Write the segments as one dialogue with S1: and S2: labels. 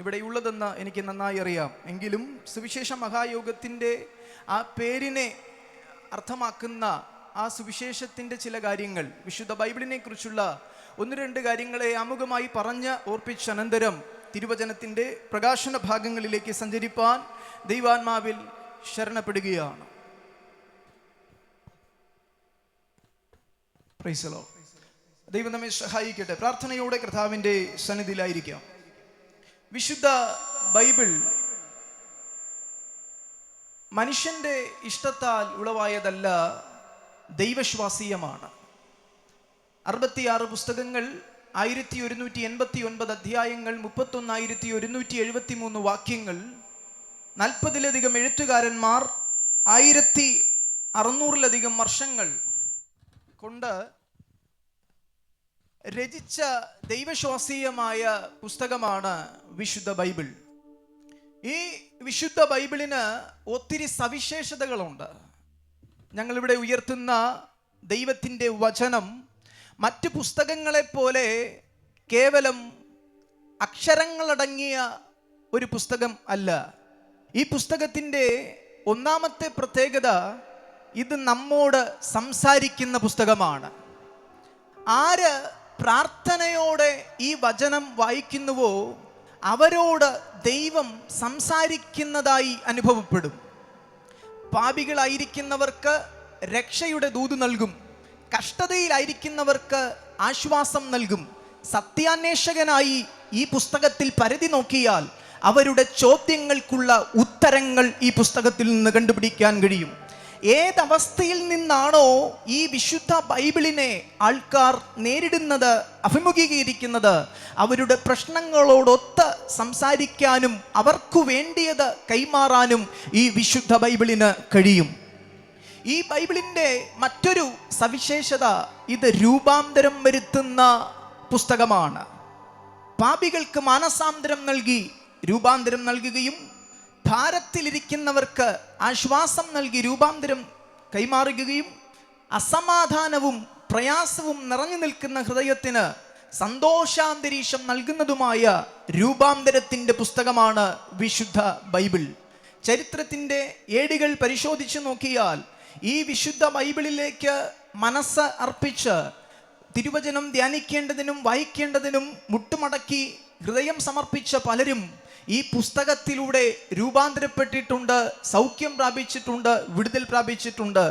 S1: ഇവിടെയുള്ളതെന്ന് എനിക്ക് നന്നായി അറിയാം. എങ്കിലും സുവിശേഷ മഹായോഗത്തിൻ്റെ ആ പേരിനെ അർത്ഥമാക്കുന്ന ആ സുവിശേഷത്തിൻ്റെ ചില കാര്യങ്ങൾ, വിശുദ്ധ ബൈബിളിനെ കുറിച്ചുള്ള ഒന്ന് രണ്ട് കാര്യങ്ങളെ ആമുഖമായി പറഞ്ഞ് ഓർപ്പിച്ച അനന്തരം തിരുവചനത്തിൻ്റെ പ്രകാശന ഭാഗങ്ങളിലേക്ക് സഞ്ചരിപ്പാൻ ദൈവാത്മാവിൽ ശരണപ്പെടുകയാണ്. Praise the lord. ദൈവം നമ്മെ സഹായിക്കട്ടെ. പ്രാർത്ഥനയോടെ കർത്താവിൻ്റെ സന്നിധിയിലായിരിക്കാം. വിശുദ്ധ ബൈബിൾ മനുഷ്യന്റെ ഇഷ്ടത്താൽ ഉളവായതല്ല, ദൈവശ്വാസീയമാണ്. 66 പുസ്തകങ്ങൾ, 1189 അധ്യായങ്ങൾ, 31,173 വാക്യങ്ങൾ, 40-ലധികം എഴുത്തുകാരന്മാർ, 1600-ലധികം വർഷങ്ങൾ കൊണ്ട് രചിച്ച ദൈവശ്വാസീയമായ പുസ്തകമാണ് വിശുദ്ധ ബൈബിൾ. ഈ വിശുദ്ധ ബൈബിളിന് ഒത്തിരി സവിശേഷതകളുണ്ട്. ഞങ്ങളിവിടെ ഉയർത്തുന്ന ദൈവത്തിൻ്റെ വചനം മറ്റ് പുസ്തകങ്ങളെപ്പോലെ കേവലം അക്ഷരങ്ങളടങ്ങിയ ഒരു പുസ്തകം അല്ല. ഈ പുസ്തകത്തിൻ്റെ ഒന്നാമത്തെ പ്രത്യേകത, ഇത് നമ്മോട് സംസാരിക്കുന്ന പുസ്തകമാണ്. ആര് പ്രാർത്ഥനയോടെ ഈ വചനം വായിക്കുന്നുവോ അവരോട് ദൈവം സംസാരിക്കുന്നതായി അനുഭവപ്പെടും. പാപികളായിരിക്കുന്നവർക്ക് രക്ഷയുടെ ദൂത് നൽകും. കഷ്ടതയിലായിരിക്കുന്നവർക്ക് ആശ്വാസം നൽകും. സത്യാന്വേഷകനായി ഈ പുസ്തകത്തിൽ പരിധി നോക്കിയാൽ അവരുടെ ചോദ്യങ്ങൾക്കുള്ള ഉത്തരങ്ങൾ ഈ പുസ്തകത്തിൽ നിന്ന് കണ്ടുപിടിക്കാൻ കഴിയും. ഏതവസ്ഥയിൽ നിന്നാണോ ഈ വിശുദ്ധ ബൈബിളിനെ ആൾക്കാർ നേരിടുന്നത്, അഭിമുഖീകരിക്കുന്നത്, അവരുടെ പ്രശ്നങ്ങളോടൊത്ത് സംസാരിക്കാനും അവർക്കു വേണ്ടിയത് കൈമാറാനും ഈ വിശുദ്ധ ബൈബിളിന് കഴിയും. ഈ ബൈബിളിൻ്റെ മറ്റൊരു സവിശേഷത, ഇത് രൂപാന്തരം വരുത്തുന്ന പുസ്തകമാണ്. പാപികൾക്ക് മാനസാന്തരം നൽകി രൂപാന്തരം നൽകുകയും ഭാരത്തിലിരിക്കുന്നവർക്ക് ആശ്വാസം നൽകി രൂപാന്തരം കൈമാറുകയും അസമാധാനവും പ്രയാസവും നിറഞ്ഞു നിൽക്കുന്ന ഹൃദയത്തിന് സന്തോഷാന്തരീക്ഷം നൽകുന്നതുമായ രൂപാന്തരത്തിൻ്റെ പുസ്തകമാണ് വിശുദ്ധ ബൈബിൾ. ചരിത്രത്തിൻ്റെ ഏടുകൾ പരിശോധിച്ചു നോക്കിയാൽ ഈ വിശുദ്ധ ബൈബിളിലേക്ക് മനസ്സ് അർപ്പിച്ച് തിരുവചനം ധ്യാനിക്കേണ്ടതിനും വായിക്കേണ്ടതിനും മുട്ടുമടക്കി ഹൃദയം സമർപ്പിച്ച പലരും ഈ പുസ്തകത്തിലൂടെ രൂപാന്തരപ്പെട്ടിട്ടുണ്ട്, സൗഖ്യം പ്രാപിച്ചിട്ടുണ്ട്, വിടുതൽ പ്രാപിച്ചിട്ടുണ്ട്.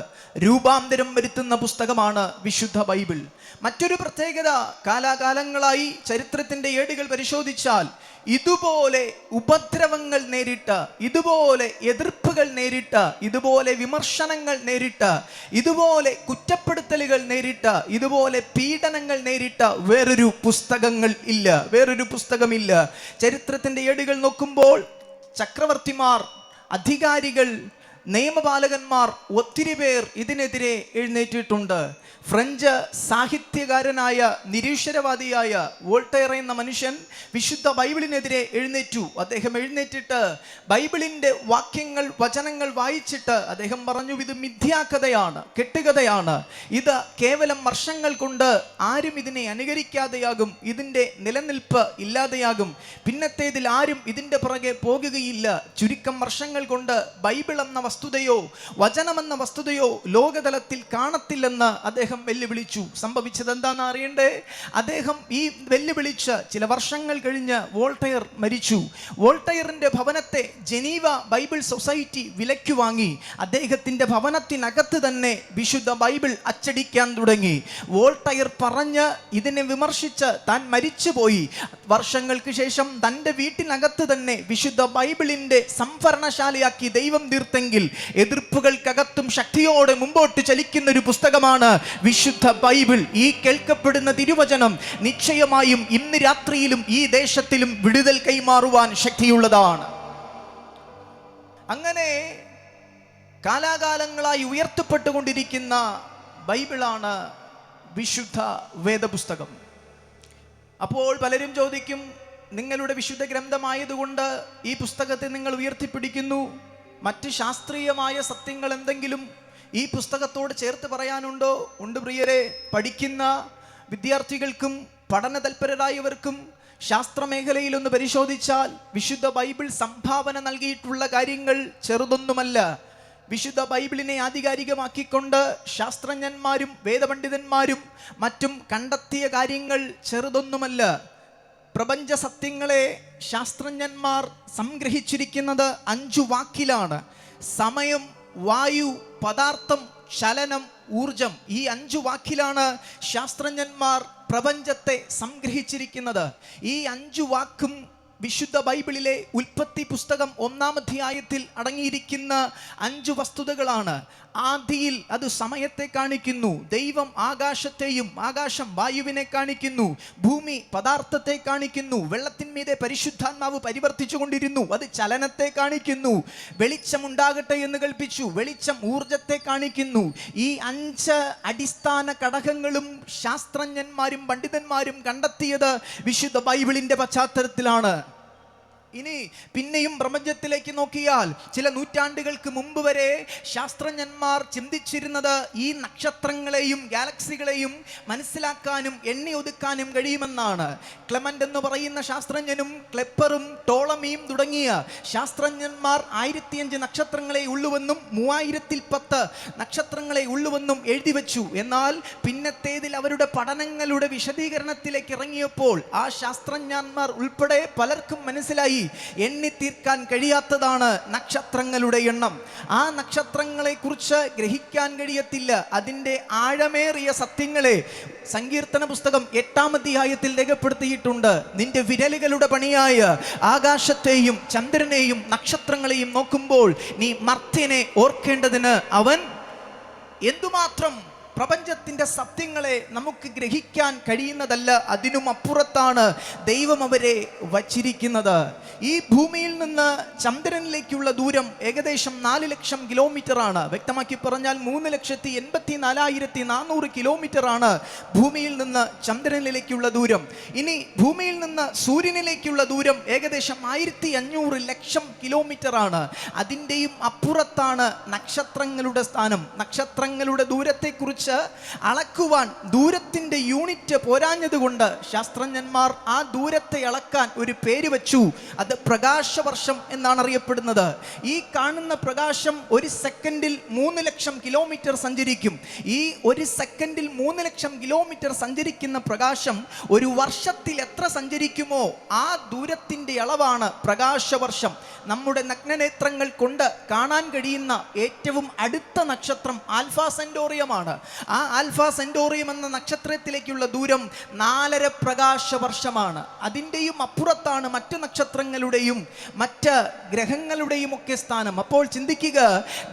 S1: രൂപാന്തരം വരുത്തുന്ന പുസ്തകമാണ് വിശുദ്ധ ബൈബിൾ. മറ്റൊരു പ്രത്യേകത, കാലാകാലങ്ങളായി ചരിത്രത്തിൻ്റെ ഏടുകൾ പരിശോധിച്ചാൽ ഇതുപോലെ ഉപദ്രവങ്ങൾ നേരിട്ട്, ഇതുപോലെ എതിർപ്പുകൾ നേരിട്ട്, ഇതുപോലെ വിമർശനങ്ങൾ നേരിട്ട്, ഇതുപോലെ കുറ്റപ്പെടുത്തലുകൾ നേരിട്ട്, ഇതുപോലെ പീഡനങ്ങൾ നേരിട്ട വേറൊരു പുസ്തകമില്ല. ചരിത്രത്തിൻ്റെ ഏടുകൾ നോക്കുമ്പോൾ ചക്രവർത്തിമാർ, അധികാരികൾ, നിയമപാലകന്മാർ ഒത്തിരി പേർ ഇതിനെതിരെ എഴുന്നേറ്റിട്ടുണ്ട്. ഫ്രഞ്ച് സാഹിത്യകാരനായ നിരീശ്വരവാദിയായ വോൾട്ടയർ എന്ന മനുഷ്യൻ വിശുദ്ധ ബൈബിളിനെതിരെ എഴുന്നേറ്റു. അദ്ദേഹം എഴുന്നേറ്റിട്ട് ബൈബിളിൻ്റെ വാക്യങ്ങൾ, വചനങ്ങൾ വായിച്ചിട്ട് അദ്ദേഹം പറഞ്ഞു, ഇത് മിഥ്യാകഥയാണ്, കെട്ടുകഥയാണ്. ഇത് കേവലം വർഷങ്ങൾ കൊണ്ട് ആരും ഇതിനെ അനുകരിക്കാതെയാകും, ഇതിൻ്റെ നിലനിൽപ്പ് ഇല്ലാതെയാകും, പിന്നത്തേതിൽ ആരും ഇതിൻ്റെ പുറകെ പോകുകയില്ല. ചുരുക്കം വർഷങ്ങൾ കൊണ്ട് ബൈബിൾ എന്ന വസ്തുതയോ വചനമെന്ന വസ്തുതയോ ലോകതലത്തിൽ കാണത്തില്ലെന്ന് അദ്ദേഹം വെല്ലുവിളിച്ചു. സംഭവിച്ചത് എന്താണെന്ന് അറിയണ്ടേ? അദ്ദേഹം ഈ വെല്ലുവിളിച്ച് ചില വർഷങ്ങൾ കഴിഞ്ഞ് വോൾട്ടയർ മരിച്ചു. വോൾട്ടയറിന്റെ ഭവനത്തെ ജനീവ ബൈബിൾ സൊസൈറ്റി വിലയ്ക്ക് വാങ്ങി. അദ്ദേഹത്തിന്റെ ഭവനത്തിനകത്ത് തന്നെ വിശുദ്ധ ബൈബിൾ അച്ചടിക്കാൻ തുടങ്ങി. വോൾട്ടയർ പറഞ്ഞ് ഇതിനെ വിമർശിച്ച് താൻ മരിച്ചുപോയി. വർഷങ്ങൾക്ക് ശേഷം തൻ്റെ വീട്ടിനകത്ത് തന്നെ വിശുദ്ധ ബൈബിളിന്റെ സംഭരണശാലയാക്കി ദൈവം തീർത്തെങ്കിൽ എതിർപ്പുകൾക്കകത്തും ശക്തിയോടെ മുമ്പോട്ട് ചലിക്കുന്ന ഒരു പുസ്തകമാണ് വിശുദ്ധ ബൈബിൾ. ഈ കേൾക്കപ്പെടുന്ന തിരുവചനം നിശ്ചയമായും ഇന്ന് രാത്രിയിലും ഈ ദേശത്തിലും വിടുതൽ കൈമാറുവാൻ ശക്തിയുള്ളതാണ്. അങ്ങനെ കാലാകാലങ്ങളായി ഉയർത്തപ്പെട്ടുകൊണ്ടിരിക്കുന്ന ബൈബിളാണ് വിശുദ്ധ വേദപുസ്തകം. അപ്പോൾ പലരും ചോദിക്കും, നിങ്ങളുടെ വിശുദ്ധ ഗ്രന്ഥമായതുകൊണ്ട് ഈ പുസ്തകത്തെ നിങ്ങൾ ഉയർത്തിപ്പിടിക്കുന്നു, മറ്റ് ശാസ്ത്രീയമായ സത്യങ്ങൾ എന്തെങ്കിലും ഈ പുസ്തകത്തോട് ചേർത്ത് പറയാനുണ്ടോ? ഉണ്ട് പ്രിയരെ. പഠിക്കുന്ന വിദ്യാർത്ഥികൾക്കും പഠന തൽപരരായവർക്കും ശാസ്ത്രമേഖലയിൽ ഒന്ന് പരിശോധിച്ചാൽ വിശുദ്ധ ബൈബിൾ സംഭാവന നൽകിയിട്ടുള്ള കാര്യങ്ങൾ ചെറുതൊന്നുമല്ല. വിശുദ്ധ ബൈബിളിനെ ആധികാരികമാക്കിക്കൊണ്ട് ശാസ്ത്രജ്ഞന്മാരും വേദപണ്ഡിതന്മാരും മറ്റും കണ്ടെത്തിയ കാര്യങ്ങൾ ചെറുതൊന്നുമല്ല. പ്രപഞ്ച സത്യങ്ങളെ ശാസ്ത്രജ്ഞന്മാർ സംഗ്രഹിച്ചിരിക്കുന്നത് 5 വാക്കിലാണ്. സമയം, വായു, പദാർത്ഥം, ചലനം, ഊർജം. ഈ 5 വാക്കിലാണ് ശാസ്ത്രജ്ഞന്മാർ പ്രപഞ്ചത്തെ സംഗ്രഹിച്ചിരിക്കുന്നത്. ഈ 5 വാക്കും വിശുദ്ധ ബൈബിളിലെ ഉൽപ്പത്തി പുസ്തകം 1-ാം അധ്യായത്തിൽ അടങ്ങിയിരിക്കുന്ന 5 വസ്തുതകളാണ്. ആദിയിൽ അത് സമയത്തെ കാണിക്കുന്നു. ദൈവം ആകാശത്തെയും, ആകാശം വായുവിനെ കാണിക്കുന്നു. ഭൂമി പദാർത്ഥത്തെ കാണിക്കുന്നു. വെള്ളത്തിന്മീതെ പരിശുദ്ധാത്മാവ് പരിവർത്തിച്ചു കൊണ്ടിരുന്നു, അത് ചലനത്തെ കാണിക്കുന്നു. വെളിച്ചമുണ്ടാകട്ടെ എന്ന് കൽപ്പിച്ചു, വെളിച്ചം ഊർജത്തെ കാണിക്കുന്നു. ഈ 5 അടിസ്ഥാന ഘടകങ്ങളും ശാസ്ത്രജ്ഞന്മാരും പണ്ഡിതന്മാരും കണ്ടെത്തിയത് വിശുദ്ധ ബൈബിളിന്റെ പശ്ചാത്തലത്തിലാണ്. ഇനി പിന്നെയും പ്രപഞ്ചത്തിലേക്ക് നോക്കിയാൽ ചില നൂറ്റാണ്ടുകൾക്ക് മുമ്പ് വരെ ശാസ്ത്രജ്ഞന്മാർ ചിന്തിച്ചിരുന്നത് ഈ നക്ഷത്രങ്ങളെയും ഗാലക്സികളെയും മനസ്സിലാക്കാനും എണ്ണി ഒതുക്കാനും കഴിയുമെന്നാണ്. ക്ലെമന്റ് എന്ന് പറയുന്ന ശാസ്ത്രജ്ഞനും ക്ലെപ്പറും ടോളമിയും തുടങ്ങിയ ശാസ്ത്രജ്ഞന്മാർ 1005 നക്ഷത്രങ്ങളെ ഉള്ളുവെന്നും 3010 നക്ഷത്രങ്ങളെ ഉള്ളുവെന്നും എഴുതി വെച്ചു. എന്നാൽ പിന്നത്തേതിൽ അവരുടെ പഠനങ്ങളുടെ വിശദീകരണത്തിലേക്ക് ഇറങ്ങിയപ്പോൾ ആ ശാസ്ത്രജ്ഞന്മാർ ഉൾപ്പെടെ പലർക്കും മനസ്സിലായി എണ്ണി തീർക്കാൻ കഴിയാത്തതാണ് നക്ഷത്രങ്ങളുടെ എണ്ണം. ആ നക്ഷത്രങ്ങളെ കുറിച്ച് ഗ്രഹിക്കാൻ കഴിയത്തില്ല. അതിൻ്റെ ആഴമേറിയ സത്യങ്ങളെ സങ്കീർത്തന പുസ്തകം 8-ാം അധ്യായത്തിൽ രേഖപ്പെടുത്തിയിട്ടുണ്ട്. നിന്റെ വിരലുകളുടെ പണിയായ ആകാശത്തെയും ചന്ദ്രനെയും നക്ഷത്രങ്ങളെയും നോക്കുമ്പോൾ നീ മർത്യനെ ഓർക്കേണ്ടതിന് അവൻ എന്തുമാത്രം. പ്രപഞ്ചത്തിൻ്റെ സത്യങ്ങളെ നമുക്ക് ഗ്രഹിക്കാൻ കഴിയുന്നതല്ല, അതിനും അപ്പുറത്താണ് ദൈവം അവരെ വച്ചിരിക്കുന്നത്. ഈ ഭൂമിയിൽ നിന്ന് ചന്ദ്രനിലേക്കുള്ള ദൂരം ഏകദേശം 4 ലക്ഷം കിലോമീറ്റർ ആണ്. വ്യക്തമാക്കി പറഞ്ഞാൽ 3,84,400 കിലോമീറ്റർ ആണ് ഭൂമിയിൽ നിന്ന് ചന്ദ്രനിലേക്കുള്ള ദൂരം. ഇനി ഭൂമിയിൽ നിന്ന് സൂര്യനിലേക്കുള്ള ദൂരം ഏകദേശം 1,500 ലക്ഷം കിലോമീറ്റർ ആണ്. അതിൻ്റെയും അപ്പുറത്താണ് നക്ഷത്രങ്ങളുടെ സ്ഥാനം. നക്ഷത്രങ്ങളുടെ ദൂരത്തെക്കുറിച്ച് അളക്കുവാൻ ദൂരത്തിന്റെ യൂണിറ്റ് പോരാഞ്ഞതുകൊണ്ട് ശാസ്ത്രജ്ഞന്മാർ ആ ദൂരത്തെ അളക്കാൻ ഒരു പേര് വെച്ചു. അത് പ്രകാശവർഷം എന്നാണ് അറിയപ്പെടുന്നത്. ഈ കാണുന്ന പ്രകാശം 1 സെക്കൻഡിൽ 3 ലക്ഷം കിലോമീറ്റർ സഞ്ചരിക്കും. ഈ 1 സെക്കൻഡിൽ 3 ലക്ഷം കിലോമീറ്റർ സഞ്ചരിക്കുന്ന പ്രകാശം ഒരു വർഷത്തിൽ എത്ര സഞ്ചരിക്കുമോ ആ ദൂരത്തിന്റെ അളവാണ് പ്രകാശവർഷം. നമ്മുടെ നഗ്നനേത്രങ്ങൾ കൊണ്ട് കാണാൻ കഴിയുന്ന ഏറ്റവും അടുത്ത നക്ഷത്രം ആൽഫ സെന്റോറിയമാണ്. ആ ആൽഫ സെന്റോറിയം എന്ന നക്ഷത്രത്തിലേക്കുള്ള ദൂരം 4.5 പ്രകാശവർഷമാണ്. അതിൻ്റെയും അപ്പുറത്താണ് മറ്റ് നക്ഷത്രങ്ങളുടെയും മറ്റ് ഗ്രഹങ്ങളുടെയും ഒക്കെ സ്ഥാനം. അപ്പോൾ ചിന്തിക്കുക,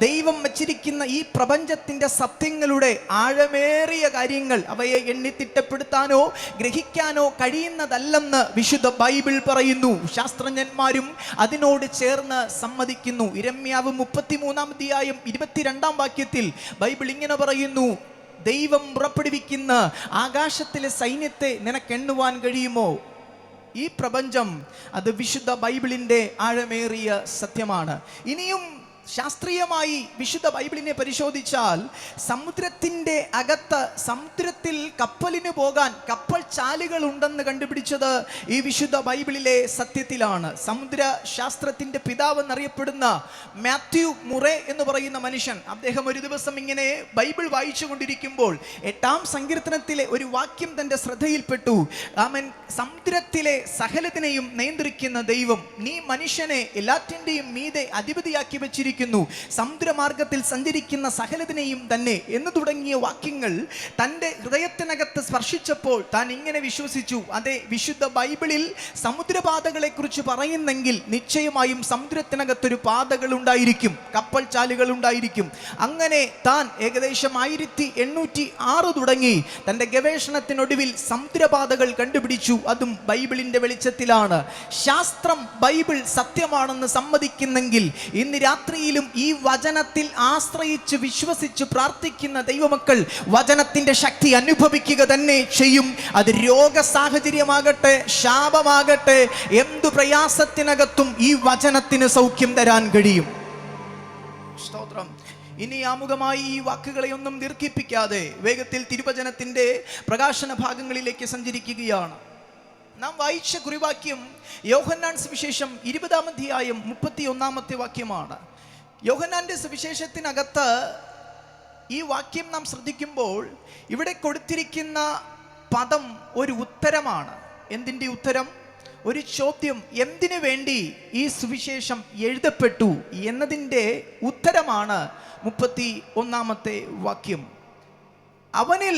S1: ദൈവം വച്ചിരിക്കുന്ന ഈ പ്രപഞ്ചത്തിൻ്റെ സത്യങ്ങളുടെ ആഴമേറിയ കാര്യങ്ങൾ അവയെ എണ്ണിത്തിട്ടപ്പെടുത്താനോ ഗ്രഹിക്കാനോ കഴിയുന്നതല്ലെന്ന് വിശുദ്ധ ബൈബിൾ പറയുന്നു. ശാസ്ത്രജ്ഞന്മാരും അതിനോട് ചേർന്ന് സമ്മതിക്കുന്നു. ഇരമ്യാവ് 33-ാം അധ്യായം 22-ാം വാക്യത്തിൽ ബൈബിൾ ഇങ്ങനെ പറയുന്നു, ദൈവം പുറപ്പെടുവിക്കുന്ന ആകാശത്തിലെ സൈന്യത്തെ നിനക്കെണ്ണുവാൻ കഴിയുമോ? ഈ പ്രപഞ്ചം അത് വിശുദ്ധ ബൈബിളിൻ്റെ ആഴമേറിയ സത്യമാണ്. ഇനിയും ശാസ്ത്രീയമായി വിശുദ്ധ ബൈബിളിനെ പരിശോധിച്ചാൽ സമുദ്രത്തിൻ്റെ അകത്ത് സമുദ്രത്തിൽ കപ്പലിന് പോകാൻ കപ്പൽ ചാലുകൾ ഉണ്ടെന്ന് കണ്ടുപിടിച്ചത് ഈ വിശുദ്ധ ബൈബിളിലെ സത്യത്തിലാണ്. സമുദ്ര ശാസ്ത്രത്തിൻ്റെ പിതാവ് എന്നറിയപ്പെടുന്ന മാത്യു മുറേ എന്ന് പറയുന്ന മനുഷ്യൻ, അദ്ദേഹം ഒരു ദിവസം ഇങ്ങനെ ബൈബിൾ വായിച്ചു കൊണ്ടിരിക്കുമ്പോൾ 8-ാം സങ്കീർത്തനത്തിലെ ഒരു വാക്യം തൻ്റെ ശ്രദ്ധയിൽപ്പെട്ടു. അവൻ സമുദ്രത്തിലെ സകലത്തിനെയും നിയന്ത്രിക്കുന്ന ദൈവം, നീ മനുഷ്യനെ എല്ലാറ്റിൻ്റെയും മീതെ അധിപതിയാക്കി വെച്ചിരിക്കുന്നു, സമുദ്രമാർഗത്തിൽ സഞ്ചരിക്കുന്ന സകലതിനെയും തന്നെ എന്ന് തുടങ്ങിയ വാക്യങ്ങൾ തൻ്റെ ഹൃദയത്തിനകത്ത് സ്പർശിച്ചപ്പോൾ താൻ ഇങ്ങനെ വിശ്വസിച്ചു, അതെ, വിശുദ്ധ ബൈബിളിൽ സമുദ്രപാതകളെ കുറിച്ച് പറയുന്നെങ്കിൽ നിശ്ചയമായും സമുദ്രത്തിനകത്തൊരു പാതകൾ ഉണ്ടായിരിക്കും, കപ്പൽ ചാലുകൾ ഉണ്ടായിരിക്കും. അങ്ങനെ താൻ ഏകദേശം 1806 തുടങ്ങി തൻ്റെ ഗവേഷണത്തിനൊടുവിൽ സമുദ്രപാതകൾ കണ്ടുപിടിച്ചു. അതും ബൈബിളിൻ്റെ വെളിച്ചത്തിലാണ്. ശാസ്ത്രം ബൈബിൾ സത്യമാണെന്ന് സമ്മതിക്കുന്നെങ്കിൽ ഇന്ന് രാത്രി ഈ വചനത്തിൽ ആശ്രയിച്ച് വിശ്വസിച്ച് പ്രാർത്ഥിക്കുന്ന ദൈവമക്കൾ വചനത്തിന്റെ ശക്തി അനുഭവിക്കുക തന്നെ ചെയ്യും. അത് രോഗ സാഹചര്യമാകട്ടെ, ശാപമാകട്ടെ, എന്തു പ്രയാസത്തിനകത്തും ഈ വചനത്തിന് സൗഖ്യം തരാൻ കഴിയും. സ്തോത്രം. ഇനി ആമുഖമായി ഈ വാക്കുകളെ ഒന്നും ദീർഘിപ്പിക്കാതെ വേഗത്തിൽ തിരുവചനത്തിന്റെ പ്രകാശന ഭാഗങ്ങളിലേക്ക് സഞ്ചരിക്കുകയാണ്. നാം വായിച്ച കുറിവാക്യം യോഹന്നാൻ സുവിശേഷം 20-ാം അധ്യായം 31-ാമത്തെ വാക്യമാണ്. യോഹന്നാന്റെ സുവിശേഷത്തിനകത്ത് ഈ വാക്യം നാം ശ്രദ്ധിക്കുമ്പോൾ ഇവിടെ കൊടുത്തിരിക്കുന്ന പദം ഒരു ഉത്തരമാണ്. എന്തിൻ്റെ ഉത്തരം? ഒരു ചോദ്യം. എന്തിനു വേണ്ടി ഈ സുവിശേഷം എഴുതപ്പെട്ടു എന്നതിൻ്റെ ഉത്തരമാണ് 31-ാമത്തെ വാക്യം. അവനിൽ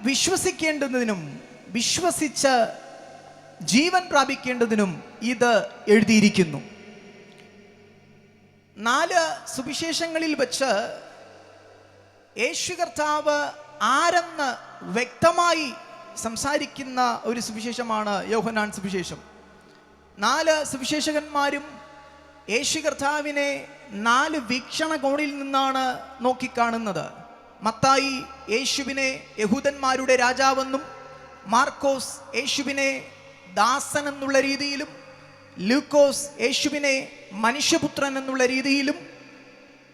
S1: വിശ്വസിക്കേണ്ടതിനും വിശ്വസിച്ച് ജീവൻ പ്രാപിക്കേണ്ടതിനും ഇത് എഴുതിയിരിക്കുന്നു. 4 സുവിശേഷങ്ങളിൽ വെച്ച് യേശു കർത്താവ് ആരെന്ന് വ്യക്തമായി സംസാരിക്കുന്ന ഒരു സുവിശേഷമാണ് യോഹന്നാൻ സുവിശേഷം. 4 സുവിശേഷകന്മാരും യേശു കർത്താവിനെ 4 വീക്ഷണകോണിൽ നിന്നാണ് നോക്കിക്കാണുന്നത്. മത്തായി യേശുവിനെ യഹൂദന്മാരുടെ രാജാവെന്നും, മാർക്കോസ് യേശുവിനെ ദാസൻ എന്നുള്ള രീതിയിലും, ലൂക്കോസ് യേശുവിനെ മനുഷ്യപുത്രൻ എന്നുള്ള രീതിയിലും,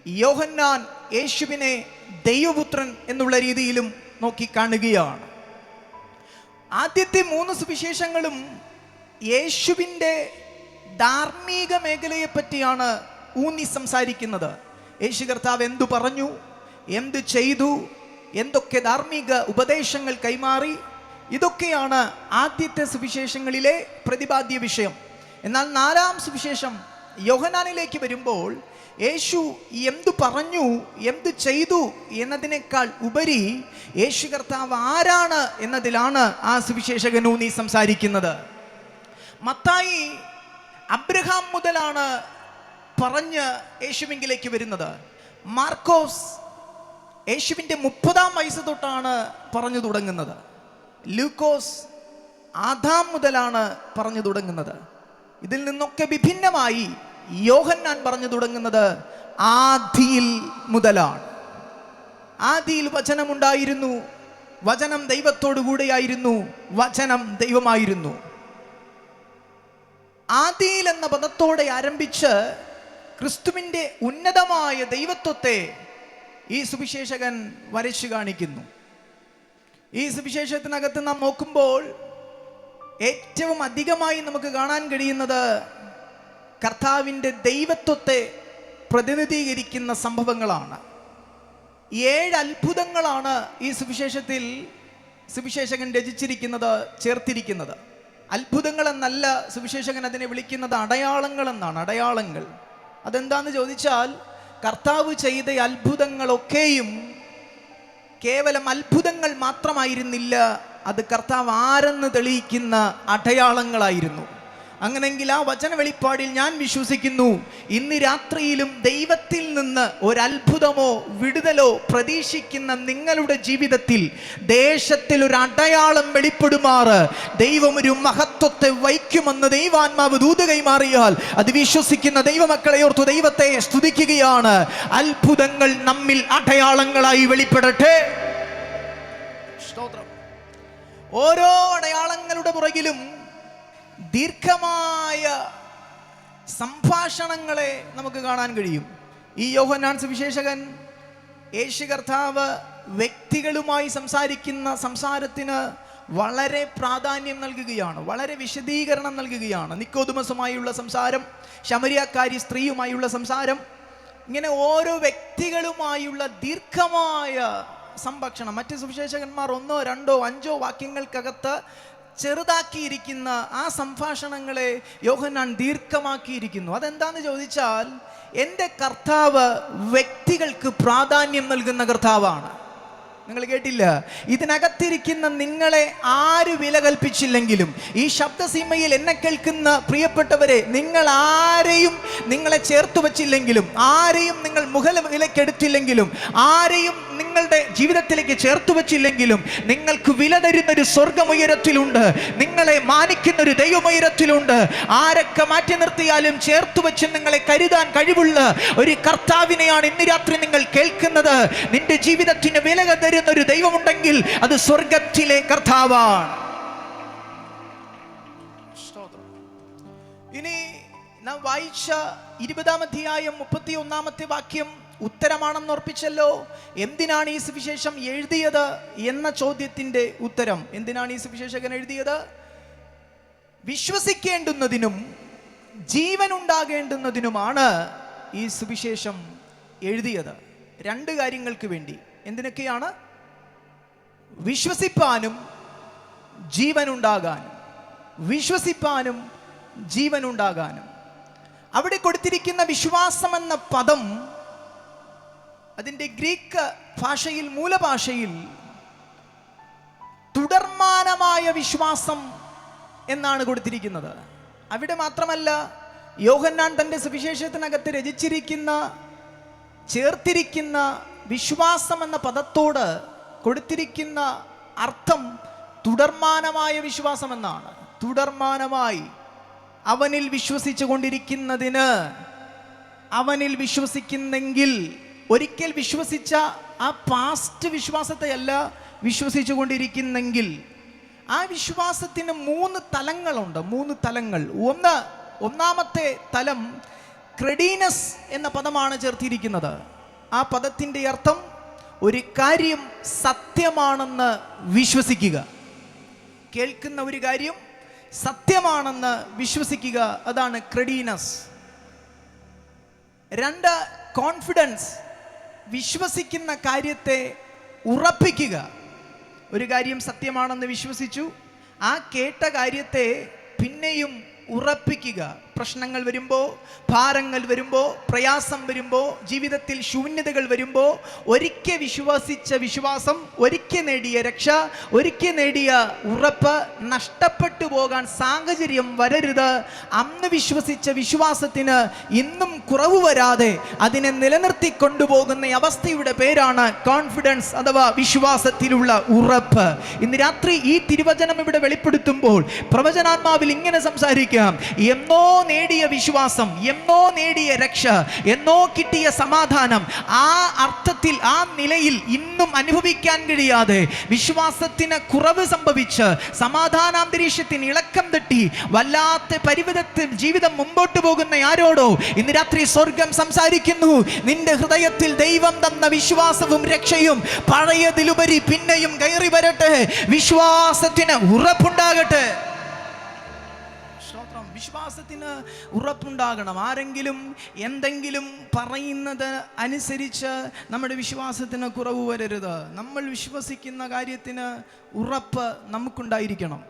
S1: യോഹന്നാൻ യേശുവിനെ ദൈവപുത്രൻ എന്നുള്ള രീതിയിലും നോക്കിക്കാണുകയാണ്. ആദ്യത്തെ 3 സുവിശേഷങ്ങളും യേശുവിൻ്റെ ധാർമ്മിക മേഖലയെ പറ്റിയാണ് ഊന്നി സംസാരിക്കുന്നത്. യേശു കർത്താവ് എന്തു പറഞ്ഞു, എന്ത് ചെയ്തു, എന്തൊക്കെ ധാർമ്മിക ഉപദേശങ്ങൾ കൈമാറി, ഇതൊക്കെയാണ് ആദ്യത്തെ സുവിശേഷങ്ങളിലെ പ്രതിപാദ്യ വിഷയം. എന്നാൽ 4-ാം സുവിശേഷം യോഹന്നാനിലേക്ക് വരുമ്പോൾ യേശു എന്തു പറഞ്ഞു, എന്ത് ചെയ്തു എന്നതിനേക്കാൾ ഉപരി യേശു കർത്താവ് ആരാണ് എന്നതിലാണ് ആ സുവിശേഷകൻ ഊന്നി സംസാരിക്കുന്നത്. മത്തായി അബ്രഹാം മുതലാണ് പറഞ്ഞ് യേശുവിങ്കിലേക്ക് വരുന്നത്. മാർക്കോസ് യേശുവിൻ്റെ 30-ാം വയസ്സ് തൊട്ടാണ് പറഞ്ഞു തുടങ്ങുന്നത്. ലൂക്കോസ് ആദാം മുതലാണ് പറഞ്ഞു തുടങ്ങുന്നത്. ഇതിൽ നിന്നൊക്കെ വിഭിന്നമായി യോഹന്നാൻ പറഞ്ഞു തുടങ്ങുന്നത് ആദിയിൽ മുതലാണ്. ആദിയിൽ വചനമുണ്ടായിരുന്നു, വചനം ദൈവത്തോടു കൂടെയായിരുന്നു, വചനം ദൈവമായിരുന്നു. ആദിയിൽ എന്ന പദത്തോടെ ആരംഭിച്ച് ക്രിസ്തുവിൻ്റെ ഉന്നതമായ ദൈവത്വത്തെ ഈ സുവിശേഷകൻ വരച്ചു കാണിക്കുന്നു. ഈ സുവിശേഷത്തിനകത്ത് നാം നോക്കുമ്പോൾ ഏറ്റവും അധികമായി നമുക്ക് കാണാൻ കഴിയുന്നത് കർത്താവിൻ്റെ ദൈവത്വത്തെ പ്രതിനിധീകരിക്കുന്ന സംഭവങ്ങളാണ്. 7 അത്ഭുതങ്ങളാണ് ഈ സുവിശേഷത്തിൽ സുവിശേഷകൻ രചിച്ചിരിക്കുന്നത്, ചേർത്തിരിക്കുന്നത്. അത്ഭുതങ്ങൾ എന്നല്ല സുവിശേഷകൻ അതിനെ വിളിക്കുന്നത്, അടയാളങ്ങൾ എന്നാണ്. അടയാളങ്ങൾ അതെന്താന്ന് ചോദിച്ചാൽ, കർത്താവ് ചെയ്ത അത്ഭുതങ്ങളൊക്കെയും കേവലം അത്ഭുതങ്ങൾ മാത്രമായിരുന്നില്ല, അത് കർത്താവ് ആരെന്ന് തെളിയിക്കുന്ന അടയാളങ്ങളായിരുന്നു. അങ്ങനെങ്കിൽ ആ വചന വെളിപ്പാടിൽ ഞാൻ വിശ്വസിക്കുന്നു, ഇന്ന് രാത്രിയിലും ദൈവത്തിൽ നിന്ന് ഒരത്ഭുതമോ വിടുതലോ പ്രതീക്ഷിക്കുന്ന നിങ്ങളുടെ ജീവിതത്തിൽ ദേശത്തിൽ ഒരു അടയാളം വെളിപ്പെടുമാറ് ദൈവം ഒരു മഹത്വത്തെ വയ്ക്കുമെന്ന് ദൈവാത്മാവ് ദൂത് കൈമാറിയാൽ അത് വിശ്വസിക്കുന്ന ദൈവമക്കളെ ഓർത്തു ദൈവത്തെ സ്തുതിക്കുകയാണ്. അത്ഭുതങ്ങൾ നമ്മിൽ അടയാളങ്ങളായി വെളിപ്പെടട്ടെ. സ്തോത്രം. ഓരോ അടയാളങ്ങളുടെ പുറകിലും ദീർഘമായ സംഭാഷണങ്ങളെ നമുക്ക് കാണാൻ കഴിയും. ഈ യോഹന്നാൻ സുവിശേഷകൻ യേശു കർത്താവ് വ്യക്തികളുമായി സംസാരിക്കുന്ന സംസാരത്തിന് വളരെ പ്രാധാന്യം നൽകുകയാണ്, വളരെ വിശദീകരണം നൽകുകയാണ്. നിക്കോദെമസുമായുള്ള സംസാരം, ശമരിയാക്കാരി സ്ത്രീയുമായുള്ള സംസാരം, ഇങ്ങനെ ഓരോ വ്യക്തികളുമായുള്ള ദീർഘമായ സംഭാഷണം. മറ്റ് സുവിശേഷകന്മാർ 1, 2, 5 വാക്യങ്ങൾക്കകത്ത് ചെറുതാക്കിയിരിക്കുന്ന ആ സംഭാഷണങ്ങളെ യോഹന്നാൻ ദീർഘമാക്കിയിരിക്കുന്നു. അതെന്താന്ന് ചോദിച്ചാൽ, എൻ്റെ കർത്താവ് വ്യക്തികൾക്ക് പ്രാധാന്യം നൽകുന്ന കർത്താവാണ്. നിങ്ങൾ കേട്ടില്ല, ഇതിനകത്തിരിക്കുന്ന നിങ്ങളെ ആര് വില കൽപ്പിച്ചില്ലെങ്കിലും, ഈ ശബ്ദസീമയിൽ എന്നെ കേൾക്കുന്ന പ്രിയപ്പെട്ടവരെ, നിങ്ങൾ ആരെയും നിങ്ങളെ ചേർത്ത് വച്ചില്ലെങ്കിലും, ആരെയും നിങ്ങൾ വിലക്കെടുത്തില്ലെങ്കിലും, ആരെയും നിങ്ങളുടെ ജീവിതത്തിലേക്ക് ചേർത്ത് വച്ചില്ലെങ്കിലും, നിങ്ങൾക്ക് വില തരുന്നൊരു സ്വർഗമുയരത്തിലുണ്ട്, നിങ്ങളെ മാനിക്കുന്നൊരു ദൈവമുയരത്തിലുണ്ട്. ആരൊക്കെ മാറ്റി നിർത്തിയാലും ചേർത്ത് വെച്ച് നിങ്ങളെ കരുതാൻ കഴിവുള്ള ഒരു കർത്താവിനെയാണ് ഇന്ന് രാത്രി നിങ്ങൾ കേൾക്കുന്നത്. നിന്റെ ജീവിതത്തിന് വില തരുന്ന ഒരു ദൈവമുണ്ടെങ്കിൽ അത് സ്വർഗത്തിലെ കർത്താവാണ്. ഇനി നാം വായിച്ച 20-ാം അധ്യായം 31-ാമത്തെ വാക്യം ഉത്തരമാണെന്ന് ഓർപ്പിച്ചല്ലോ. എന്തിനാണ് ഈ സുവിശേഷം എഴുതിയത് എന്ന ചോദ്യത്തിന്റെ ഉത്തരം. എന്തിനാണ് ഈ സുവിശേഷകൻ എഴുതിയത്? വിശ്വസിക്കേണ്ടുന്നതിനും ജീവൻ ഉണ്ടാകേണ്ടുന്നതിനുമാണ് ഈ സുവിശേഷം എഴുതിയത്. രണ്ട് കാര്യങ്ങൾക്ക് വേണ്ടി. എന്തിനൊക്കെയാണ്? വിശ്വസിപ്പാനും ജീവനുണ്ടാകാനും. വിശ്വസിപ്പാനും ജീവനുണ്ടാകാനും. അവിടെ കൊടുത്തിരിക്കുന്ന വിശ്വാസം എന്ന പദം അതിൻ്റെ ഗ്രീക്ക് ഭാഷയിൽ, മൂലഭാഷയിൽ തുടർമാനമായ വിശ്വാസം എന്നാണ് കൊടുത്തിരിക്കുന്നത്. അവിടെ മാത്രമല്ല, യോഹന്നാൻ തൻ്റെ സുവിശേഷത്തിനകത്ത് രചിച്ചിരിക്കുന്ന, ചേർത്തിരിക്കുന്ന വിശ്വാസം എന്ന പദത്തോട് കൊടുത്തിരിക്കുന്ന അർത്ഥം തുടർമാനമായ വിശ്വാസം എന്നാണ്. തുടർമാനമായി അവനിൽ വിശ്വസിച്ചു കൊണ്ടിരിക്കുന്നതിന്, അവനിൽ വിശ്വസിക്കുന്നെങ്കിൽ, ഒരിക്കൽ വിശ്വസിച്ച ആ പാസ്റ്റ് വിശ്വാസത്തെയല്ല വിശ്വസിച്ചു കൊണ്ടിരിക്കുന്നെങ്കിൽ, ആ വിശ്വാസത്തിന് 3 തലങ്ങളുണ്ട്. 3 തലങ്ങൾ. ഒന്നാമത്തെ തലം ക്രെഡീനസ് എന്ന പദമാണ് ചേർത്തിരിക്കുന്നത്. ആ പദത്തിൻ്റെ അർത്ഥം ഒരു കാര്യം സത്യമാണെന്ന് വിശ്വസിക്കുക. കേൾക്കുന്ന ഒരു കാര്യം സത്യമാണെന്ന് വിശ്വസിക്കുക, അതാണ് ക്രെഡീനസ്. 2, കോൺഫിഡൻസ്. വിശ്വസിക്കുന്ന കാര്യത്തെ ഉറപ്പിക്കുക. ഒരു കാര്യം സത്യമാണെന്ന് വിശ്വസിച്ചു, ആ കേട്ട കാര്യത്തെ പിന്നെയും ഉറപ്പിക്കുക. പ്രശ്നങ്ങൾ വരുമ്പോൾ, ഭാരങ്ങൾ വരുമ്പോൾ, പ്രയാസം വരുമ്പോൾ, ജീവിതത്തിൽ ശൂന്യതകൾ വരുമ്പോൾ, ഒരിക്കൽ വിശ്വസിച്ച വിശ്വാസം, ഒരിക്കൽ നേടിയ രക്ഷ, ഒരിക്കൽ നേടിയ ഉറപ്പ് നഷ്ടപ്പെട്ടു പോകാൻ സാഹചര്യം വരരുത്. അന്ന് വിശ്വസിച്ച വിശ്വാസത്തിന് ഇന്നും കുറവ് വരാതെ അതിനെ നിലനിർത്തി കൊണ്ടുപോകുന്ന അവസ്ഥയുടെ പേരാണ് കോൺഫിഡൻസ് അഥവാ വിശ്വാസത്തിലുള്ള ഉറപ്പ്. ഇന്ന് രാത്രി ഈ തിരുവചനം ഇവിടെ വെളിപ്പെടുത്തുമ്പോൾ പ്രവചനാത്മാവിൽ ഇങ്ങനെ സംസാരിക്കാം: എന്നോ നേടിയ വിശ്വാസം, എന്നോ നേടിയ രക്ഷ, എന്നോ കിട്ടിയ സമാധാനം, ആ അർത്ഥത്തിൽ, ആ നിലയിൽ ഇന്നും അനുഭവിക്കാൻ കഴിയാതെ വിശ്വാസത്തിന് കുറവ് സംഭവിച്ച് സമാധാനാന്തരീക്ഷത്തിന് ഇളക്കം തട്ടി വല്ലാത്ത പരിവിധത്തിൽ ജീവിതം മുമ്പോട്ട് പോകുന്ന ആരോടോ ഇന്ന് രാത്രി സ്വർഗം സംസാരിക്കുന്നു: നിന്റെ ഹൃദയത്തിൽ ദൈവം തന്ന വിശ്വാസവും രക്ഷയും പഴയതിലുപരി പിന്നെയും കയറി വരട്ടെ. വിശ്വാസത്തിന് ഉറപ്പുണ്ടാകട്ടെ. വിശ്വാസത്തിന് ഉറപ്പുണ്ടാകണം. ആരെങ്കിലും എന്തെങ്കിലും പറയുന്നത് അനുസരിച്ച് നമ്മുടെ വിശ്വാസത്തിന് കുറവ് വരരുത്. നമ്മൾ വിശ്വസിക്കുന്ന കാര്യത്തിന് ഉറപ്പ് നമുക്കുണ്ടായിരിക്കണം.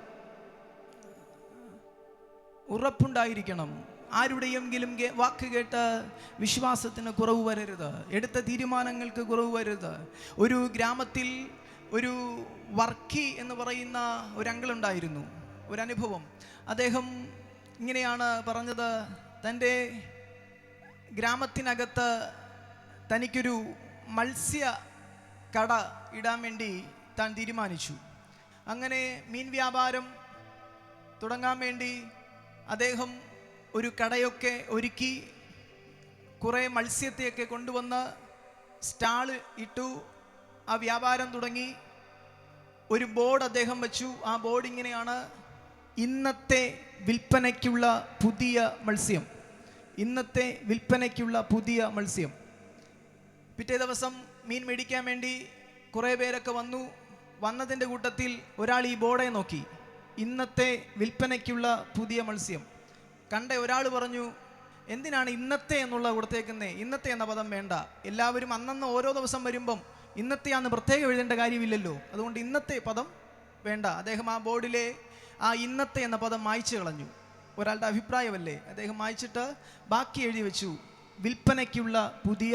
S1: ഉറപ്പുണ്ടായിരിക്കണം. ആരുടെയെങ്കിലും വാക്ക് കേട്ട് വിശ്വാസത്തിന് കുറവ് വരരുത്. എടുത്ത തീരുമാനങ്ങൾക്ക് കുറവ് വരരുത്. ഒരു ഗ്രാമത്തിൽ ഒരു വർക്കി എന്ന് പറയുന്ന ഒരു അങ്കിൾ ഉണ്ടായിരുന്നു. ഒരു അനുഭവം. അദ്ദേഹം ഇങ്ങനെയാണ് പറഞ്ഞത്: തൻ്റെ ഗ്രാമത്തിനകത്ത് തനിക്കൊരു മത്സ്യ കട ഇടാൻ വേണ്ടി താൻ തീരുമാനിച്ചു. അങ്ങനെ മീൻ വ്യാപാരം തുടങ്ങാൻ വേണ്ടി അദ്ദേഹം ഒരു കടയൊക്കെ ഒരുക്കി, കുറേ മത്സ്യത്തെയൊക്കെ കൊണ്ടുവന്ന് സ്റ്റാള് ഇട്ടു. ആ വ്യാപാരം തുടങ്ങി. ഒരു ബോർഡ് അദ്ദേഹം വെച്ചു. ആ ബോർഡ് ഇങ്ങനെയാണ്: ഇന്നത്തെ വിൽപ്പനയ്ക്കുള്ള പുതിയ മത്സ്യം. ഇന്നത്തെ വിൽപ്പനയ്ക്കുള്ള പുതിയ മത്സ്യം. പിറ്റേ ദിവസം മീൻ മേടിക്കാൻ വേണ്ടി കുറേ പേരൊക്കെ വന്നു. വന്നതിൻ്റെ കൂട്ടത്തിൽ ഒരാൾ ഈ ബോർഡെ നോക്കി: ഇന്നത്തെ വിൽപ്പനയ്ക്കുള്ള പുതിയ മത്സ്യം. കണ്ട ഒരാൾ പറഞ്ഞു: എന്തിനാണ് ഇന്നത്തെ എന്നുള്ള കൊടുത്തേക്കുന്നേ? ഇന്നത്തെ എന്ന പദം വേണ്ട. എല്ലാവരും അന്നന്ന് ഓരോ ദിവസം വരുമ്പം ഇന്നത്തെയാന്ന് പ്രത്യേകം എഴുതേണ്ട കാര്യമില്ലല്ലോ, അതുകൊണ്ട് ഇന്നത്തെ പദം വേണ്ട. അദ്ദേഹം ആ ബോർഡിലെ ആ ഇന്നത്തെ എന്ന പദം മായ്ച്ചു കളഞ്ഞു. ഒരാളുടെ അഭിപ്രായമല്ലേ. അദ്ദേഹം മായ്ച്ചിട്ട് ബാക്കി എഴുതി വെച്ചു: വിൽപ്പനയ്ക്കുള്ള പുതിയ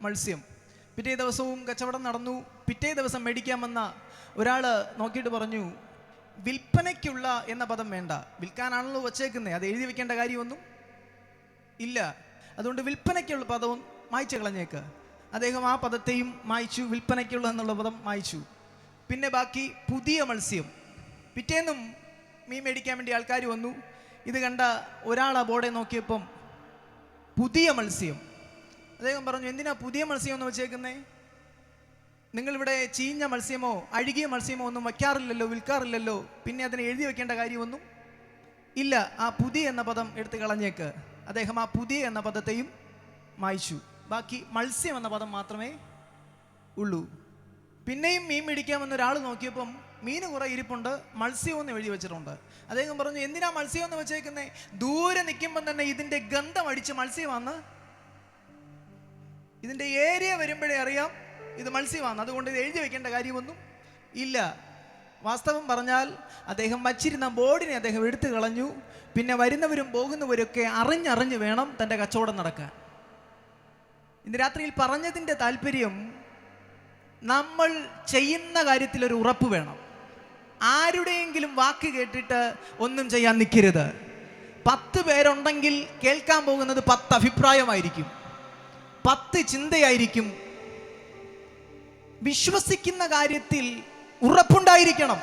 S1: മത്സ്യം. പിറ്റേ ദിവസവും കച്ചവടം നടന്നു. പിറ്റേ ദിവസം മേടിക്കാൻ വന്ന ഒരാൾ നോക്കിയിട്ട് പറഞ്ഞു: വിൽപ്പനയ്ക്കുള്ള എന്ന പദം വേണ്ട. വിൽക്കാനാണല്ലോ വച്ചേക്കുന്നത്, അത് എഴുതി വെക്കേണ്ട കാര്യമൊന്നും ഇല്ല. അതുകൊണ്ട് വിൽപ്പനയ്ക്കുള്ള പദവും മായ്ച്ചു കളഞ്ഞേക്ക്. അദ്ദേഹം ആ പദത്തെയും മായ്ച്ചു, വിൽപ്പനയ്ക്കുള്ള എന്നുള്ള പദം മായ്ച്ചു. പിന്നെ ബാക്കി പുതിയ മത്സ്യം. പിറ്റേന്നും മീൻ മേടിക്കാൻ വേണ്ടി ആൾക്കാർ വന്നു. ഇത് കണ്ട ഒരാൾ ആ ബോർഡെ നോക്കിയപ്പം പുതിയ മത്സ്യം. അദ്ദേഹം പറഞ്ഞു: എന്തിനാ പുതിയ മത്സ്യം എന്ന് വെച്ചേക്കുന്നേ? നിങ്ങളിവിടെ ചീഞ്ഞ മത്സ്യമോ അഴുകിയ മത്സ്യമോ ഒന്നും വയ്ക്കാറില്ലല്ലോ, വിൽക്കാറില്ലല്ലോ, പിന്നെ അതിനെ എഴുതി വെക്കേണ്ട കാര്യമൊന്നും ഇല്ല. ആ പുതിയ എന്ന പദം എടുത്ത് കളഞ്ഞേക്ക്. അദ്ദേഹം ആ പുതിയ എന്ന പദത്തെയും മായ്ച്ചു. ബാക്കി മത്സ്യം എന്ന പദം മാത്രമേ ഉള്ളൂ. പിന്നെയും മീൻ മേടിക്കാമെന്ന് ഒരാൾ നോക്കിയപ്പം മീൻ കുറെ ഇരിപ്പുണ്ട്, മത്സ്യമെന്ന് എഴുതി വെച്ചിട്ടുണ്ട്. അദ്ദേഹം പറഞ്ഞു, എന്തിനാ മത്സ്യം എന്ന് വെച്ചേക്കുന്നേ? ദൂരെ നിൽക്കുമ്പോൾ തന്നെ ഇതിന്റെ ഗന്ധം അടിച്ച് മത്സ്യമാണെന്ന്, ഇതിന്റെ ഏരിയ വരുമ്പോഴേ അറിയാം ഇത് മത്സ്യമാണ്, അതുകൊണ്ട് ഇത് എഴുതി വെക്കേണ്ട കാര്യമൊന്നും ഇല്ല. വാസ്തവം പറഞ്ഞാൽ അദ്ദേഹം വച്ചിരുന്ന ബോർഡിനെ അദ്ദേഹം എടുത്തു കളഞ്ഞു. പിന്നെ വരുന്നവരും പോകുന്നവരൊക്കെ അറിഞ്ഞറിഞ്ഞ് വേണം തൻ്റെ കച്ചവടം നടക്കാൻ. ഇന്ന് രാത്രിയിൽ പറഞ്ഞതിൻ്റെ താല്പര്യം, നമ്മൾ ചെയ്യുന്ന കാര്യത്തിൽ ഒരു ഉറപ്പ് വേണം. ആരുടെയെങ്കിലും വാക്ക് കേട്ടിട്ട് ഒന്നും ചെയ്യാൻ നിൽക്കരുത്. 10 പേരുണ്ടെങ്കിൽ കേൾക്കാൻ പോകുന്നത് 10 അഭിപ്രായമായിരിക്കും, 10 ചിന്തയായിരിക്കും. വിശ്വസിക്കുന്ന കാര്യത്തിൽ ഉറപ്പുണ്ടായിരിക്കണം.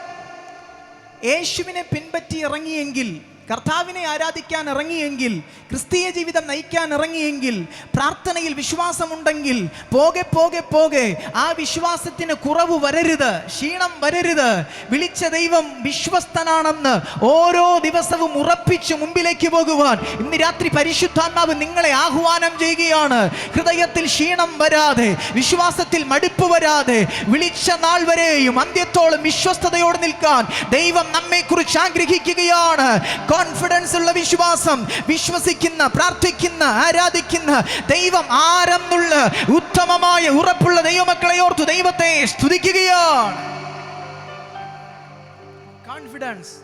S1: യേശുവിനെ പിൻപറ്റി ഇറങ്ങിയെങ്കിൽ, കർത്താവിനെ ആരാധിക്കാൻ ഇറങ്ങിയെങ്കിൽ, ക്രിസ്തീയ ജീവിതം നയിക്കാൻ ഇറങ്ങിയെങ്കിൽ, പ്രാർത്ഥനയിൽ വിശ്വാസമുണ്ടെങ്കിൽ പോകെ പോകെ പോകെ ആ വിശ്വാസത്തിന് കുറവ് വരരുത്, ക്ഷീണം വരരുത്. വിളിച്ച ദൈവം വിശ്വസ്തനാണെന്ന് ഓരോ ദിവസവും ഉറപ്പിച്ച് മുമ്പിലേക്ക് പോകുവാൻ ഇന്ന് രാത്രി പരിശുദ്ധാത്മാവ് നിങ്ങളെ ആഹ്വാനം ചെയ്യുകയാണ്. ഹൃദയത്തിൽ ക്ഷീണം വരാതെ, വിശ്വാസത്തിൽ മടുപ്പ് വരാതെ, വിളിച്ച നാൾ വരെയും അന്ത്യത്തോളം വിശ്വസ്തയോടെ നിൽക്കാൻ ദൈവം നമ്മെക്കുറിച്ച് ആഗ്രഹിക്കുകയാണ്. കോൺഫിഡൻസ് ഉള്ള വിശ്വാസം, വിശ്വസിക്കുന്ന, പ്രാർത്ഥിക്കുന്ന, ആരാധിക്കുന്ന ദൈവം ആരെന്നുള്ള ഉത്തമമായ ഉറപ്പുള്ള ദൈവമക്കളെ ഓർത്തു ദൈവത്തെ സ്തുതിക്കുകയാണ്. കോൺഫിഡൻസ്.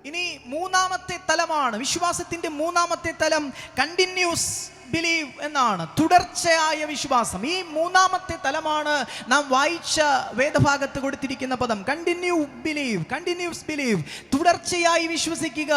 S1: ഇനി മൂന്നാമത്തെ തലമാണ്, വിശ്വാസത്തിന്റെ മൂന്നാമത്തെ തലം കണ്ടിന്യൂസ് ബിലീവ് എന്നാണ്, തുടർച്ചയായ വിശ്വാസം. ഈ മൂന്നാമത്തെ തലമാണ് നാം വായിച്ച വേദഭാഗത്ത് കൊടുത്തിരിക്കുന്ന പദം, കണ്ടിന്യൂ ബിലീവ്, കണ്ടിന്യൂസ് ബിലീവ്, തുടർച്ചയായി വിശ്വസിക്കുക.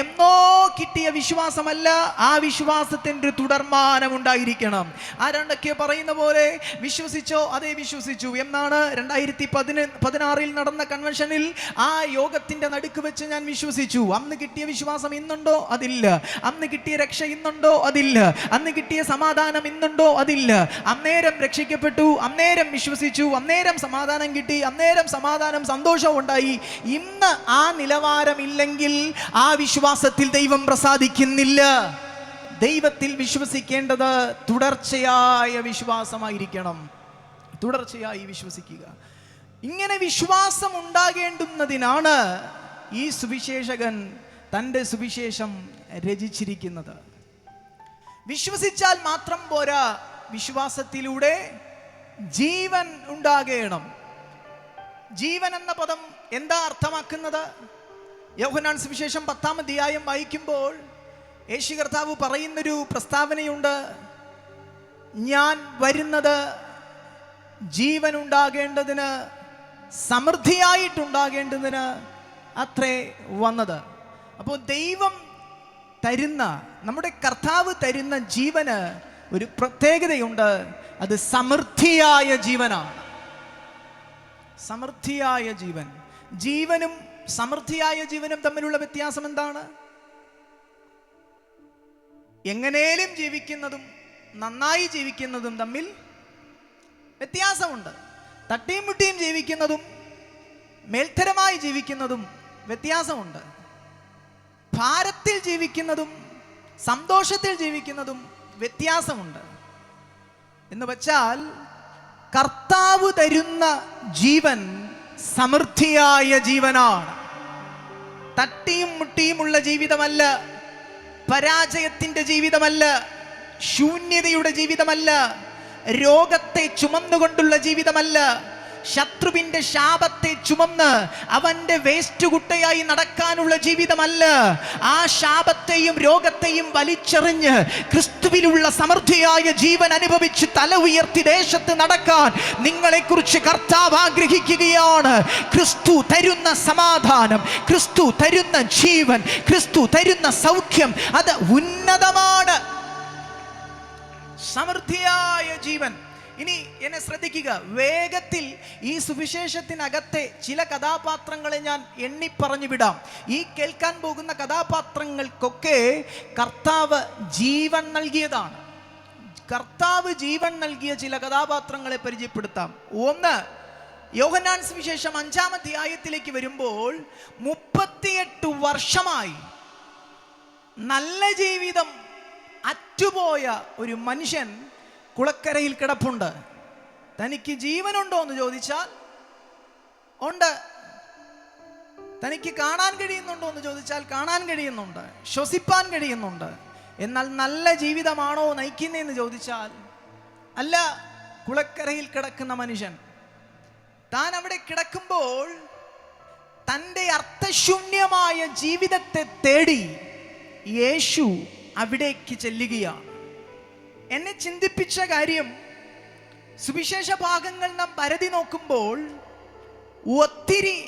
S1: എന്നോ കിട്ടിയ വിശ്വാസമല്ല, ആ വിശ്വാസത്തിൻ്റെ ഒരു തുടർമാനം ഉണ്ടായിരിക്കണം. ആരണ്ടൊക്കെ പറയുന്ന പോലെ വിശ്വസിച്ചോ അതേ വിശ്വസിച്ചു എന്നാണ് 2016 നടന്ന കൺവെൻഷനിൽ ആ യോഗത്തിന്റെ നടുക്ക് വെച്ച് ഞാൻ വിശ്വസിച്ചു. അന്ന് കിട്ടിയ വിശ്വാസം ഇന്നുണ്ടോ? അതില്ല. അന്ന് കിട്ടിയ രക്ഷ ഇന്നുണ്ടോ? അതില്ല. അന്ന് കിട്ടിയ സമാധാനം ഇന്നുണ്ടോ? അതില്ല. അന്നേരം രക്ഷിക്കപ്പെട്ടു, അന്നേരം വിശ്വസിച്ചു, അന്നേരം സമാധാനം കിട്ടി, അന്നേരം സമാധാനം, സന്തോഷം ഉണ്ടായി. ഇന്ന് ആ നിലവാരമില്ലെങ്കിൽ ആ വിശ്വാസത്തിൽ ദൈവം പ്രസാദിക്കുന്നില്ല. ദൈവത്തിൽ വിശ്വസിക്കേണ്ടത് തുടർച്ചയായ വിശ്വാസമായിരിക്കണം. തുടർച്ചയായി വിശ്വസിക്കുക. ഇങ്ങനെ വിശ്വാസം ഉണ്ടാകേണ്ടുന്നതിനാണ് ഈ സുവിശേഷകൻ തൻ്റെ സുവിശേഷം രചിച്ചിരിക്കുന്നത്. വിശ്വസിച്ചാൽ മാത്രം പോരാ, വിശ്വാസത്തിലൂടെ ജീവൻ ഉണ്ടാകണം. ജീവൻ എന്ന പദം എന്താ അർത്ഥമാക്കുന്നത്? യോഹന്നാൻ സുവിശേഷം 10-ാം അധ്യായം വായിക്കുമ്പോൾ യേശു കർത്താവ് പറയുന്നൊരു പ്രസ്താവനയുണ്ട്. ഞാൻ വരുന്നത് ജീവൻ ഉണ്ടാകേണ്ടതിന്, സമൃദ്ധിയായിട്ടുണ്ടാകേണ്ടതിന് അത്രേ വന്നത്. അപ്പോൾ ദൈവം തരുന്ന, നമ്മുടെ കർത്താവ് തരുന്ന ജീവന് ഒരു പ്രത്യേകതയുണ്ട്. അത് സമൃദ്ധിയായ ജീവനാണ്. സമൃദ്ധിയായ ജീവൻ. ജീവനും സമൃദ്ധിയായ ജീവനും തമ്മിലുള്ള വ്യത്യാസം എന്താണ്? എങ്ങനെയും ജീവിക്കുന്നതും നന്നായി ജീവിക്കുന്നതും തമ്മിൽ വ്യത്യാസമുണ്ട്. തട്ടിയും മുട്ടിയും ജീവിക്കുന്നതും മേൽത്തരമായി ജീവിക്കുന്നതും വ്യത്യാസമുണ്ട്. ഭാരത്തിൽ ജീവിക്കുന്നതും സന്തോഷത്തിൽ ജീവിക്കുന്നതും വ്യത്യാസമുണ്ട്. എന്ന് വച്ചാൽ കർത്താവ് തരുന്ന ജീവൻ സമൃദ്ധിയായ ജീവനാണ്. തട്ടിയും മുട്ടിയുമുള്ള ജീവിതമല്ല, പരാജയത്തിൻ്റെ ജീവിതമല്ല, ശൂന്യതയുടെ ജീവിതമല്ല, രോഗത്തെ ചുമന്നുകൊണ്ടുള്ള ജീവിതമല്ല, ശത്രുവിന്റെ ശാപത്തെ ചുമന്ന് അവന്റെ വേസ്റ്റ് കുട്ടയായി നടക്കാനുള്ള ജീവിതമല്ല. ആ ശാപത്തെയും രോഗത്തെയും വലിച്ചെറിഞ്ഞ് ക്രിസ്തുവിലുള്ള സമൃദ്ധിയായ ജീവൻ അനുഭവിച്ച് തല ഉയർത്തി ദേശത്ത് നടക്കാൻ നിങ്ങളെക്കുറിച്ച് കർത്താവ് ആഗ്രഹിക്കുകയാണ്. ക്രിസ്തു തരുന്ന സമാധാനം, ക്രിസ്തു തരുന്ന ജീവൻ, ക്രിസ്തു തരുന്ന സൗഖ്യം, അത് ഉന്നതമാണ്. സമൃദ്ധിയായ ജീവൻ. ഇനി എന്നെ ശ്രദ്ധിക്കുക. വേഗത്തിൽ ഈ സുവിശേഷത്തിനകത്തെ ചില കഥാപാത്രങ്ങളെ ഞാൻ എണ്ണിപ്പറഞ്ഞു വിടാം. ഈ കേൾക്കാൻ പോകുന്ന കഥാപാത്രങ്ങൾക്കൊക്കെ കർത്താവ് ജീവൻ നൽകിയതാണ്. കർത്താവ് ജീവൻ നൽകിയ ചില കഥാപാത്രങ്ങളെ പരിചയപ്പെടുത്താം. ഒന്ന്, യോഹന്നാൻ സുവിശേഷം 5-ാം അധ്യായത്തിലേക്ക് വരുമ്പോൾ 38 വർഷമായി നല്ല ജീവിതം അറ്റുപോയ ഒരു മനുഷ്യൻ കുളക്കരയിൽ കിടപ്പുണ്ട്. തനിക്ക് ജീവനുണ്ടോ എന്ന് ചോദിച്ചാൽ ഉണ്ട്. തനിക്ക് കാണാൻ കഴിയുന്നുണ്ടോ എന്ന് ചോദിച്ചാൽ കാണാൻ കഴിയുന്നുണ്ട്, ശ്വസിപ്പാൻ കഴിയുന്നുണ്ട്. എന്നാൽ നല്ല ജീവിതമാണോ നയിക്കുന്നതെന്ന് ചോദിച്ചാൽ അല്ല. കുളക്കരയിൽ കിടക്കുന്ന മനുഷ്യൻ താൻ അവിടെ കിടക്കുമ്പോൾ തൻ്റെ അർത്ഥശൂന്യമായ ജീവിതത്തെ തേടി യേശു അവിടേക്ക് ചെല്ലുകയാണ്. എന്നെ ചിന്തിപ്പിച്ച കാര്യം, സുവിശേഷ ഭാഗങ്ങൾ നാം പരതി നോക്കുമ്പോൾ ഒത്തിരി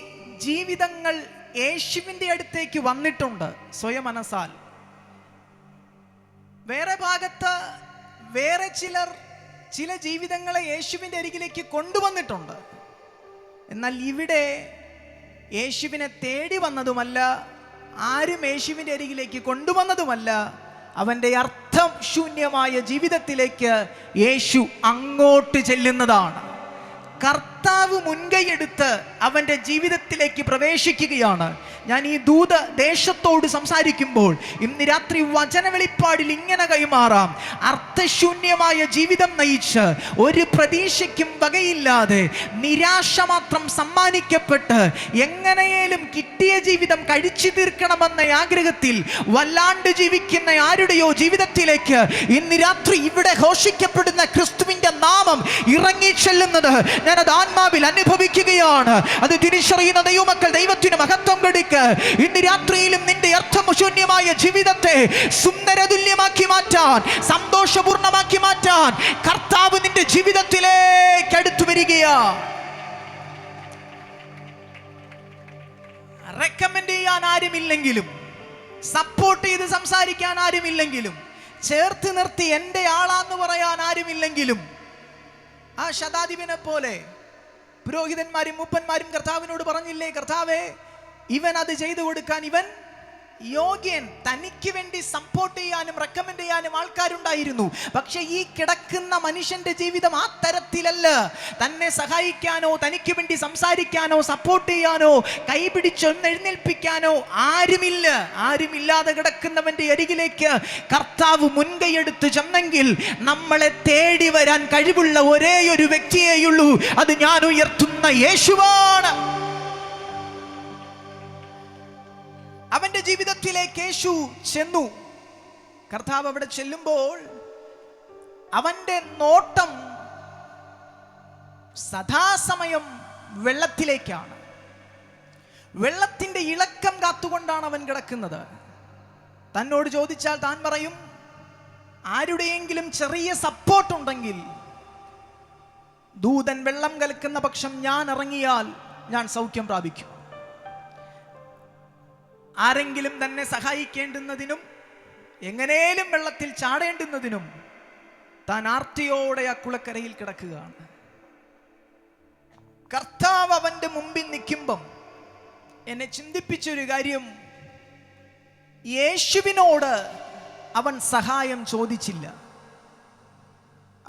S1: ജീവിതങ്ങൾ യേശുവിൻ്റെ അടുത്തേക്ക് വന്നിട്ടുണ്ട് സ്വയം മനസ്സാൽ. വേറെ ഭാഗത്ത് വേറെ ചില ജീവിതങ്ങളെ യേശുവിൻ്റെ അരികിലേക്ക് കൊണ്ടുവന്നിട്ടുണ്ട്. എന്നാൽ ഇവിടെ യേശുവിനെ തേടി വന്നതുമല്ല, ആരും യേശുവിൻ്റെ അരികിലേക്ക് കൊണ്ടുവന്നതുമല്ല. അവൻ്റെ അർത്ഥം ശൂന്യമായ ജീവിതത്തിലേക്ക് യേശു അങ്ങോട്ട് ചെല്ലുന്നതാണ്. കർത്താവ് മുൻകൈയെടുത്ത് അവൻ്റെ ജീവിതത്തിലേക്ക് പ്രവേശിക്കുകയാണ്. ഞാൻ ഈ ദൂത ദേശത്തോട് സംസാരിക്കുമ്പോൾ ഇന്ന് രാത്രി വചന വെളിപ്പാടിൽ ഇങ്ങനെ കൈമാറാം. അർത്ഥശൂന്യമായ ജീവിതം നയിച്ച് ഒരു പ്രതീക്ഷയ്ക്കും വകയില്ലാതെ നിരാശ മാത്രം സമ്മാനിക്കപ്പെട്ട് എങ്ങനെയേലും കിട്ടിയ ജീവിതം കഴിച്ചു തീർക്കണമെന്ന ആഗ്രഹത്തിൽ വല്ലാണ്ട് ജീവിക്കുന്ന ആരുടെയോ ജീവിതത്തിലേക്ക് ഇന്ന് രാത്രി ഇവിടെ ഘോഷിക്കപ്പെടുന്ന ക്രിസ്തുവിന്റെ നാമം ഇറങ്ങിച്ചെല്ലുന്നത് ഞാനത് ആത്മാവിൽ അനുഭവിക്കുകയാണ്. അത് തിരിച്ചറിയുന്ന ദൈവമക്കൾ ദൈവത്തിന് മഹത്വം കൊടുക്കുക. ഇന്ന് രാത്രിയിലും നിന്റെ അർത്ഥശൂന്യമായ ജീവിതത്തെ സുന്ദരതുല്യമാക്കി മാറ്റാൻ, സന്തോഷപൂർണമാക്കി മാറ്റാൻ കർത്താവ് നിന്റെ ജീവിതത്തിലേക്ക് അടുത്തു വരികയാണ്. റെക്കമെൻഡ് ചെയ്യാൻ ആരുമില്ലെങ്കിലും, സപ്പോർട്ട് ചെയ്ത് സംസാരിക്കാൻ ആരുമില്ലെങ്കിലും, ചേർത്ത് നിർത്തി എൻ്റെ ആളാന്ന് പറയാൻ ആരുമില്ലെങ്കിലും, ആ ശതാധിപനെ പോലെ പുരോഹിതന്മാരും മൂപ്പന്മാരും കർത്താവിനോട് പറഞ്ഞില്ലേ, കർത്താവേ ഇവൻ അത് ചെയ്തു കൊടുക്കാൻ ഇവൻ യോഗ്യൻ. തനിക്ക് വേണ്ടി സപ്പോർട്ട് ചെയ്യാനും റെക്കമെൻഡ് ചെയ്യാനും ആൾക്കാരുണ്ടായിരുന്നു. പക്ഷെ ഈ കിടക്കുന്ന മനുഷ്യന്റെ ജീവിതം ആ തരത്തിലല്ല. തന്നെ സഹായിക്കാനോ തനിക്ക് വേണ്ടി സംസാരിക്കാനോ സപ്പോർട്ട് ചെയ്യാനോ കൈപിടിച്ചൊന്ന് എഴുന്നേൽപ്പിക്കാനോ ആരുമില്ല. ആരുമില്ലാതെ കിടക്കുന്നവന്റെ അരികിലേക്ക് കർത്താവ് മുൻകൈയെടുത്ത് ചെന്നെങ്കിൽ നമ്മളെ തേടി വരാൻ കഴിവുള്ള ഒരേ ഒരു വ്യക്തിയേയുള്ളൂ. അത് ഞാൻ ഉയർത്തുന്ന യേശുവാണ്. അവന്റെ ജീവിതത്തിലേക്ക് യേശു ചെന്നു. കർത്താവ് അവിടെ ചെല്ലുമ്പോൾ അവന്റെ നോട്ടം സദാസമയം വെള്ളത്തിലേക്കാണ്. വെള്ളത്തിന്റെ ഇളക്കം കാത്തുകൊണ്ടാണ് അവൻ കിടക്കുന്നത്. തന്നോട് ചോദിച്ചാൽ താൻ പറയും, ആരുടെയെങ്കിലും ചെറിയ സപ്പോർട്ട് ഉണ്ടെങ്കിൽ, ദൂതൻ വെള്ളം കലക്കുന്ന പക്ഷം ഞാൻ ഇറങ്ങിയാൽ ഞാൻ സൗഖ്യം പ്രാപിക്കും. ആരെങ്കിലും തന്നെ സഹായിക്കേണ്ടുന്നതിനും എങ്ങനെയും വെള്ളത്തിൽ ചാടേണ്ടുന്നതിനും താൻ ആർത്തിയോടെ ആ കുളക്കരയിൽ കിടക്കുകയാണ്. കർത്താവ് അവന്റെ മുമ്പിൽ നിൽക്കുമ്പം എന്നെ ചിന്തിപ്പിച്ചൊരു കാര്യം, യേശുവിനോട് അവൻ സഹായം ചോദിച്ചില്ല.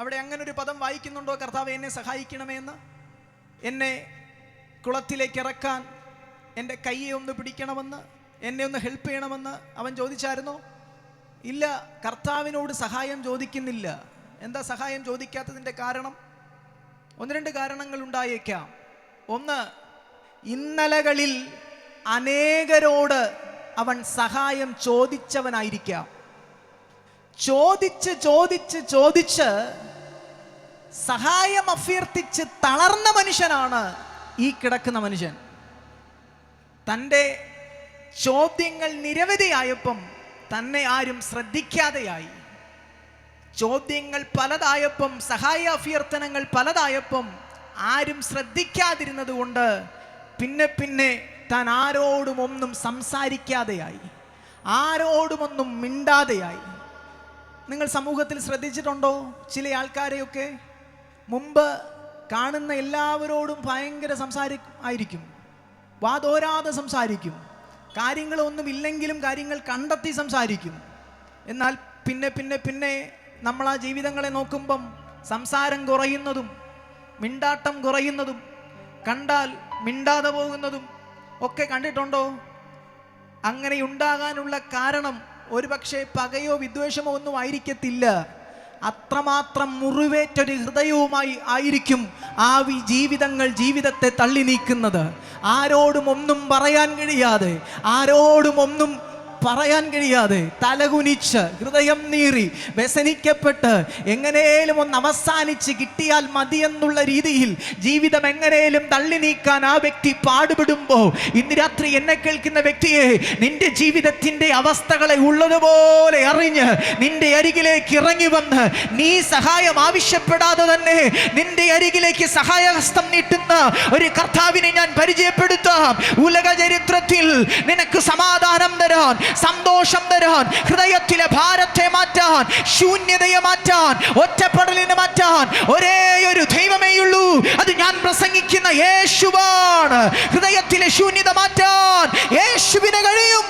S1: അവിടെ അങ്ങനെ ഒരു പദം വായിക്കുന്നുണ്ടോ, കർത്താവ് എന്നെ സഹായിക്കണമേ എന്ന്? എന്നെ കുളത്തിലേക്ക് ഇറക്കാൻ എൻ്റെ കയ്യെ ഒന്ന് പിടിക്കണമെന്ന്, എന്നെ ഒന്ന് ഹെൽപ്പ് ചെയ്യണമെന്ന് അവൻ ചോദിച്ചായിരുന്നോ? ഇല്ല. കർത്താവിനോട് സഹായം ചോദിക്കുന്നില്ല. എന്താ സഹായം ചോദിക്കാത്തതിൻ്റെ കാരണം? ഒന്ന് രണ്ട് കാരണങ്ങൾ ഉണ്ടായേക്കാം. ഒന്ന്, ഇന്നലകളിൽ അനേകരോട് അവൻ സഹായം ചോദിച്ചവനായിരിക്കാം. ചോദിച്ച് സഹായം അഭ്യർത്ഥിച്ച് തളർന്ന മനുഷ്യനാണ് ഈ കിടക്കുന്ന മനുഷ്യൻ. തൻ്റെ ചോദ്യങ്ങൾ നിരവധിയായപ്പം തന്നെ ആരും ശ്രദ്ധിക്കാതെയായി. ചോദ്യങ്ങൾ പലതായപ്പം, സഹായ അഭ്യർത്ഥനകൾ പലതായപ്പം ആരും ശ്രദ്ധിക്കാതിരുന്നത് കൊണ്ട് പിന്നെ താൻ ആരോടും ഒന്നും സംസാരിക്കാതെയായി, ആരോടുമൊന്നും മിണ്ടാതെയായി. നിങ്ങൾ സമൂഹത്തിൽ ശ്രദ്ധിച്ചിട്ടുണ്ടോ? ചില ആൾക്കാരെയൊക്കെ മുമ്പ് കാണുന്ന എല്ലാവരോടും ഭയങ്കര ആയിരിക്കും, വാതോരാതെ സംസാരിക്കും, കാര്യങ്ങളൊന്നും ഇല്ലെങ്കിലും കാര്യങ്ങൾ കണ്ടെത്തി സംസാരിക്കും. എന്നാൽ പിന്നെ നമ്മൾ ആ ജീവിതങ്ങളെ നോക്കുമ്പം സംസാരം കുറയുന്നതും മിണ്ടാട്ടം കുറയുന്നതും കണ്ടാൽ മിണ്ടാതെ പോകുന്നതും ഒക്കെ കണ്ടിട്ടുണ്ടോ? അങ്ങനെ ഉണ്ടാകാനുള്ള കാരണം ഒരു പക്ഷേ പകയോ വിദ്വേഷമോ ഒന്നും ആയിരിക്കത്തില്ല. അത്രമാത്രം മുറിവേറ്റൊരു ഹൃദയവുമായി ആയിരിക്കും ആ ജീവിതത്തെ തള്ളി നീക്കുന്നത്. ആരോടും ഒന്നും പറയാൻ കഴിയാതെ, ആരോടും ഒന്നും പറയാൻ കഴിയാതെ, തലകുനിച്ച് ഹൃദയം നീറി വ്യസനിക്കപ്പെട്ട് എങ്ങനെയും ഒന്ന് അവസാനിച്ച് കിട്ടിയാൽ മതിയെന്നുള്ള രീതിയിൽ ജീവിതം എങ്ങനെയും തള്ളി നീക്കാൻ ആ വ്യക്തി പാടുപെടുമ്പോൾ, ഇന്ന് രാത്രി എന്നെ കേൾക്കുന്ന വ്യക്തിയെ, നിന്റെ ജീവിതത്തിന്റെ അവസ്ഥകളെ ഉള്ളതുപോലെ അറിഞ്ഞ് നിന്റെ അരികിലേക്ക് ഇറങ്ങി വന്ന്, നീ സഹായം ആവശ്യപ്പെടാതെ തന്നെ നിന്റെ അരികിലേക്ക് സഹായഹസ്തം നീട്ടുന്ന ഒരു കർത്താവിനെ ഞാൻ പരിചയപ്പെടുത്താം. ഉലക ചരിത്രത്തിൽ നിനക്ക് സമാധാനം തരാൻ, സന്തോഷം തരാൻ, ഹൃദയത്തിലെ ഭാരത്തെ മാറ്റാൻ, ശൂന്യതയെ മാറ്റാൻ, ഒറ്റപ്പെടലിനെ മാറ്റാൻ ഒരേ ഒരു ദൈവമേയുള്ളൂ. അത് ഞാൻ പ്രസംഗിക്കുന്ന യേശുവാണ്. ഹൃദയത്തിലെ ശൂന്യത മാറ്റാൻ യേശുവിന് കഴിയും.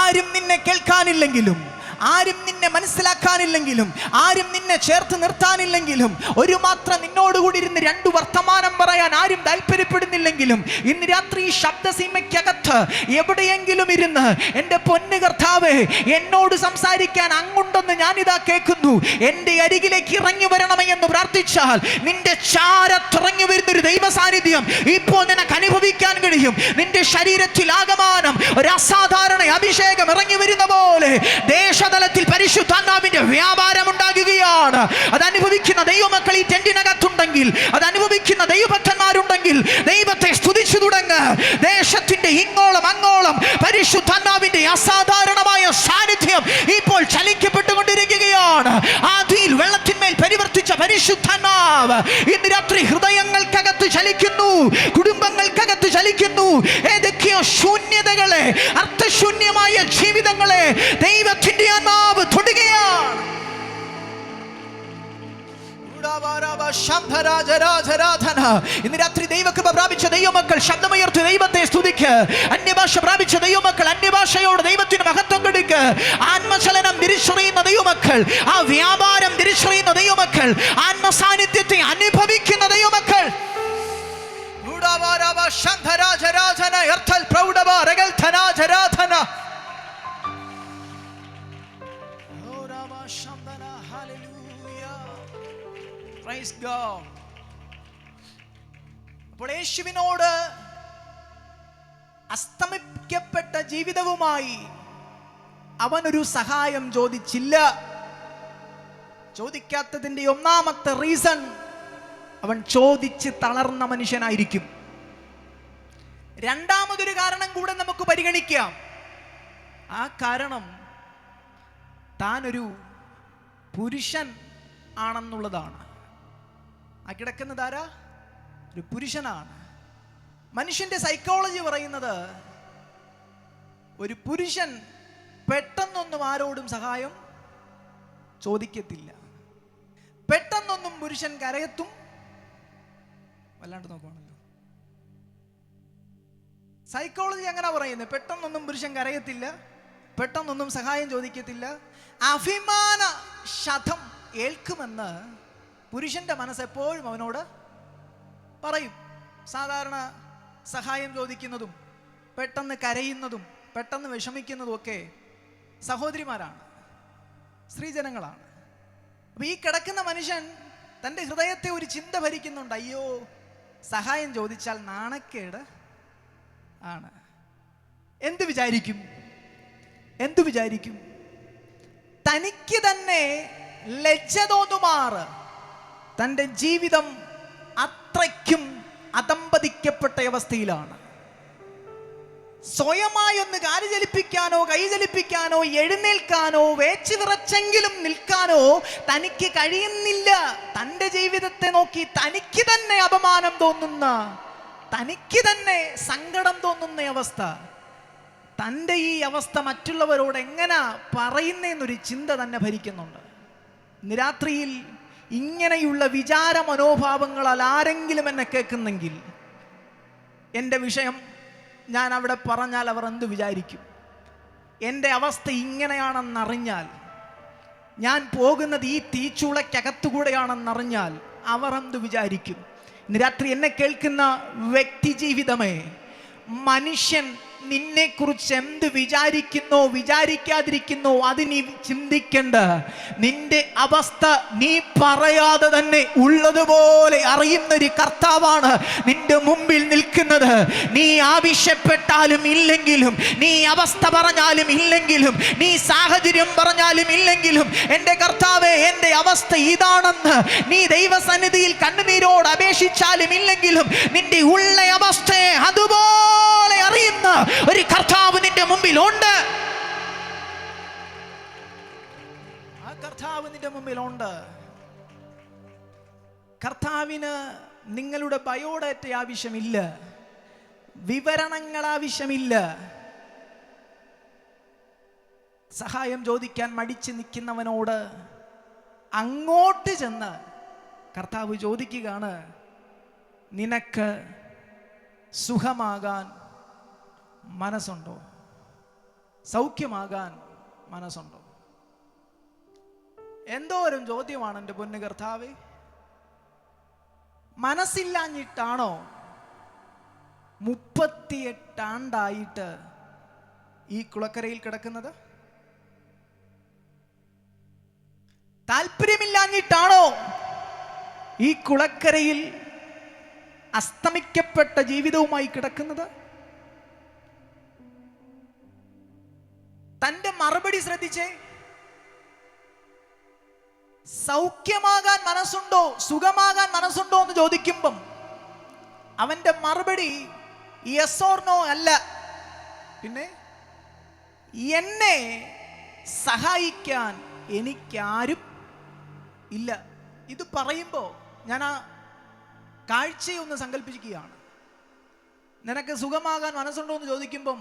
S1: ആരും നിന്നെ കേൾക്കാനില്ലെങ്കിലും, ആരും നിന്നെ മനസ്സിലാക്കാനില്ലെങ്കിലും, ആരും നിന്നെ ചേർത്ത് നിർത്താനില്ലെങ്കിലും, ഒരു മാത്രം നിന്നോടുകൂടി ഇരുന്ന് രണ്ടു വർത്തമാനം പറയാൻ ആരും താല്പര്യപ്പെടുന്നില്ലെങ്കിലും, ഇന്ന് രാത്രി ഈ ശബ്ദസീമയ്ക്കകത്ത് എവിടെയെങ്കിലും ഇരുന്ന്, എൻ്റെ പൊന്നു കർത്താവേ, എന്നോട് സംസാരിക്കാൻ അങ്ങുണ്ടെന്ന് ഞാനിതാ കേൾക്കുന്നു, എൻ്റെ അരികിലേക്ക് ഇറങ്ങി വരണമേ എന്ന് പ്രാർത്ഥിച്ചാൽ, നിന്റെ ചാരത്തിറങ്ങി വരുന്നൊരു ദൈവ സാന്നിധ്യം ഇപ്പോൾ നിനക്ക് അനുഭവിക്കാൻ കഴിയും. നിന്റെ ശരീരത്തിൽ ആകമാനം ഒരു അസാധാരണ അഭിഷേകം ഇറങ്ങി വരുന്ന പോലെ തലത്തിൽ പരിശുദ്ധാത്മാവിന്റെ വ്യാപാരം ഉണ്ടാകുകയാണ്. അത് അനുഭവിക്കുന്ന ദൈവമക്കൾ ഈ ടെന്റിനകത്തുണ്ടെങ്കിൽ, അത് അനുഭവിക്കുന്ന ദൈവഭക്തന്മാരുണ്ടെങ്കിൽ, ദൈവത്തെ സ്തുതിച്ചു തുടങ്ങ്. ദേശത്തിന്റെ ഇങ്ങോളം അങ്ങോളം പരിശുദ്ധാത്മാവിന്റെ അസാധാരണമായ സാന്നിധ്യം ഇപ്പോൾ ചലിക്കപ്പെട്ടുകൊണ്ടിരിക്കുകയാണ്. ആദിയിൽ വെള്ളത്തിന്മേൽ പരിവർത്തിച്ച പരിശുദ്ധാത്മാവ് ഇന്ന് രാത്രി ഹൃദയങ്ങൾക്കകത്ത് ചലിക്കുന്നു, കുടുംബങ്ങൾക്കകത്ത് ചലിക്കുന്നു. ഏതൊക്കെയോ ശൂന്യതകളെ, അർത്ഥശൂന്യമായ ജീവിതങ്ങളെ ദൈവത്തിന്റെ ആത്മാവ് തൊടുകയാണ്. ഇന്ന് രാത്രി ദൈവകൃപ പ്രാപിച്ച ദൈവമക്കൾ ശബ്ദമുയർത്തി ദൈവത്തെ സ്തുതിക്ക്. അന്യഭാഷ പ്രാപിച്ച ദൈവമക്കൾ അന്യഭാഷയോട് ദൈവത്തിന് മഹത്വം കൊടുക്ക്. ആത്മചലനം തിരിച്ചറിയുന്ന ദൈവമക്കൾ, ആ വ്യാപാരം തിരിച്ചറിയുന്ന ദൈവമക്കൾ, ആത്മസാന്നിധ്യത്തെ അനുഭവിക്കുന്ന ദൈവമക്കൾ, അപ്പോൾ യേശുവിനോട് അസ്തമിക്കപ്പെട്ട ജീവിതവുമായി അവനൊരു സഹായം ചോദിച്ചില്ല. ചോദിക്കാത്തതിന്റെ ഒന്നാമത്തെ റീസൺ, അവൻ ചോദിച്ച് തളർന്ന മനുഷ്യനായിരിക്കും. രണ്ടാമതൊരു കാരണം കൂടെ നമുക്ക് പരിഗണിക്കാം. ആ കാരണം താനൊരു പുരുഷൻ ആണെന്നുള്ളതാണ്. ആ കിടക്കുന്നതാരാ? ഒരു പുരുഷനാണ്. മനുഷ്യന്റെ സൈക്കോളജി പറയുന്നത്, ഒരു പുരുഷൻ പെട്ടെന്നൊന്നും ആരോടും സഹായം ചോദിക്കത്തില്ല. പെട്ടെന്നൊന്നും പുരുഷൻ കരയത്തും വല്ലാണ്ട് നോക്കുവാണല്ലോ. സൈക്കോളജി അങ്ങനെ പറയുന്നത്, പെട്ടെന്നൊന്നും പുരുഷൻ കരയത്തില്ല, പെട്ടെന്നൊന്നും സഹായം ചോദിക്കത്തില്ല. അഭിമാന ശതം ഏൽക്കുമെന്ന് പുരുഷന്റെ മനസ്സ് എപ്പോഴും അവനോട് പറയും. സാധാരണ സഹായം ചോദിക്കുന്നതും പെട്ടെന്ന് കരയുന്നതും പെട്ടെന്ന് വിഷമിക്കുന്നതും ഒക്കെ സഹോദരിമാരാണ്, സ്ത്രീജനങ്ങളാണ്. അപ്പൊ ഈ കിടക്കുന്ന മനുഷ്യൻ തൻ്റെ ഹൃദയത്തെ ഒരു ചിന്ത ഭരിക്കുന്നുണ്ട്, അയ്യോ സഹായം ചോദിച്ചാൽ നാണക്കേട് ആണ്. എന്തു വിചാരിക്കും? എന്തു വിചാരിക്കും? തനിക്ക് തന്നെ ലജ്ജ തോന്നുമാറ് തൻ്റെ ജീവിതം അത്രയ്ക്കും അതമ്പതിക്കപ്പെട്ട അവസ്ഥയിലാണ്. സ്വയമായി ഒന്ന് കാല് ചലിപ്പിക്കാനോ കൈ ചലിപ്പിക്കാനോ എഴുന്നേൽക്കാനോ വേച്ചു വിറച്ചെങ്കിലും നിൽക്കാനോ തനിക്ക് കഴിയുന്നില്ല. തൻ്റെ ജീവിതത്തെ നോക്കി തനിക്ക് തന്നെ അപമാനം തോന്നുന്ന, തനിക്ക് തന്നെ സങ്കടം തോന്നുന്ന അവസ്ഥ. തൻ്റെ ഈ അവസ്ഥ മറ്റുള്ളവരോട് എങ്ങനെ പറയുന്നതെന്നൊരു ചിന്ത തന്നെ ഭരിക്കുന്നുണ്ട്. ഇന്ന് രാത്രിയിൽ ഇങ്ങനെയുള്ള വിചാര മനോഭാവങ്ങളാൽ ആരെങ്കിലും എന്നെ കേൾക്കുന്നെങ്കിൽ, എൻ്റെ വിഷയം ഞാൻ അവിടെ പറഞ്ഞാൽ അവർ എന്ത് വിചാരിക്കും? എൻ്റെ അവസ്ഥ ഇങ്ങനെയാണെന്നറിഞ്ഞാൽ, ഞാൻ പോകുന്നത് ഈ തീച്ചൂളയ്ക്കകത്തുകൂടെയാണെന്നറിഞ്ഞാൽ അവർ എന്ത് വിചാരിക്കും? ഇന്ന് രാത്രി എന്നെ കേൾക്കുന്ന വ്യക്തി ജീവിതമേ, മനുഷ്യൻ നിന്നെ കുറിച്ച് എന്ത് വിചാരിക്കുന്നോ വിചാരിക്കാതിരിക്കുന്നോ അത് നീ ചിന്തിക്കണ്ട. നിന്റെ അവസ്ഥ നീ പറയാതെ തന്നെ ഉള്ളതുപോലെ അറിയുന്ന ഒരു കർത്താവാണ് നിന്റെ മുമ്പിൽ നിൽക്കുന്നത്. നീ ആവശ്യപ്പെട്ടാലും ഇല്ലെങ്കിലും, നീ അവസ്ഥ പറഞ്ഞാലും ഇല്ലെങ്കിലും, നീ സാഹചര്യം പറഞ്ഞാലും ഇല്ലെങ്കിലും, എൻ്റെ കർത്താവേ എൻ്റെ അവസ്ഥ ഇതാണെന്ന് നീ ദൈവസന്നിധിയിൽ കണ്ണുനീരോട് അപേക്ഷിച്ചാലും ഇല്ലെങ്കിലും, നിന്റെ ഉള്ള അവസ്ഥയെ അതുപോലെ അറിയുന്ന ഒരു കർത്താവ് നിന്റെ മുമ്പിൽ ഉണ്ട്. ആ കർത്താവ് നിന്റെ മുമ്പിൽ ഉണ്ട്. കർത്താവിന് നിങ്ങളുടെ ബയോഡാറ്റ ആവശ്യമില്ല, വിവരണങ്ങൾ ആവശ്യമില്ല. സഹായം ചോദിക്കാൻ മടിച്ച് നിൽക്കുന്നവനോട് അങ്ങോട്ട് ചെന്ന് കർത്താവ് ചോദിക്കുകയാണ്, നിനക്ക് സുഖമാകാൻ മനസ്സുണ്ടോ? സൗഖ്യമാകാൻ മനസ്സുണ്ടോ? എന്തോരം ചോദ്യമാണ് എൻ്റെ പൊന്നു കർത്താവേ. മനസ്സില്ലാഞ്ഞിട്ടാണോ 38 ആണ്ടായിട്ട് ഈ കുളക്കരയിൽ കിടക്കുന്നത്? താല്പര്യമില്ലാഞ്ഞിട്ടാണോ ഈ കുളക്കരയിൽ അസ്തമിക്കപ്പെട്ട ജീവിതവുമായി കിടക്കുന്നത്? തന്റെ മറുപടി ശ്രദ്ധിച്ചേ. സൗഖ്യമാകാൻ മനസ്സുണ്ടോ, സുഖമാകാൻ മനസ്സുണ്ടോ എന്ന് ചോദിക്കുമ്പം അവന്റെ മറുപടി യെസ് ഓർ നോ അല്ല. പിന്നെ എന്നെ സഹായിക്കാൻ എനിക്കാരും ഇല്ല. ഇത് പറയുമ്പോൾ ഞാൻ ആ കാഴ്ചയെ ഒന്ന് സങ്കല്പിക്കുകയാണ്. നിനക്ക് സുഖമാകാൻ മനസ്സുണ്ടോ എന്ന് ചോദിക്കുമ്പം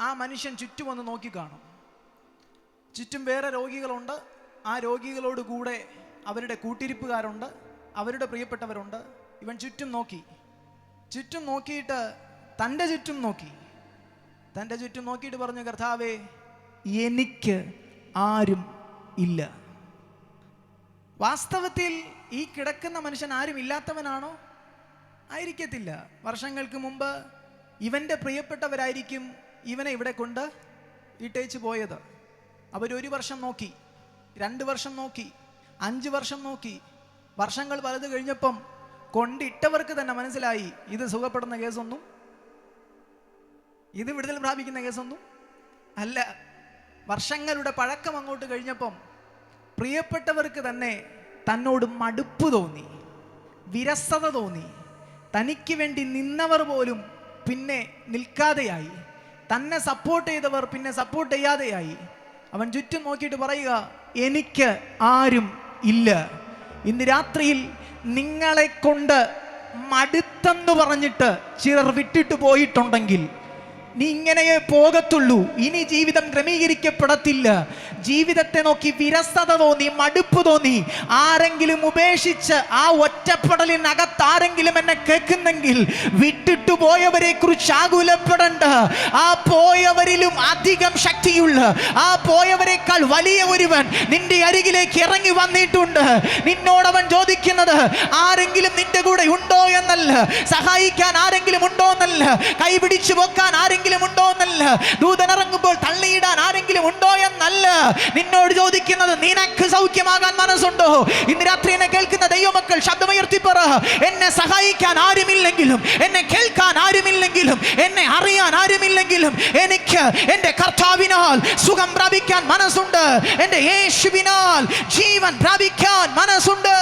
S1: ആ മനുഷ്യൻ ചുറ്റും ഒന്ന് നോക്കിക്കാണും. ചുറ്റും വേറെ രോഗികളുണ്ട്, ആ രോഗികളോട് കൂടെ അവരുടെ കൂട്ടിരിപ്പുകാരുണ്ട്, അവരുടെ പ്രിയപ്പെട്ടവരുണ്ട്. ഇവൻ ചുറ്റും നോക്കിയിട്ട് തൻ്റെ ചുറ്റും നോക്കിയിട്ട് പറഞ്ഞു, കർത്താവേ എനിക്ക് ആരും ഇല്ല. വാസ്തവത്തിൽ ഈ കിടക്കുന്ന മനുഷ്യൻ ആരും ഇല്ലാത്തവനാണോ? ആയിരിക്കത്തില്ല. വർഷങ്ങൾക്ക് മുമ്പ് ഇവൻ്റെ പ്രിയപ്പെട്ടവരായിരിക്കും ഇവനെ ഇവിടെ കൊണ്ട് ഇട്ടേച്ച് പോയത്. അവരൊരു വർഷം നോക്കി, 2 വർഷം നോക്കി, 5 വർഷം നോക്കി. വർഷങ്ങൾ പലത് കഴിഞ്ഞപ്പം കൊണ്ടിട്ടവർക്ക് തന്നെ മനസ്സിലായി ഇത് സുഖപ്പെടുന്ന കേസൊന്നും, ഇത് വിടുതൽ പ്രാപിക്കുന്ന കേസൊന്നും അല്ല. വർഷങ്ങളുടെ പഴക്കം അങ്ങോട്ട് കഴിഞ്ഞപ്പം പ്രിയപ്പെട്ടവർക്ക് തന്നെ തന്നോട് മടുപ്പ് തോന്നി, വിരസത തോന്നി. തനിക്ക് വേണ്ടി നിന്നവർ പോലും പിന്നെ നിൽക്കാതെയായി, തന്നെ സപ്പോർട്ട് ചെയ്തവർ പിന്നെ സപ്പോർട്ട് ചെയ്യാതെയായി. അവൻ ചുറ്റും നോക്കിയിട്ട് പറയുക, എനിക്ക് ആരും ഇല്ല. ഇന്ന് രാത്രിയിൽ നിങ്ങളെ കൊണ്ട് മടുത്തെന്ന് പറഞ്ഞിട്ട് ചിലർ വിട്ടിട്ട് പോയിട്ടുണ്ടെങ്കിൽ നീ ഇങ്ങനെയേ പോകത്തുള്ളൂ. ഇനി ജീവിതം ക്രമീകരിക്കപ്പെടത്തില്ല. ജീവിതത്തെ നോക്കി വിരസത തോന്നി, മടുപ്പ് തോന്നി, ആരെങ്കിലും ഉപേക്ഷിച്ച് ആ ഒറ്റപ്പെടലിനകത്ത് ആരെങ്കിലും എന്നെ കേൾക്കുന്നെങ്കിൽ വിട്ടിട്ടു പോയവരെ കുറിച്ച് ആകുലപ്പെടണ്ട. ആ പോയവരിലും അധികം ശക്തിയുള്ള, ആ പോയവരെക്കാൾ വലിയ ഒരുവൻ നിന്റെ അരികിലേക്ക് ഇറങ്ങി വന്നിട്ടുണ്ട്. നിന്നോടവൻ ചോദിക്കുന്നത് ആരെങ്കിലും നിന്റെ കൂടെ ഉണ്ടോ എന്നല്ല, സഹായിക്കാൻ ആരെങ്കിലും ഉണ്ടോ എന്നല്ല, കൈപിടിച്ചു പോക്കാൻ ആരെങ്കിലും ഉണ്ടോ എന്നല്ല, ദൂതനിറങ്ങുമ്പോൾ തള്ളിയിടാൻ ആരെങ്കിലും ഉണ്ടോ എന്നല്ല. നിന്നോട് ചോദിക്കുന്നത് നിനക്ക് സൗഖ്യമാകാൻ മനസ്സുണ്ടോ? ഇന്ന് രാത്രി എന്നെ കേൾക്കുന്ന ദൈവമക്കൾ ശബ്ദമുയർത്തി പറ, എന്നെ സഹായിക്കാൻ ആരുമില്ലെങ്കിലും, എന്നെ കേൾക്കാൻ ആരുമില്ലെങ്കിലും, എന്നെ അറിയാൻ ആരുമില്ലെങ്കിലും എനിക്ക് എൻ്റെ കർത്താവിനാൽ സുഖം പ്രാപിക്കാൻ മനസ്സുണ്ട്. എൻ്റെ യേശുവിനാൽ ജീവൻ പ്രാപിക്കാൻ മനസ്സുണ്ട്.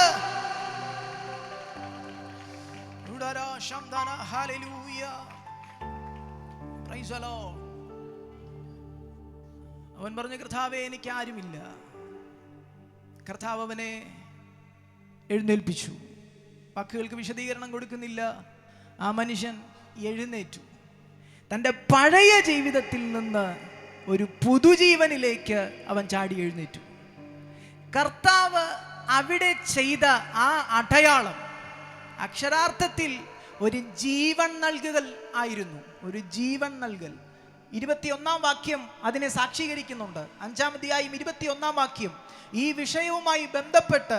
S1: അവൻ പറഞ്ഞു, കർത്താവേ എനിക്ക് ആരുമില്ല. കർത്താവ് അവനെ എഴുന്നേൽപ്പിച്ചു. വാക്കുകൾക്ക് വിശദീകരണം കൊടുക്കുന്നില്ല. ആ മനുഷ്യൻ എഴുന്നേറ്റു. തൻ്റെ പഴയ ജീവിതത്തിൽ നിന്ന് ഒരു പുതുജീവനിലേക്ക് അവൻ ചാടി എഴുന്നേറ്റു. കർത്താവ് അവിടെ ചെയ്ത ആ അടയാളം അക്ഷരാർത്ഥത്തിൽ ഒരു ജീവൻ നൽകുകൽ ആയിരുന്നു. ഒരു ജീവൻ നൽകൽ. 21-ാം വാക്യം അതിനെ സാക്ഷീകരിക്കുന്നുണ്ട്. 5-ാം അധ്യായം 21-ാം വാക്യം. ഈ വിഷയവുമായി ബന്ധപ്പെട്ട്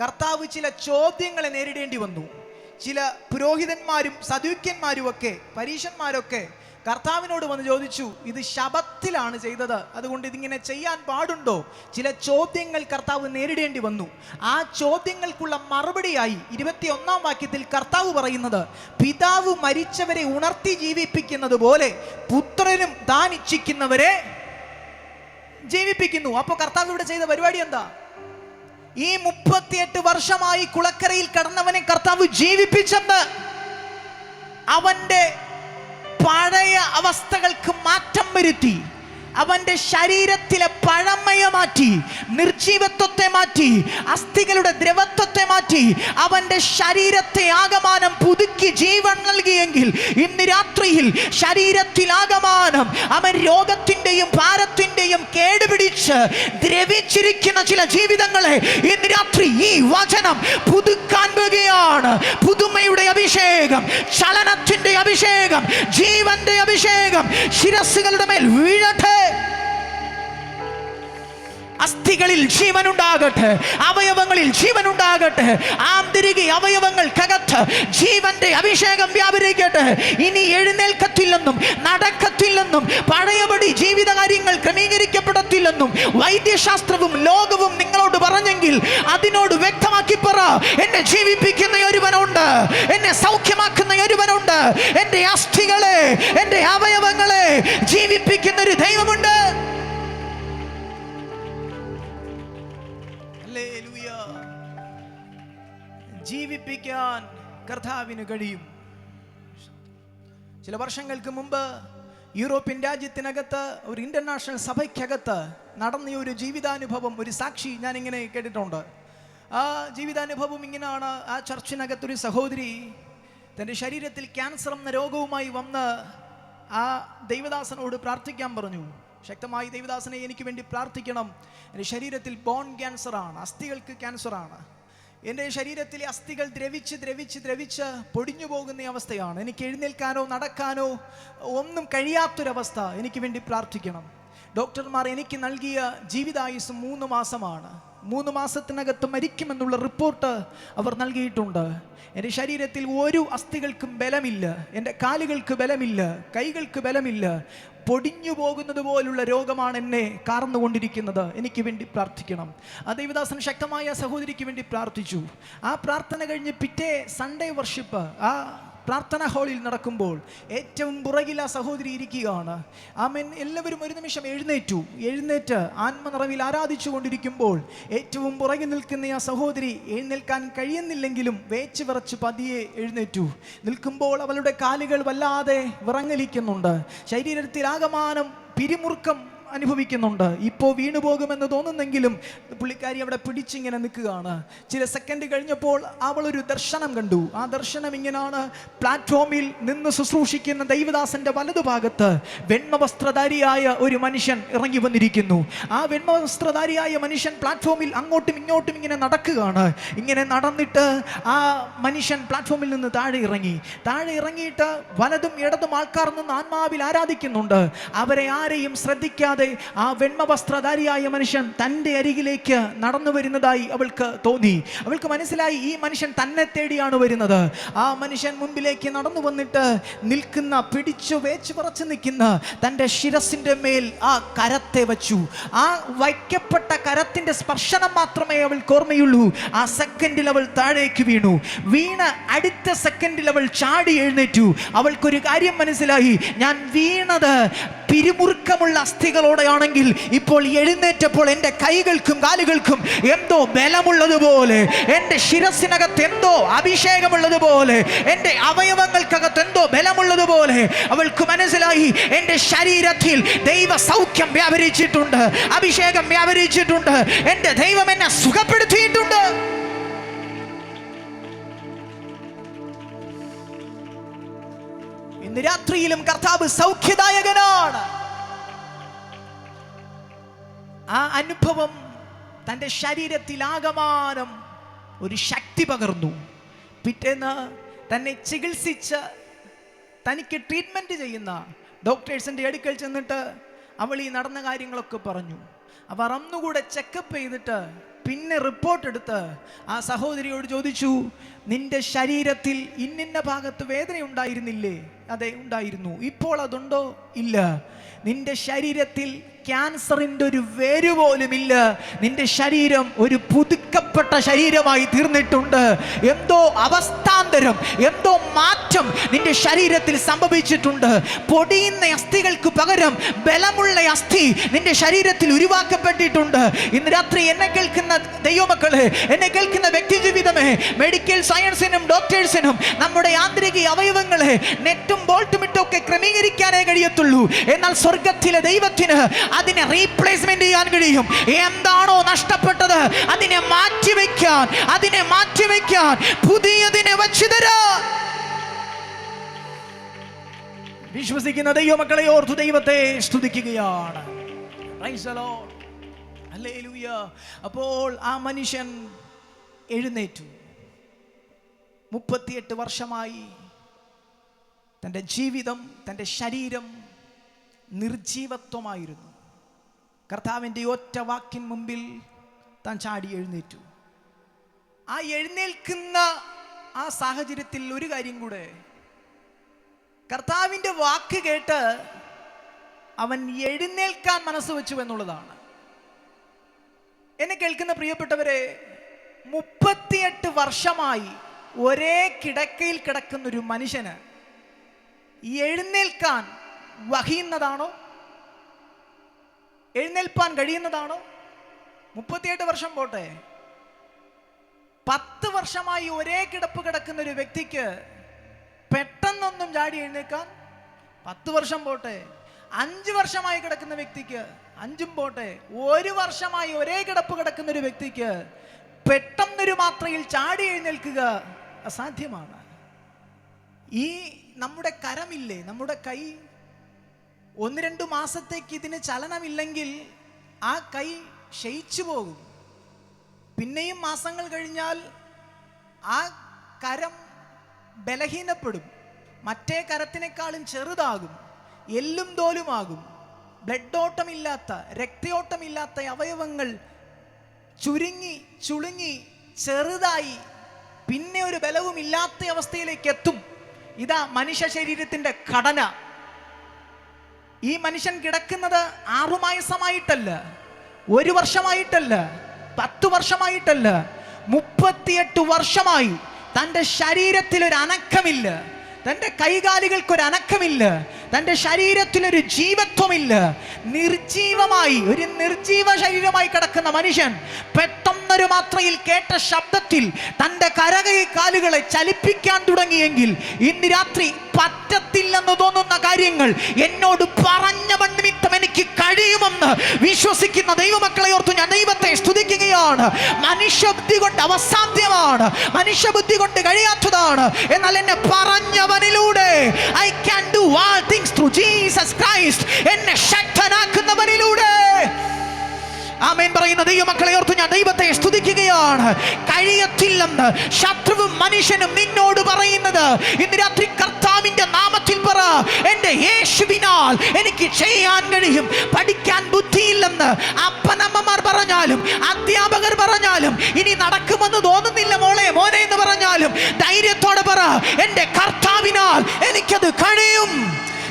S1: കർത്താവ് ചില ചോദ്യങ്ങളെ നേരിടേണ്ടി വന്നു. ചില പുരോഹിതന്മാരും സദൂക്യന്മാരും ഒക്കെ, പരീശന്മാരൊക്കെ കർത്താവിനോട് വന്ന് ചോദിച്ചു, ഇത് ശബത്തിലാണ് ചെയ്തത്, അതുകൊണ്ട് ഇതിങ്ങനെ ചെയ്യാൻ പാടുണ്ടോ? ചില ചോദ്യങ്ങൾ കർത്താവ് നേരിടേണ്ടി വന്നു. ആ ചോദ്യങ്ങൾക്കുള്ള മറുപടിയായി 21-ാം വാക്യത്തിൽ കർത്താവ് പറയുന്നത്, പിതാവ് മരിച്ചവരെ ഉണർത്തി ജീവിപ്പിക്കുന്നത് പോലെ പുത്രനും താൻ ഇച്ഛിക്കുന്നവരെ ജീവിപ്പിക്കുന്നു. അപ്പോൾ കർത്താവ് ഇവിടെ ചെയ്ത പരിപാടി എന്താ? ഈ 38 വർഷമായി കുളക്കരയിൽ കടന്നവനെ കർത്താവ് ജീവിപ്പിച്ചെന്ന് അവന്റെ പഴയ അവസ്ഥകൾക്ക് മാറ്റം വരുത്തി, അവന്റെ ശരീരത്തിലെ പഴമയെ മാറ്റി, നിർജീവത്വത്തെ മാറ്റി, അസ്ഥികളുടെ ദ്രവത്വത്തെ മാറ്റി, അവന്റെ ശരീരത്തെ ആകമാനം പുതുക്കി ജീവൻ നൽകിയെങ്കിൽ ഇന്ന് രാത്രിയിൽ ശരീരത്തിൽ ആകമാനം അവൻ രോഗത്തിന്റെയും ഭാരത്തിന്റെയും കേടുപിടിച്ച് ദ്രവിച്ചിരിക്കുന്ന ചില ജീവിതങ്ങളെ ഇന്ന് രാത്രി ഈ വചനം പുതുക്കാൻ പോകുകയാണ്. പുതുമയുടെ അഭിഷേകം, ചലനത്തിന്റെ അഭിഷേകം, ജീവന്റെ അഭിഷേകം ശിരസ്സുകളുടെ മേൽ വീഴട്ടെ. അസ്ഥികളിൽ ജീവനുണ്ടാകട്ടെ, അവയവങ്ങളിൽ ജീവനുണ്ടാകട്ടെ, ആന്തരിക അവയവങ്ങൾക്കകത്ത് ജീവന്റെ അഭിഷേകം വ്യാപരിക്കട്ടെ. ഇനി എഴുന്നേൽക്കത്തില്ലെന്നും നടക്കത്തില്ലെന്നും പഴയപടി ജീവിതകാര്യങ്ങൾ ക്രമീകരിക്കപ്പെടത്തില്ലെന്നും വൈദ്യശാസ്ത്രവും ലോകവും നിങ്ങളോട് പറഞ്ഞെങ്കിൽ അതിനോട് വ്യക്തമാക്കി പറ, എന്നെ ജീവിപ്പിക്കുന്ന ഒരുവനുണ്ട്, എന്നെ സൗഖ്യമാക്കുന്ന ഒരുവനുണ്ട്, എന്റെ അസ്ഥികളെ, എന്റെ അവയവങ്ങളെ ജീവിപ്പിക്കുന്ന ഒരു ദൈവമുണ്ട്. ജീവിപ്പിക്കാൻ കർത്താവിന് കഴിയും. ചില വർഷങ്ങൾക്ക് മുമ്പ് യൂറോപ്യൻ രാജ്യത്തിനകത്ത് ഒരു ഇന്റർനാഷണൽ സഭയ്ക്കകത്ത് നടന്ന ഒരു ജീവിതാനുഭവം, ഒരു സാക്ഷി ഞാൻ ഇങ്ങനെ കേട്ടിട്ടുണ്ട്. ആ ജീവിതാനുഭവം ഇങ്ങനെയാണ്. ആ ചർച്ചിനകത്തൊരു സഹോദരി തൻ്റെ ശരീരത്തിൽ ക്യാൻസർ എന്ന രോഗവുമായി വന്ന് ആ ദൈവദാസനോട് പ്രാർത്ഥിക്കാൻ പറഞ്ഞു. ശക്തമായി ദൈവദാസനെ, എനിക്ക് വേണ്ടി പ്രാർത്ഥിക്കണം, എൻ്റെ ശരീരത്തിൽ ബോൺ ക്യാൻസറാണ്, അസ്ഥികൾക്ക് ക്യാൻസറാണ്, എൻ്റെ ശരീരത്തിലെ അസ്ഥികൾ ദ്രവിച്ച് ദ്രവിച്ച് ദ്രവിച്ച് പൊടിഞ്ഞു പോകുന്ന അവസ്ഥയാണ്, എനിക്ക് എഴുന്നേൽക്കാനോ നടക്കാനോ ഒന്നും കഴിയാത്തൊരവസ്ഥ, എനിക്ക് വേണ്ടി പ്രാർത്ഥിക്കണം. ഡോക്ടർമാർ എനിക്ക് നൽകിയ ജീവിതായുസ് 3 മാസമാണ്. 3 മാസത്തിനകത്ത് മരിക്കുമെന്നുള്ള റിപ്പോർട്ട് അവർ നൽകിയിട്ടുണ്ട്. എൻ്റെ ശരീരത്തിൽ ഒരു അസ്ഥികൾക്കും ബലമില്ല, എൻ്റെ കാലുകൾക്ക് ബലമില്ല, കൈകൾക്ക് ബലമില്ല, പൊടിഞ്ഞു പോകുന്നത് പോലുള്ള രോഗമാണ് എന്നെ കാർന്നുകൊണ്ടിരിക്കുന്നത്, എനിക്ക് വേണ്ടി പ്രാർത്ഥിക്കണം. ആ ദൈവദാസൻ ശക്തമായ സഹോദരിക്ക് വേണ്ടി പ്രാർത്ഥിച്ചു. ആ പ്രാർത്ഥന കഴിഞ്ഞ് പിറ്റേ സൺഡേ വർഷിപ്പ് ആ പ്രാർത്ഥന ഹാളിൽ നടക്കുമ്പോൾ ഏറ്റവും പുറകിൽ ആ സഹോദരി ഇരിക്കുകയാണ്. ആമേൻ. എല്ലാവരും ഒരു നിമിഷം എഴുന്നേറ്റ് ആത്മനിറവിൽ ആരാധിച്ചു കൊണ്ടിരിക്കുമ്പോൾ ഏറ്റവും പുറകിൽ നിൽക്കുന്ന ആ സഹോദരി എഴുന്നേൽക്കാൻ കഴിയുന്നില്ലെങ്കിലും വേച്ച് വിറച്ച് പതിയെ എഴുന്നേറ്റു. നിൽക്കുമ്പോൾ അവളുടെ കാലുകൾ വല്ലാതെ വിറങ്ങലിക്കുന്നുണ്ട്, ശരീരത്തിൽ ആകമാനം പിരിമുറുക്കം അനുഭവിക്കുന്നുണ്ട്. ഇപ്പോൾ വീണുപോകുമെന്ന് തോന്നുന്നെങ്കിലും പുള്ളിക്കാരി അവിടെ പിടിച്ചിങ്ങനെ നിൽക്കുകയാണ്. ചില സെക്കൻഡ് കഴിഞ്ഞപ്പോൾ അവൾ ഒരു ദർശനം കണ്ടു. ആ ദർശനം ഇങ്ങനെയാണ്: പ്ലാറ്റ്ഫോമിൽ നിന്ന് ശുശ്രൂഷിക്കുന്ന ദൈവദാസന്റെ വലതുഭാഗത്ത് വെണ്മവസ്ത്രധാരിയായ ഒരു മനുഷ്യൻ ഇറങ്ങി വന്നിരിക്കുന്നു. ആ വെണ്മവസ്ത്രധാരിയായ മനുഷ്യൻ പ്ലാറ്റ്ഫോമിൽ അങ്ങോട്ടും ഇങ്ങോട്ടും ഇങ്ങനെ നടക്കുകയാണ്. ഇങ്ങനെ നടന്നിട്ട് ആ മനുഷ്യൻ പ്ലാറ്റ്ഫോമിൽ നിന്ന് താഴെ ഇറങ്ങിയിട്ട് വലതും ഇടതും ആൾക്കാർ നിന്ന് ആത്മാവിൽ ആരാധിക്കുന്നുണ്ട്. അവരെ ആരെയും ശ്രദ്ധിക്കാതെ ആ വെണ്മവസ്ത്രധാരിയായ മനുഷ്യൻ തൻ്റെ അരികിലേക്ക് നടന്നു വരുന്നതായി അവൾക്ക് തോന്നി. അവൾക്ക് മനസ്സിലായി ഈ മനുഷ്യൻ തന്നെ തേടിയാണ് വരുന്നത്. ആ മനുഷ്യൻ മുമ്പിലേക്ക് നടന്നു വന്നിട്ട് നിൽക്കുന്ന, പിടിച്ചു വേച്ച് പറച്ച് നിൽക്കുന്ന തൻ്റെ ശിരസിൻ്റെ മേൽ ആ കരത്തെ വച്ചു. ആ വയ്ക്കപ്പെട്ട കരത്തിൻ്റെ സ്പർശനം മാത്രമേ അവൾക്ക് ഓർമ്മയുള്ളൂ. ആ സെക്കൻഡിൽ അവൾ താഴേക്ക് വീണ് അടുത്ത സെക്കൻഡിൽ അവൾ ചാടി എഴുന്നേറ്റു. അവൾക്കൊരു കാര്യം മനസ്സിലായി: ഞാൻ വീണത് പിരിമുറുക്കമുള്ള അസ്ഥികളോടെയാണെങ്കിൽ ഇപ്പോൾ എഴുന്നേറ്റപ്പോൾ എൻ്റെ കൈകൾക്കും കാലുകൾക്കും എന്തോ ബലമുള്ളതുപോലെ, എൻ്റെ ശിരസിനകത്ത് എന്തോ അഭിഷേകമുള്ളതുപോലെ, എൻ്റെ അവയവങ്ങൾക്കകത്ത് എന്തോ ബലമുള്ളതുപോലെ അവൾക്ക് മനസ്സിലായി. എൻ്റെ ശരീരത്തിൽ ദൈവ സൗഖ്യം വ്യാപരിച്ചിട്ടുണ്ട്, അഭിഷേകം വ്യാപരിച്ചിട്ടുണ്ട്, എൻ്റെ ദൈവം എന്നെ സുഖപ്പെടുത്തിയിട്ടുണ്ട്. ഇന്ന് രാത്രിയിലും കർത്താവ് സൗഖ്യദായകനാണ്. ആ അനുഭവം തൻ്റെ ശരീരത്തിൽ ആകമാനം ഒരു ശക്തി പകർന്നു. പിറ്റേന്ന് തന്നെ ചികിത്സിച്ച് തനിക്ക് ട്രീറ്റ്മെൻറ്റ് ചെയ്യുന്ന ഡോക്ടേഴ്സിൻ്റെ അടുക്കൽ ചെന്നിട്ട് അവൾ ഈ നടന്ന കാര്യങ്ങളൊക്കെ പറഞ്ഞു. അവർ അന്നുകൂടെ ചെക്കപ്പ് ചെയ്തിട്ട് പിന്നെ റിപ്പോർട്ട് എടുത്ത് ആ സഹോദരിയോട് ചോദിച്ചു: നിന്റെ ശരീരത്തിൽ ഇന്നിന്ന ഭാഗത്ത് വേദന ഉണ്ടായിരുന്നില്ലേ? അതെ ഉണ്ടായിരുന്നു. ഇപ്പോൾ അതുണ്ടോ? ഇല്ല. നിന്റെ ശരീരത്തിൽ ക്യാൻസറിന്റെ ഒരു വേര് പോലും ഇല്ല. നിന്റെ ശരീരം ഒരു പുതുക്കപ്പെട്ട ശരീരമായി തീർന്നിട്ടുണ്ട്. എന്തോ അവസ്ഥാന്തരം, എന്തോ മാറ്റം നിന്റെ ശരീരത്തിൽ സംഭവിച്ചിട്ടുണ്ട്. പൊടിയുന്ന അസ്ഥികൾക്ക് പകരം ബലമുള്ള അസ്ഥി നിന്റെ ശരീരത്തിൽ ഉരുവാക്കപ്പെട്ടിട്ടുണ്ട്. ഇന്ന് രാത്രി എന്നെ കേൾക്കുന്ന ദൈവമക്കളെ, എന്നെ കേൾക്കുന്ന വ്യക്തി ജീവിതമേ, മെഡിക്കൽ സയൻസിനും ഡോക്ടേഴ്സിനും നമ്മുടെ ആന്തരിക അവയവങ്ങളെ നെറ്റും ബോൾട്ടും ഇട്ടൊക്കെ ക്രമീകരിക്കാനേ കഴിയത്തുള്ളൂ. എന്നാൽ സ്വർഗത്തിലെ ദൈവത്തിന് അതിനെ റീപ്ലേസ്മെന്റ് ചെയ്യാൻ കഴിയും. എന്താണോ നഷ്ടപ്പെട്ടത് അതിനെ മാറ്റിവെക്കാൻ പുതിയതിനെ വച്ചു തരാൻ വിശ്വസിക്കുന്ന ദൈവമക്കളെ ഓർത്തു ദൈവത്തെ സ്തുതിക്കുകയാണ്. Praise the lord, hallelujah. അപ്പോൾ ആ മനുഷ്യൻ എഴുന്നേറ്റു. 38 വർഷമായി തൻ്റെ ജീവിതം, തൻ്റെ ശരീരം നിർജീവത്വമായിരുന്നു. കർത്താവിൻ്റെ ഒറ്റ വാക്കിൻ മുമ്പിൽ താൻ ചാടി എഴുന്നേറ്റു. ആ എഴുന്നേൽക്കുന്ന ആ സാഹചര്യത്തിൽ ഒരു കാര്യം കൂടെ, കർത്താവിൻ്റെ വാക്ക് കേട്ട് അവൻ എഴുന്നേൽക്കാൻ മനസ്സ് വെച്ചു എന്നുള്ളതാണ്. എന്നെ കേൾക്കുന്ന പ്രിയപ്പെട്ടവരെ, 38 വർഷമായി ഒരേ കിടക്കയിൽ കിടക്കുന്ന ഒരു മനുഷ്യന് എഴുന്നേൽക്കാൻ വഹിയുന്നതാണോ? എഴുന്നേൽപ്പാൻ കഴിയുന്നതാണോ? 38 വർഷം പോട്ടെ, 10 വർഷമായി ഒരേ കിടപ്പ് കിടക്കുന്ന ഒരു വ്യക്തിക്ക് പെട്ടെന്നൊന്നും ചാടി എഴുന്നേൽക്കാൻ? 10 വർഷം പോട്ടെ, 5 വർഷമായി കിടക്കുന്ന വ്യക്തിക്ക്, 5ഉം പോട്ടെ, 1 വർഷമായി ഒരേ കിടപ്പ് കിടക്കുന്ന ഒരു വ്യക്തിക്ക് പെട്ടെന്നൊരു മാത്രയിൽ ചാടി എഴുന്നേൽക്കുക അസാധ്യമാണ്. ഈ നമ്മുടെ കരമില്ലേ, നമ്മുടെ കൈ, 1-2 മാസത്തേക്ക് ഇതിന് ചലനമില്ലെങ്കിൽ ആ കൈ ക്ഷയിച്ചു പോകും. പിന്നെയും മാസങ്ങൾ കഴിഞ്ഞാൽ ആ കരം ബലഹീനപ്പെടും, മറ്റേ കരത്തിനേക്കാളും ചെറുതാകും, എല്ലും തോലുമാകും. ബ്ലഡ് ഓട്ടമില്ലാത്ത, രക്തയോട്ടമില്ലാത്ത അവയവങ്ങൾ ചുളുങ്ങി ചെറുതായി പിന്നെ ഒരു ബലവും ഇല്ലാത്ത അവസ്ഥയിലേക്ക് എത്തും. ഇതാ മനുഷ്യ ശരീരത്തിന്റെ ഘടന. ഈ മനുഷ്യൻ കിടക്കുന്നത് 6 മാസമായിട്ടല്ല, 1 വർഷമായിട്ടല്ല, 10 വർഷമായിട്ടല്ല, 38 വർഷമായി തൻ്റെ ശരീരത്തിൽ ഒരു അനക്കമില്ല, തൻ്റെ കൈകാലുകൾക്കൊരു അനക്കമില്ല, തൻ്റെ ശരീരത്തിലൊരു ജീവത്വമില്ല. നിർജീവമായി, ഒരു നിർജീവ ശരീരമായി കിടക്കുന്ന മനുഷ്യൻ പെട്ടെന്നൊരു മാത്രയിൽ കേട്ട ശബ്ദത്തിൽ തൻ്റെ കാലുകളെ ചലിപ്പിക്കാൻ തുടങ്ങിയെങ്കിൽ ഇന്ന് രാത്രി പറ്റത്തില്ലെന്ന് തോന്നുന്ന കാര്യങ്ങൾ എന്നോട് പറഞ്ഞ നിമിത്തം എനിക്ക് കഴിയുമെന്ന് വിശ്വസിക്കുന്ന ദൈവമക്കളെ ഓർത്ത് ഞാൻ ദൈവത്തെ സ്തുതിക്കുകയാണ്. മനുഷ്യബുദ്ധി കൊണ്ട് അസാധ്യമാണ്, മനുഷ്യബുദ്ധി കൊണ്ട് കഴിയാത്തതാണ്. എന്നാൽ എന്നെ പറഞ്ഞവനിലൂടെ I can do all things through Jesus Christ, എന്നെ ശക്തനാക്കുന്നവനിലൂടെ. ആമേൻ പറയുന്ന ദൈവമക്കളെ ഓർത്ത് ഞാൻ ദൈവത്തെ സ്തുതിക്കുകയാണ്. കഴിയത്തില്ലെന്ന് ശത്രുവും മനുഷ്യനും നിന്നോട് പറയുന്നത് ഇന്ന് രാത്രി കർത്താവിന്റെ നാമത്തിൽ പറ, എന്റെ യേശുവിനാൽ എനിക്ക് ചെയ്യാൻ കഴിയും. പഠിക്കാൻ ബുദ്ധിയില്ലെന്ന് അപ്പനമ്മമാർ പറഞ്ഞാലും, അധ്യാപകർ പറഞ്ഞാലും, ഇനി നടക്കുമെന്ന് തോന്നുന്നില്ല മോളെ മോനെ എന്ന് പറഞ്ഞാലും ധൈര്യത്തോടെ പറ, എന്റെ കർത്താവിനാൽ എനിക്കത് കഴിയും.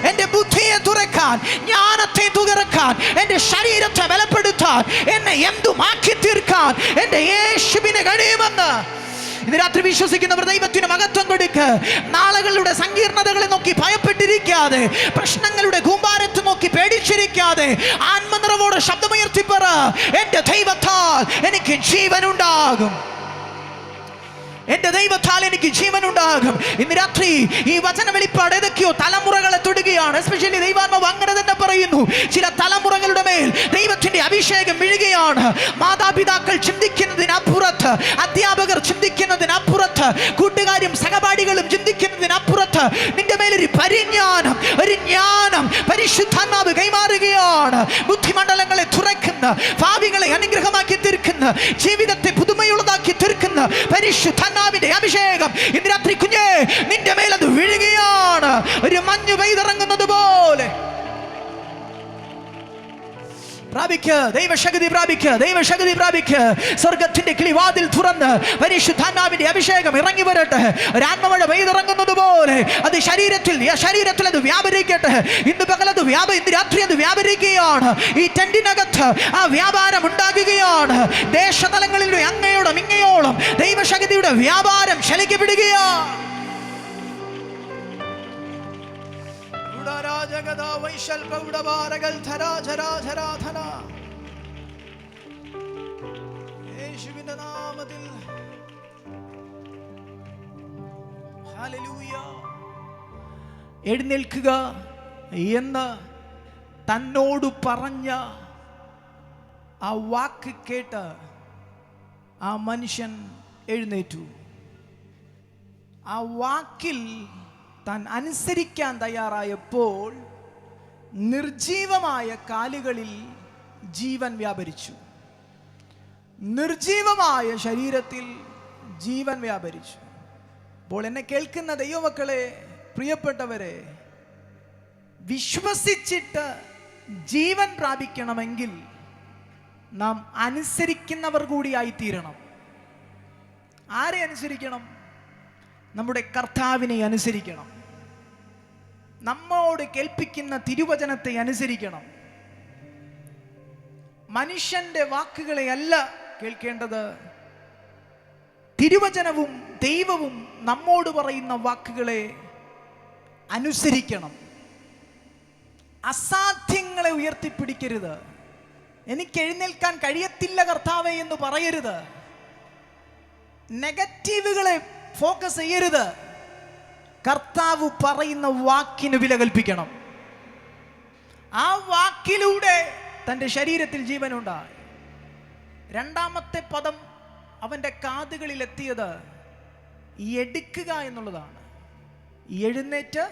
S1: എന്റെ ബുദ്ധിയെ തുറക്കാൻ, ജ്ഞാനത്തെ തുറക്കാൻ, എന്റെ ശരീരത്തെ ബലപ്പെടുത്താൻ, എന്നെ എന്തുമാക്കി തീർക്കാൻ എന്റെ യേശുവിന് കഴിയുമെന്ന് ഇന്ന് രാത്രി വിശ്വസിക്കുന്നവർ ദൈവത്തിന് മഹത്വം കൊടുക്ക്. നാളുകളുടെ സങ്കീർണതകളെ നോക്കി ഭയപ്പെട്ടിരിക്കാതെ, പ്രശ്നങ്ങളുടെ കൂമ്പാരത്ത് നോക്കി പേടിച്ചിരിക്കാതെ ആത്മനിറവോടെ ശബ്ദമുയർത്തി പറ, എന്റെ ദൈവത്താൽ എനിക്ക് ജീവനുണ്ടാകും, എന്റെ ദൈവത്താൽ എനിക്ക് ജീവനുണ്ടാകും. ഇന്ന് രാത്രി ഈ വചന വെളിപ്പാട് ഏതൊക്കെയോ തലമുറകളെ തൊടുകയാണ്. എസ്പെഷ്യലി ദൈവാത്മാവ് അങ്ങനെ തന്നെ പറയുന്നു, ചില തലമുറകളുടെ മേൽ ദൈവത്തിന്റെ അഭിഷേകം വീഴുകയാണ്. മാതാപിതാക്കൾ ചിന്തിക്കുന്നതിനപ്പുറത്ത്, അധ്യാപകർ ചിന്തിക്കുന്നതിനപ്പുറത്ത്, കൂട്ടുകാരും സഹപാഠികളും ചിന്തിക്കുന്നതിനപ്പുറത്ത് നിന്റെ മേലൊരു പരിജ്ഞാനം, ഒരു ജ്ഞാനം പരിശുദ്ധാത്മാവ് കൈമാറുകയാണ്. ബുദ്ധിമണ്ഡലങ്ങളെ തുറക്കുന്ന, ഭാവികളെ അനുഗ്രഹമാക്കി തീർക്കുന്ന, ജീവിതത്തെ പുതുമയുള്ളതാക്കി തീർക്കുന്ന പരിശുദ്ധാത്മാവിന്റെ അഭിഷേകം ഇന്ന് രാത്രി കുഞ്ഞേ നിന്റെ മേലത് വീഴുകയാണ്, ഒരു മഞ്ഞു പെയ്തിറങ്ങുന്നത് പോലെ. പ്രാപിക്ക്, ദൈവശക്തി പ്രാപിക്ക്, ദൈവശക്തി പ്രാപിക്ക്. സ്വർഗത്തിന്റെ കിളിവാതിൽ തുറന്ന് പരിശുദ്ധാത്മാവിന്റെ അഭിഷേകം ഇറങ്ങി വരട്ടെ. ഒരാത്മമഴ പെയ്തിറങ്ങുന്നത് പോലെ അത് ശരീരത്തിൽ അത് വ്യാപരിക്കട്ടെ. ഇന്ന് പകലത് ഇന്ന് രാത്രി അത് വ്യാപരിക്കുകയാണ്. ഈ ടെന്റിനകത്ത് ആ വ്യാപാരം ഉണ്ടാകുകയാണ്. ദേശതലങ്ങളിൽ അങ്ങയോളം ഇങ്ങയോളം ദൈവശക്തിയുടെ വ്യാപാരം ശലിക്കപ്പെടുകയാണ്. യേശുവിന്റെ നാമത്തിൽ ഹല്ലേലൂയ. എഴുന്നേൽക്കുക എന്ന് തന്നോട് പറഞ്ഞ ആ വാക്ക് കേട്ട് ആ മനുഷ്യൻ എഴുന്നേറ്റു. ആ വാക്കിൽ താൻ അനുസരിക്കാൻ തയ്യാറായപ്പോൾ നിർജീവമായ കാലുകളിൽ ജീവൻ വ്യാപരിച്ചു. നിർജീവമായ ശരീരത്തിൽ ജീവൻ വ്യാപരിച്ചു. അപ്പോൾ എന്നെ കേൾക്കുന്ന ദൈവമക്കളെ, പ്രിയപ്പെട്ടവരെ, വിശ്വസിച്ചിട്ട് ജീവൻ പ്രാപിക്കണമെങ്കിൽ നാം അനുസരിക്കുന്നവർ കൂടിയായിത്തീരണം. ആരെ അനുസരിക്കണം? നമ്മുടെ കർത്താവിനെ അനുസരിക്കണം. നമ്മോട് കേൾപ്പിക്കുന്ന തിരുവചനത്തെ അനുസരിക്കണം. മനുഷ്യന്റെ വാക്കുകളെ അല്ല കേൾക്കേണ്ടത്, തിരുവചനവും ദൈവവും നമ്മോട് പറയുന്ന വാക്കുകളെ അനുസരിക്കണം. അസാധ്യങ്ങളെ ഉയർത്തിപ്പിടിക്കരുത്. എനിക്ക് എഴുന്നേൽക്കാൻ കഴിയത്തില്ല കർത്താവേ എന്ന് പറയരുത്. നെഗറ്റീവുകളെ ഫോക്കസ് ചെയ്യരുത്. കർത്താവ് പറയുന്ന വാക്കിന് വില കൽപ്പിക്കണം. ആ വാക്കിലൂടെ തൻ്റെ ശരീരത്തിൽ ജീവനുണ്ടായി. രണ്ടാമത്തെ പദം അവൻ്റെ കാതുകളിൽ എത്തിയത് എടുക്കുക എന്നുള്ളതാണ്. എഴുന്നേറ്റ്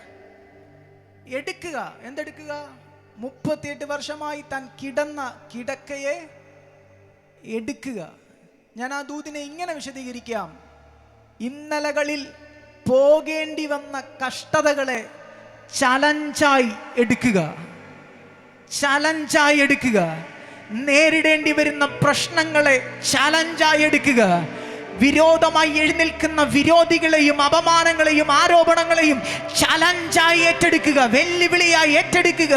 S1: എടുക്കുക. എന്തെടുക്കുക? 38 വർഷമായി താൻ കിടന്ന കിടക്കയെ എടുക്കുക. ഞാൻ ആ ദൂതിനെ ഇങ്ങനെ വിശദീകരിക്കാം. ഇന്നലകളിൽ പോകേണ്ടി വന്ന കഷ്ടതകളെ ചലഞ്ചായി എടുക്കുക. ചലഞ്ചായി എടുക്കുക. നേരിടേണ്ടി വരുന്ന പ്രശ്നങ്ങളെ ചലഞ്ചായി എടുക്കുക. വിരോധമായി എഴുന്നേൽക്കുന്ന വിരോധികളെയും അപമാനങ്ങളെയും ആരോപണങ്ങളെയും ചലഞ്ചായി ഏറ്റെടുക്കുക, വെല്ലുവിളിയായി ഏറ്റെടുക്കുക.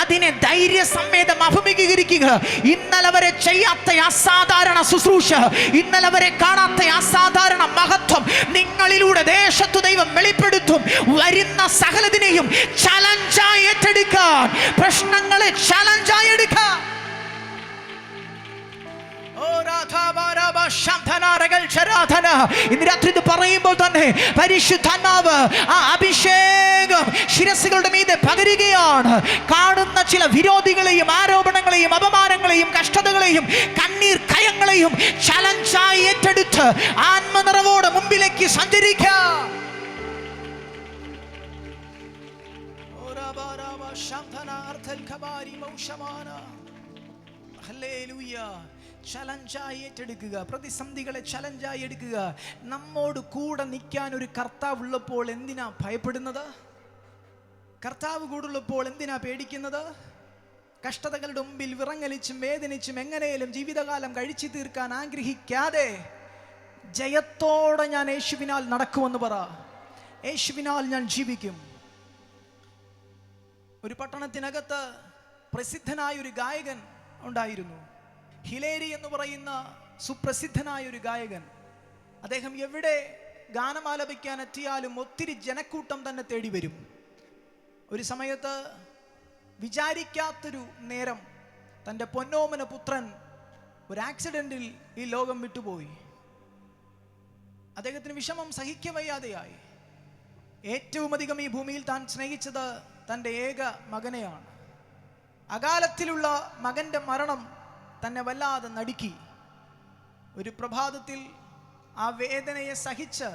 S1: അതിനെ ധൈര്യസമേതം അഭിമുഖീകരിക്കുക. ഇന്നലെ വരെ ചെയ്യാത്ത അസാധാരണ ശുശ്രൂഷ, ഇന്നലെ വരെ കാണാത്ത അസാധാരണ മഹത്വം നിങ്ങളിലൂടെ ദേശത്തു ദൈവം വെളിപ്പെടുത്തും. വരുന്ന സകലതിനെയും ചലഞ്ചായി ഏറ്റെടുക്കാൻ, പ്രശ്നങ്ങളെ ചലഞ്ചായി എടുക്കാൻ. ഇന്ന് രാത്രി ഇത് പറയുമ്പോൾ തന്നെ പരിശുദ്ധാത്മാവ് ആ അഭിഷേകം ശിരസ്സുകളുടെ മീതെ പകരുകയാണ്. കാണുന്ന ചില വിരോധികളെയും ആരോപണങ്ങളെയും അപമാനങ്ങളെയും കഷ്ടതകളെയും കണ്ണീർ കയങ്ങളെയും ചലഞ്ചായി ഏറ്റെടുത്ത് ആത്മനിറവോടെ മുമ്പിലേക്ക് സഞ്ചരിക്കാം. ചലഞ്ചായി ഏറ്റെടുക്കുക. പ്രതിസന്ധികളെ ചലഞ്ചായി എടുക്കുക. നമ്മോട് കൂടെ നിൽക്കാൻ ഒരു കർത്താവ് ഉള്ളപ്പോൾ എന്തിനാ ഭയപ്പെടുന്നത്? കർത്താവ് കൂടുള്ളപ്പോൾ എന്തിനാ പേടിക്കുന്നത്? കഷ്ടതകളുടെ മുമ്പിൽ വിറങ്ങലിച്ചും വേദനിച്ചും എങ്ങനെയും ജീവിതകാലം കഴിച്ചു തീർക്കാൻ ആഗ്രഹിക്കാതെ ജയത്തോടെ ഞാൻ യേശുവിനാൽ നടക്കുമെന്ന് പറ. യേശുവിനാൽ ഞാൻ ജീവിക്കും. ഒരു പട്ടണത്തിനകത്ത് പ്രസിദ്ധനായ ഒരു ഗായകൻ ഉണ്ടായിരുന്നു. ഹിലേരി എന്ന് പറയുന്ന സുപ്രസിദ്ധനായ ഒരു ഗായകൻ. അദ്ദേഹം എവിടെ ഗാനമാലപിക്കാൻ എത്തിയാലും ഒത്തിരി ജനക്കൂട്ടം തന്നെ തേടി വരും. ഒരു സമയത്ത് വിചാരിക്കാത്തൊരു നേരം തൻ്റെ പൊന്നോമന പുത്രൻ ഒരു ആക്സിഡൻറ്റിൽ ഈ ലോകം വിട്ടുപോയി. അദ്ദേഹത്തിന് വിഷമം സഹിക്കവയ്യാതെയായി. ഏറ്റവും അധികം ഈ ഭൂമിയിൽ താൻ സ്നേഹിച്ചത് തൻ്റെ ഏക മകനെയാണ്. അകാലത്തിലുള്ള മകൻ്റെ മരണം തന്നെ വല്ലാതെ നടുക്കി. ഒരു പ്രഭാതത്തിൽ ആ വേദനയെ സഹിച്ച്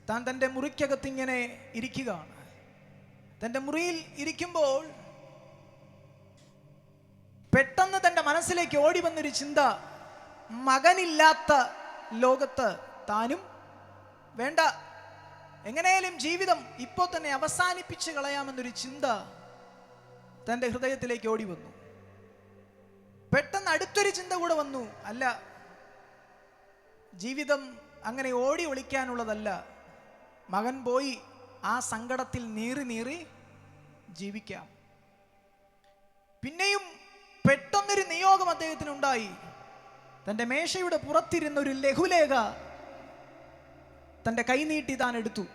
S1: താൻ തൻ്റെ മുറിക്കകത്തിങ്ങനെ ഇരിക്കുകയാണ്. തൻ്റെ മുറിയിൽ ഇരിക്കുമ്പോൾ പെട്ടെന്ന് തൻ്റെ മനസ്സിലേക്ക് ഓടി വന്നൊരു ചിന്ത, മകനില്ലാത്ത ലോകത്ത് താനും വേണ്ട, എങ്ങനെയാലും ജീവിതം ഇപ്പോൾ തന്നെ അവസാനിപ്പിച്ച് കളയാമെന്നൊരു ചിന്ത തൻ്റെ ഹൃദയത്തിലേക്ക് ഓടി വന്നു. അടുത്തൊരു ചിന്ത കൂടെ വന്നു, അല്ല, ജീവിതം അങ്ങനെ ഓടി ഒളിക്കാനുള്ളതല്ല. മകൻ പോയി, ആ സങ്കടത്തിൽ നീറി നീറി ജീവിക്കാം. പിന്നെയും പെട്ടെന്നൊരു നിയോഗം അദ്ദേഹത്തിനുണ്ടായി. തൻ്റെ മേശയുടെ പുറത്തിരുന്നൊരു ലഘുലേഖ തൻ്റെ കൈനീട്ടി താൻ എടുത്തു.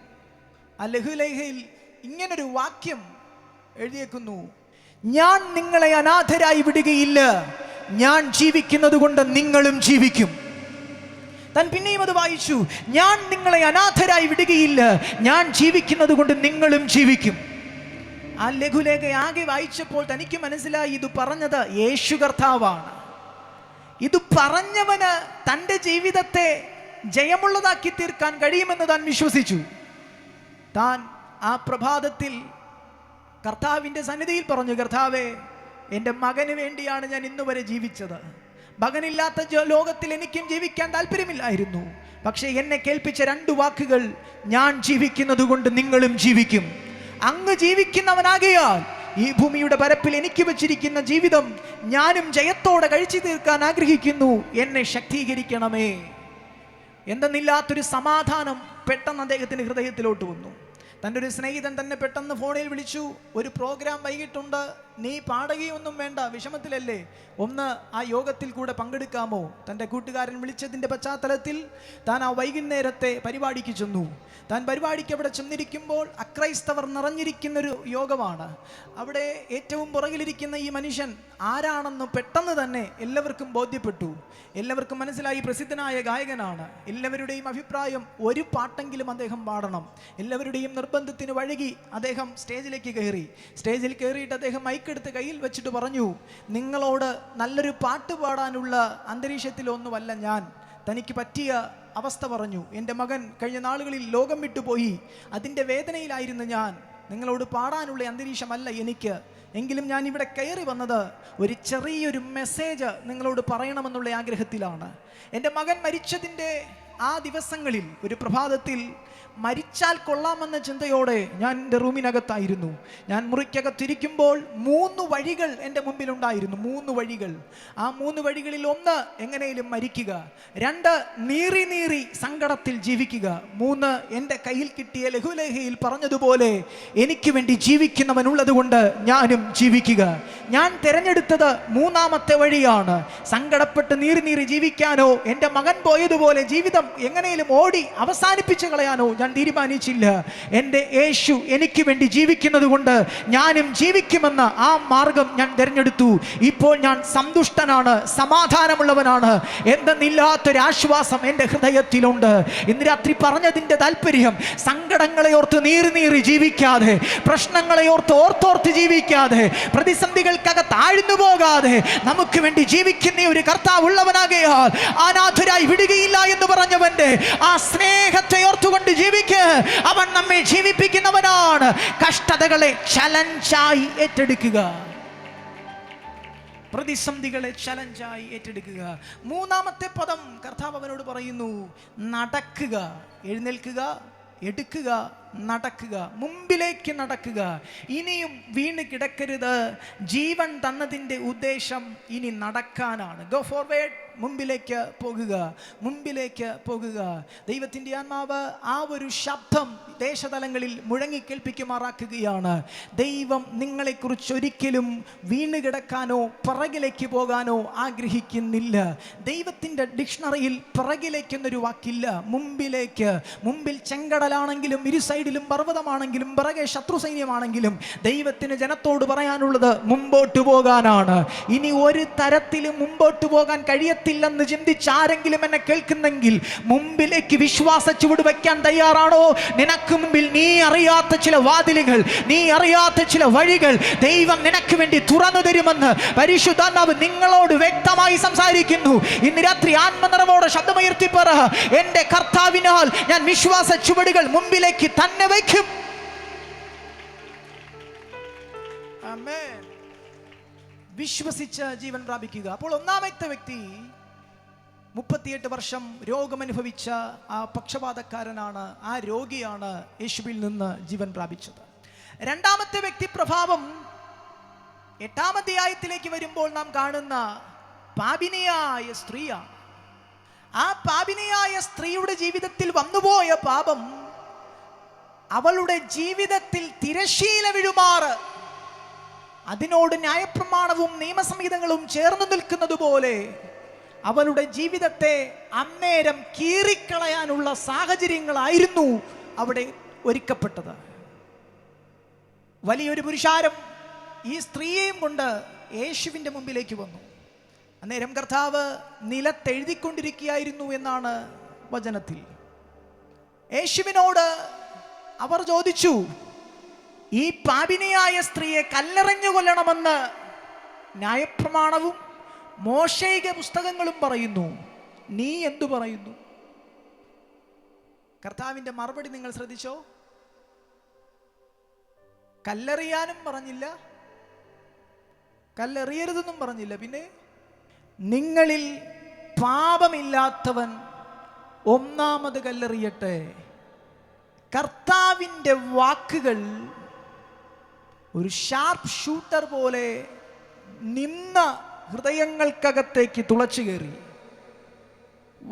S1: ആ ലഘുലേഖയിൽ ഇങ്ങനൊരു വാക്യം എഴുതിയേക്കുന്നു: ഞാൻ നിങ്ങളെ അനാഥരായി വിടുകയില്ല, ഞാൻ ജീവിക്കുന്നത് കൊണ്ട് നിങ്ങളും ജീവിക്കും. താൻ പിന്നെയും അത് വായിച്ചു: ഞാൻ നിങ്ങളെ അനാഥരായി വിടുകയില്ല, ഞാൻ ജീവിക്കുന്നത് കൊണ്ട് നിങ്ങളും ജീവിക്കും. ആ ലഘുലേഖ ആകെ വായിച്ചപ്പോൾ തനിക്ക് മനസ്സിലായി, ഇത് പറഞ്ഞത് യേശു കർത്താവാണ്. ഇത് പറഞ്ഞവന് തൻ്റെ ജീവിതത്തെ ജയമുള്ളതാക്കി തീർക്കാൻ കഴിയുമെന്ന് താൻ വിശ്വസിച്ചു. താൻ ആ പ്രഭാതത്തിൽ കർത്താവിൻ്റെ സന്നിധിയിൽ പറഞ്ഞു: കർത്താവേ, എൻ്റെ മകന് വേണ്ടിയാണ് ഞാൻ ഇന്ന് വരെ ജീവിച്ചത്. മകനില്ലാത്ത ലോകത്തിൽ എനിക്കും ജീവിക്കാൻ താല്പര്യമില്ലായിരുന്നു. പക്ഷേ എന്നെ കേൾപ്പിച്ച 2 വാക്കുകൾ: ഞാൻ ജീവിക്കുന്നത് കൊണ്ട് നിങ്ങളും ജീവിക്കും. അങ്ങ് ജീവിക്കുന്നവനാകയാൽ ഈ ഭൂമിയുടെ പരപ്പിൽ എനിക്ക് വെച്ചിരിക്കുന്ന ജീവിതം ഞാനും ജയത്തോടെ കഴിച്ചു തീർക്കാൻ ആഗ്രഹിക്കുന്നു. എന്നെ ശക്തീകരിക്കണമേ. എന്തെന്നില്ലാത്തൊരു സമാധാനം പെട്ടെന്ന് അദ്ദേഹത്തിൻ്റെ ഹൃദയത്തിലോട്ട് വന്നു. തൻ്റെ ഒരു സ്നേഹിതൻ തന്നെ പെട്ടെന്ന് ഫോണിൽ വിളിച്ചു: ഒരു പ്രോഗ്രാം വൈകിട്ടുണ്ട്, നീ പാടുകയൊന്നും വേണ്ട, വിഷമത്തിലല്ലേ, ഒന്ന് ആ യോഗത്തിൽ കൂടെ പങ്കെടുക്കാമോ? തൻ്റെ കൂട്ടുകാരൻ വിളിച്ചതിൻ്റെ പശ്ചാത്തലത്തിൽ താൻ ആ വൈകുന്നേരത്തെ പരിപാടിക്ക് ചെന്നു. താൻ പരിപാടിക്ക് അവിടെ ചെന്നിരിക്കുമ്പോൾ അക്രൈസ്തവർ നിറഞ്ഞിരിക്കുന്നൊരു യോഗമാണ്. അവിടെ ഏറ്റവും പുറകിലിരിക്കുന്ന ഈ മനുഷ്യൻ ആരാണെന്ന് പെട്ടെന്ന് തന്നെ എല്ലാവർക്കും ബോധ്യപ്പെട്ടു. എല്ലാവർക്കും മനസ്സിലായി, പ്രസിദ്ധനായ ഗായകനാണ്. എല്ലാവരുടെയും അഭിപ്രായം ഒരു പാട്ടെങ്കിലും അദ്ദേഹം പാടണം. എല്ലാവരുടെയും നിർബന്ധത്തിന് വഴങ്ങി അദ്ദേഹം സ്റ്റേജിലേക്ക് കയറി. സ്റ്റേജിൽ കയറിയിട്ട് അദ്ദേഹം മൈക്കെടുത്ത് കയ്യിൽ വെച്ചിട്ട് പറഞ്ഞു: നിങ്ങളോട് നല്ലൊരു പാട്ട് പാടാനുള്ള അന്തരീക്ഷത്തിലൊന്നുമല്ല ഞാൻ. തനിക്ക് പറ്റിയ അവസ്ഥ പറഞ്ഞു. എൻ്റെ മകൻ കഴിഞ്ഞ നാളുകളിൽ ലോകം വിട്ടുപോയി, അതിൻ്റെ വേദനയിലായിരുന്നു ഞാൻ. നിങ്ങളോട് പാടാനുള്ള അന്തരീക്ഷമല്ല എനിക്ക്. എങ്കിലും ഞാൻ ഇവിടെ കയറി വന്നത് ഒരു ചെറിയൊരു മെസ്സേജ് നിങ്ങളോട് പറയണമെന്നുള്ള ആഗ്രഹത്തിലാണ്. എൻ്റെ മകൻ മരിച്ചതിൻ്റെ ആ ദിവസങ്ങളിൽ ഒരു പ്രഭാതത്തിൽ മരിച്ചാൽ കൊള്ളാമെന്ന ചിന്തയോടെ ഞാൻ എൻ്റെ റൂമിനകത്തായിരുന്നു. ഞാൻ മുറിക്കകത്തിരിക്കുമ്പോൾ 3 വഴികൾ എൻ്റെ മുമ്പിലുണ്ടായിരുന്നു. 3 വഴികൾ. ആ 3 വഴികളിൽ 1 എങ്ങനെയും മരിക്കുക, 2 നീറി നീറി സങ്കടത്തിൽ ജീവിക്കുക, 3 എൻ്റെ കയ്യിൽ കിട്ടിയ ലഘുലേഖയിൽ പറഞ്ഞതുപോലെ എനിക്ക് വേണ്ടി ജീവിക്കുന്നവനുള്ളത് കൊണ്ട് ഞാനും ജീവിക്കുക. ഞാൻ തിരഞ്ഞെടുത്തത് 3ാമത്തെ വഴിയാണ്. സങ്കടപ്പെട്ട് നീറി നീറി ജീവിക്കാനോ എൻ്റെ മകൻ പോയതുപോലെ ജീവിതം എങ്ങനെയും ഓടി അവസാനിപ്പിച്ച് കളയാനോ ഞാൻ തീരുമാനിച്ചില്ല. എൻ്റെ യേശു എനിക്ക് വേണ്ടി ജീവിക്കുന്നത് കൊണ്ട് ഞാനും ജീവിക്കുമെന്ന ആ മാർഗം ഞാൻ തിരഞ്ഞെടുത്തു. ഇപ്പോൾ ഞാൻ സന്തുഷ്ടനാണ്, സമാധാനമുള്ളവനാണ്. എന്തെന്നില്ലാത്തൊരാശ്വാസം എൻ്റെ ഹൃദയത്തിലുണ്ട്. ഇന്ന് രാത്രി പറഞ്ഞതിൻ്റെ താല്പര്യം, സങ്കടങ്ങളെ ഓർത്ത് നീറി നീറി ജീവിക്കാതെ, പ്രശ്നങ്ങളെ ഓർത്തോർത്ത് ജീവിക്കാതെ, പ്രതിസന്ധികൾക്കകത്ത് ആഴ്ന്നു പോകാതെ നമുക്ക് വേണ്ടി ജീവിക്കുന്ന ഒരു കർത്താവ് ഉള്ളവനാകയാൽ അനാഥരായി വിടുകയില്ല എന്ന് പറഞ്ഞവന്റെ ആ സ്നേഹത്തെ ഓർത്തുകൊണ്ട് അവൻ നമ്മെ ജീവിപ്പിക്കുന്നവനാണ്. കഷ്ടതകളെ ചലഞ്ചായി ഏറ്റെടുക്കുക, പ്രതിസന്ധികളെ ചലഞ്ചായി ഏറ്റെടുക്കുക. 3ാമത്തെ പദം കർത്താവ് അവനോട് പറയുന്നു: നടക്കുക. എഴുന്നേൽക്കുക, എടുക്കുക, നടക്കുക, മുമ്പിലേക്ക് നടക്കുക. ഇനിയും വീണ് കിടക്കരുത്. ജീവൻ തന്നതിൻ്റെ ഉദ്ദേശം ഇനി നടക്കാനാണ്. ഗോ ഫോർവേഡ്, മുമ്പിലേക്ക് പോകുക, മുമ്പിലേക്ക് പോകുക. ദൈവത്തിൻ്റെ ആത്മാവ് ആ ഒരു ശബ്ദം ദേശതലങ്ങളിൽ മുഴങ്ങി കേൾപ്പിക്കുമാറാക്കുകയാണ്. ദൈവം നിങ്ങളെക്കുറിച്ച് ഒരിക്കലും വീണ് കിടക്കാനോ പിറകിലേക്ക് പോകാനോ ആഗ്രഹിക്കുന്നില്ല. ദൈവത്തിൻ്റെ ഡിക്ഷണറിയിൽ പിറകിലേക്കെന്നൊരു വാക്കില്ല, മുമ്പിലേക്ക്. മുമ്പിൽ ചെങ്കടലാണെങ്കിലും ഇരു സൈഡിലും പർവ്വതമാണെങ്കിലും പിറകെ ശത്രു സൈന്യമാണെങ്കിലും ദൈവത്തിന് ജനത്തോട് പറയാനുള്ളത് മുമ്പോട്ട് പോകാനാണ്. ഇനി ഒരു തരത്തിലും മുമ്പോട്ട് പോകാൻ കഴിയത്തില്ലെന്ന് ചിന്തിച്ച് ആരെങ്കിലും എന്നെ കേൾക്കുന്നെങ്കിൽ മുമ്പിലേക്ക് വിശ്വാസ ചുവട് വയ്ക്കാൻ തയ്യാറാണോ? നിനക്ക് മുമ്പിൽ നീ അറിയാത്ത ചില വാതിലുകൾ, നീ അറിയാത്ത ചില വഴികൾ ദൈവം നിനക്ക് വേണ്ടി തുറന്നു തരുമെന്ന് പരിശുദ്ധാത്മാവ് നിങ്ങളോട് വ്യക്തമായി സംസാരിക്കുന്നു. ഇന്ന് രാത്രി ആത്മനിറവോടെ ശബ്ദമുയർത്തി പറ: എൻ്റെ കർത്താവിനാൽ ഞാൻ വിശ്വാസ ചുവടുകൾ മുമ്പിലേക്ക് തന്നെ വയ്ക്കും. ആമേൻ. വിശ്വസിച്ച് ജീവൻ പ്രാപിക്കുക. അപ്പോൾ 1ാമത്തെ വ്യക്തി 38 വർഷം രോഗമനുഭവിച്ച ആ പക്ഷപാതക്കാരനാണ്, ആ രോഗിയാണ് യേശുവിൽ നിന്ന് ജീവൻ പ്രാപിച്ചത്. 2ാമത്തെ വ്യക്തി പ്രഭാവം 8ാം അധ്യായത്തിലേക്ക് വരുമ്പോൾ നാം കാണുന്ന പാപിനിയായ സ്ത്രീയാണ്. ആ പാപിനിയായ സ്ത്രീയുടെ ജീവിതത്തിൽ വന്നുപോയ പാപം അവളുടെ ജീവിതത്തിൽ തിരശീല വിഴുമാറ് അതിനോട് ന്യായപ്രമാണവും നിയമസംഹിതകളും ചേർന്ന് നിൽക്കുന്നത് പോലെ അവളുടെ ജീവിതത്തെ അന്നേരം കീറിക്കളയാനുള്ള സാഹചര്യങ്ങളായിരുന്നു അവിടെ ഒരുക്കപ്പെട്ടത്. വലിയൊരു പുരുഷാരം ഈ സ്ത്രീയെയും കൊണ്ട് യേശുവിൻ്റെ മുമ്പിലേക്ക് വന്നു. അന്നേരം കർത്താവ് നിലത്തെഴുതിക്കൊണ്ടിരിക്കുകയായിരുന്നു എന്നാണ് വചനത്തിൽ. യേശുവിനോട് അവർ ചോദിച്ചു, ഈ പാപിനിയായ സ്ത്രീയെ കല്ലെറിഞ്ഞു കൊല്ലണമെന്ന് ന്യായപ്രമാണവും മോശയിക പുസ്തകങ്ങളും പറയുന്നു, നീ എന്തു പറയുന്നു? കർത്താവിൻ്റെ മറുപടി നിങ്ങൾ ശ്രദ്ധിച്ചോ? കല്ലെറിയാനും പറഞ്ഞില്ല, കല്ലെറിയരുതെന്നും പറഞ്ഞില്ല. പിന്നെ നിങ്ങളിൽ പാപമില്ലാത്തവൻ ഒന്നാമത് കല്ലെറിയട്ടെ. കർത്താവിൻ്റെ വാക്കുകൾ ഒരു ഷാർപ്പ് ഷൂട്ടർ പോലെ നിന്ന ഹൃദയങ്ങൾക്കകത്തേക്ക് തുളച്ചു കയറി.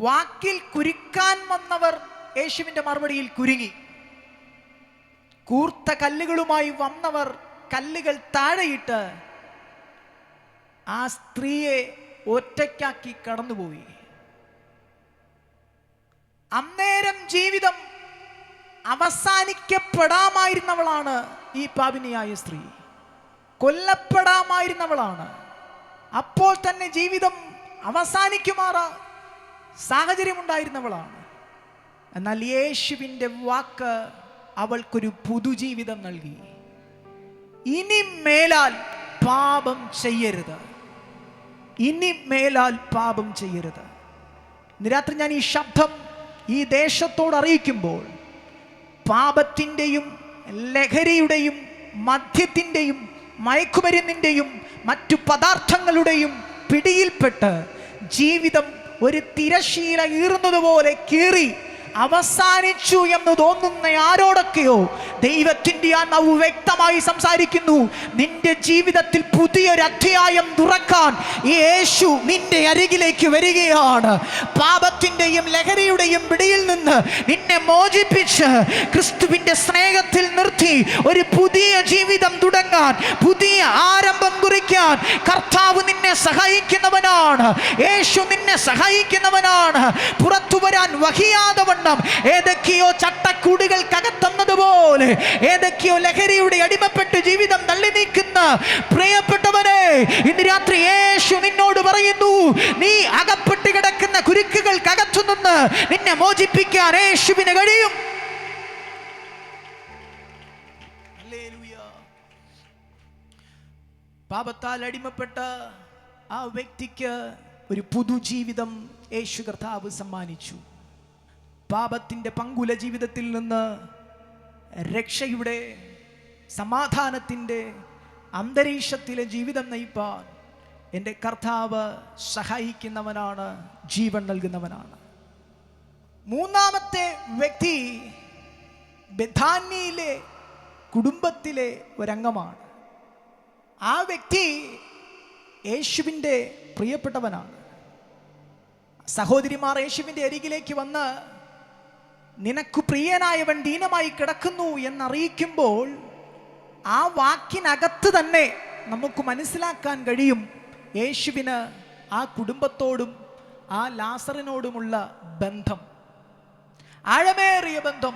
S1: വാക്കിൽ കുരുക്കാൻ വന്നവർ യേശുവിൻ്റെ മറുപടിയിൽ കുരുങ്ങി. കൂർത്ത കല്ലുകളുമായി വന്നവർ കല്ലുകൾ താഴെയിട്ട് ആ സ്ത്രീയെ ഒറ്റയ്ക്കാക്കി കടന്നുപോയി. അന്നേരം ജീവിതം അവസാനിക്കപ്പെടാമായിരുന്നവളാണ് ഈ പാപിനിയായ സ്ത്രീ, കൊല്ലപ്പെടാമായിരുന്നവളാണ്. അപ്പോൾ തന്നെ ജീവിതം അവസാനിക്കുമാറ സാഹചര്യമുണ്ടായിരുന്നവളാണ്. എന്നാൽ യേശുവിൻ്റെ വാക്ക് അവൾക്കൊരു പുതുജീവിതം നൽകി. ഇനി മേലാൽ പാപം ചെയ്യരുത്, ഇനി മേലാൽ പാപം ചെയ്യരുത്. ഇന്ന് രാത്രി ഞാൻ ഈ ശബ്ദം ഈ ദേശത്തോട് അറിയിക്കുമ്പോൾ പാപത്തിൻ്റെയും ലഹരിയുടെയും മദ്യത്തിൻ്റെയും മയക്കുമരുന്നിൻ്റെയും മറ്റു പദാർത്ഥങ്ങളുടെയും പിടിയിൽപ്പെട്ട് ജീവിതം ഒരു തിരശീല കീറുന്നതുപോലെ കീറി അവസാനിച്ചു എന്ന് തോന്നുന്ന ആരോടൊക്കെയോ ദൈവത്തിൻ്റെ ആത്മാവ് വ്യക്തമായി സംസാരിക്കുന്നു. നിന്റെ ജീവിതത്തിൽ പുതിയൊരു അധ്യായം തുറക്കാൻ യേശു നിന്റെ അരികിലേക്ക് വരികയാണ്. പാപത്തിൻ്റെയും ലഹരിയുടെയും പിടിയിൽ നിന്ന് നിന്നെ മോചിപ്പിച്ച് ക്രിസ്തുവിൻ്റെ സ്നേഹത്തിൽ നിർത്തി ഒരു പുതിയ ജീവിതം തുടങ്ങാൻ, പുതിയ ആരംഭം കുറിക്കാൻ കർത്താവ് നിന്നെ സഹായിക്കുന്നവനാണ്. യേശു നിന്നെ സഹായിക്കുന്നവനാണ്. പുറത്തു വരാൻ വഹിയാതെ ഏതൊക്കെയോ ചട്ടക്കൂടുകൾക്കകത്തുന്നതുപോലെ ഏതൊക്കെയോ ലഹരിയുടെ അടിമപ്പെട്ട് ജീവിതം തള്ളി നീക്കുന്ന പ്രിയപ്പെട്ടവനെ, ഇന്ന് രാത്രി യേശു നിന്നോട് പറയുന്നു, നീ അകപ്പെട്ട് കിടക്കുന്ന കുരുക്കുകൾക്കകത്തുനിന്ന് നിന്നെ മോചിപ്പിക്കാൻ യേശുവിന് കഴിയും. പാപത്താൽ അടിമപ്പെട്ട ആ വ്യക്തിക്ക് ഒരു പുതുജീവിതം യേശു കർത്താവ് സമ്മാനിച്ചു. പാപത്തിൻ്റെ പങ്കുല ജീവിതത്തിൽ നിന്ന് രക്ഷയുടെ സമാധാനത്തിൻ്റെ അന്തരീക്ഷത്തിലെ ജീവിതം നയിപ്പാൻ എൻ്റെ കർത്താവ് സഹായിക്കുന്നവനാണ്, ജീവൻ നൽകുന്നവനാണ്. മൂന്നാമത്തെ വ്യക്തി ബെഥാന്യയിലെ കുടുംബത്തിലെ ഒരംഗമാണ്. ആ വ്യക്തി യേശുവിൻ്റെ പ്രിയപ്പെട്ടവനാണ്. സഹോദരിമാർ യേശുവിൻ്റെ അരികിലേക്ക് വന്ന് നിനക്ക് പ്രിയനായവൻ ദീനമായി കിടക്കുന്നു എന്നറിയിക്കുമ്പോൾ ആ വാക്കിനകത്ത് തന്നെ നമുക്ക് മനസ്സിലാക്കാൻ കഴിയും യേശുവിന് ആ കുടുംബത്തോടും ആ ലാസറിനോടുമുള്ള ബന്ധം, ആഴമേറിയ ബന്ധം,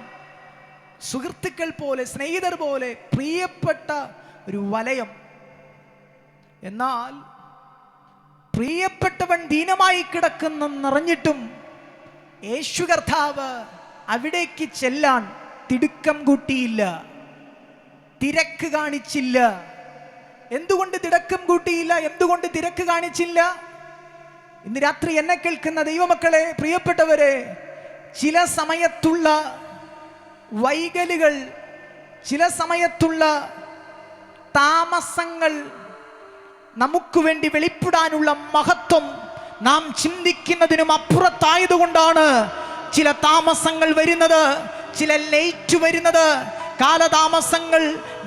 S1: സുഹൃത്തുക്കൾ പോലെ, സ്നേഹിതർ പോലെ പ്രിയപ്പെട്ട ഒരു വലയം. എന്നാൽ പ്രിയപ്പെട്ടവൻ ദീനമായി കിടക്കുന്നെന്നറിഞ്ഞിട്ടും യേശു കർത്താവ് അവിടേക്ക് ചെല്ലാൻ തിടുക്കം കൂട്ടിയില്ല, തിരക്ക് കാണിച്ചില്ല. എന്തുകൊണ്ട് തിടക്കം കൂട്ടിയില്ല? എന്തുകൊണ്ട് തിരക്ക് കാണിച്ചില്ല? ഇന്ന് രാത്രി എന്നെ കേൾക്കുന്ന ദൈവമക്കളെ, പ്രിയപ്പെട്ടവരെ, ചില സമയത്തുള്ള വൈകലുകൾ, ചില സമയത്തുള്ള താമസങ്ങൾ നമുക്ക് വേണ്ടി വെളിപ്പെടാനുള്ള മഹത്വം നാം ചിന്തിക്കുന്നതിനും അപ്പുറത്തായതുകൊണ്ടാണ് ചില താമസങ്ങൾ വരുന്നത്, ചില ലേറ്റ് വരുന്നത്. കാലതാമസങ്ങൾ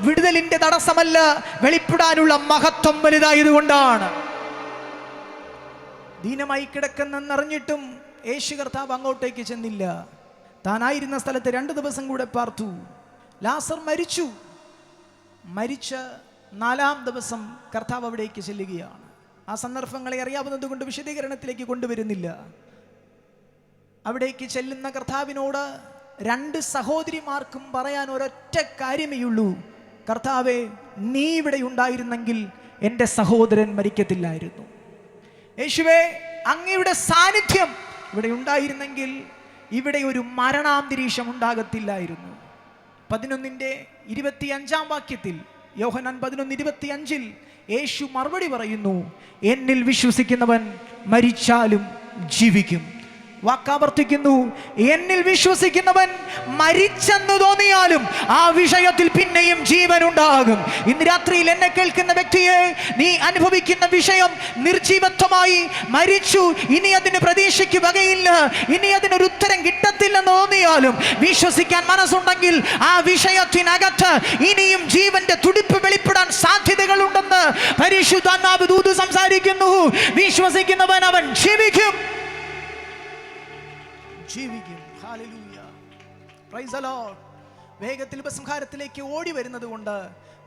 S1: വിടുതലിന്റെ തടസ്സമല്ല, വെളിപ്പെടാനുള്ള മഹത്വം വലുതായതുകൊണ്ടാണ്. ദീനമായി കിടക്കുന്നെന്നറിഞ്ഞിട്ടും യേശു കർത്താവ് അങ്ങോട്ടേക്ക് ചെന്നില്ല. താനായിരുന്ന സ്ഥലത്ത് 2 ദിവസം കൂടെ പാർത്തു. ലാസർ മരിച്ചു. മരിച്ച 4-ാം ദിവസം കർത്താവ് അവിടേക്ക് ചെല്ലുകയാണ്. ആ സന്ദർഭങ്ങളെ അറിയാവുന്നത് കൊണ്ട് വിശദീകരണത്തിലേക്ക് കൊണ്ടുവരുന്നില്ല. അവിടേക്ക് ചെല്ലുന്ന കർത്താവിനോട് 2 സഹോദരിമാർക്കും പറയാൻ ഒരൊറ്റ കാര്യമേയുള്ളൂ: കർത്താവേ, നീ ഇവിടെ ഉണ്ടായിരുന്നെങ്കിൽ എൻ്റെ സഹോദരൻ മരിക്കത്തില്ലായിരുന്നു. യേശുവേ, അങ്ങയുടെ സാന്നിധ്യം ഇവിടെ ഉണ്ടായിരുന്നെങ്കിൽ ഇവിടെ ഒരു മരണാന്തരീക്ഷം ഉണ്ടാകത്തില്ലായിരുന്നു. 11:25 വാക്യത്തിൽ, യോഹന്നാൻ 11:25 യേശു മറുപടി പറയുന്നു: എന്നിൽ വിശ്വസിക്കുന്നവൻ മരിച്ചാലും ജീവിക്കും. വാക്കാവർത്തിക്കുന്നു: എന്നിൽ വിശ്വസിക്കുന്നവൻ മരിച്ചെന്ന് തോന്നിയാലും ആ വിഷയത്തിൽ പിന്നെയും ജീവൻ ഉണ്ടാകും. ഇന്ന് രാത്രിയിൽ എന്നെ കേൾക്കുന്ന വ്യക്തിയെ, നീ അനുഭവിക്കുന്ന വിഷയം നിർജീവത്വമായി മരിച്ചു, ഇനി അതിന് പ്രതീക്ഷയ്ക്ക് വകയില്ല, ഇനി അതിനൊരു ഉത്തരം കിട്ടത്തില്ലെന്ന് തോന്നിയാലും വിശ്വസിക്കാൻ മനസ്സുണ്ടെങ്കിൽ ആ വിഷയത്തിനകത്ത് ഇനിയും ജീവന്റെ തുടിപ്പ് വെളിപ്പെടാൻ സാധ്യതകളുണ്ടെന്ന് പരിശുദ്ധാത്മാവ് ദൂത് സംസാരിക്കുന്നു. വിശ്വസിക്കുന്നവൻ അവൻ ജീവിക്കും. Hallelujah, price the Lord. വേഗത്തിൽ ഉപസംഹാരത്തിലേക്ക് ഓടി വരുന്നത് കൊണ്ട്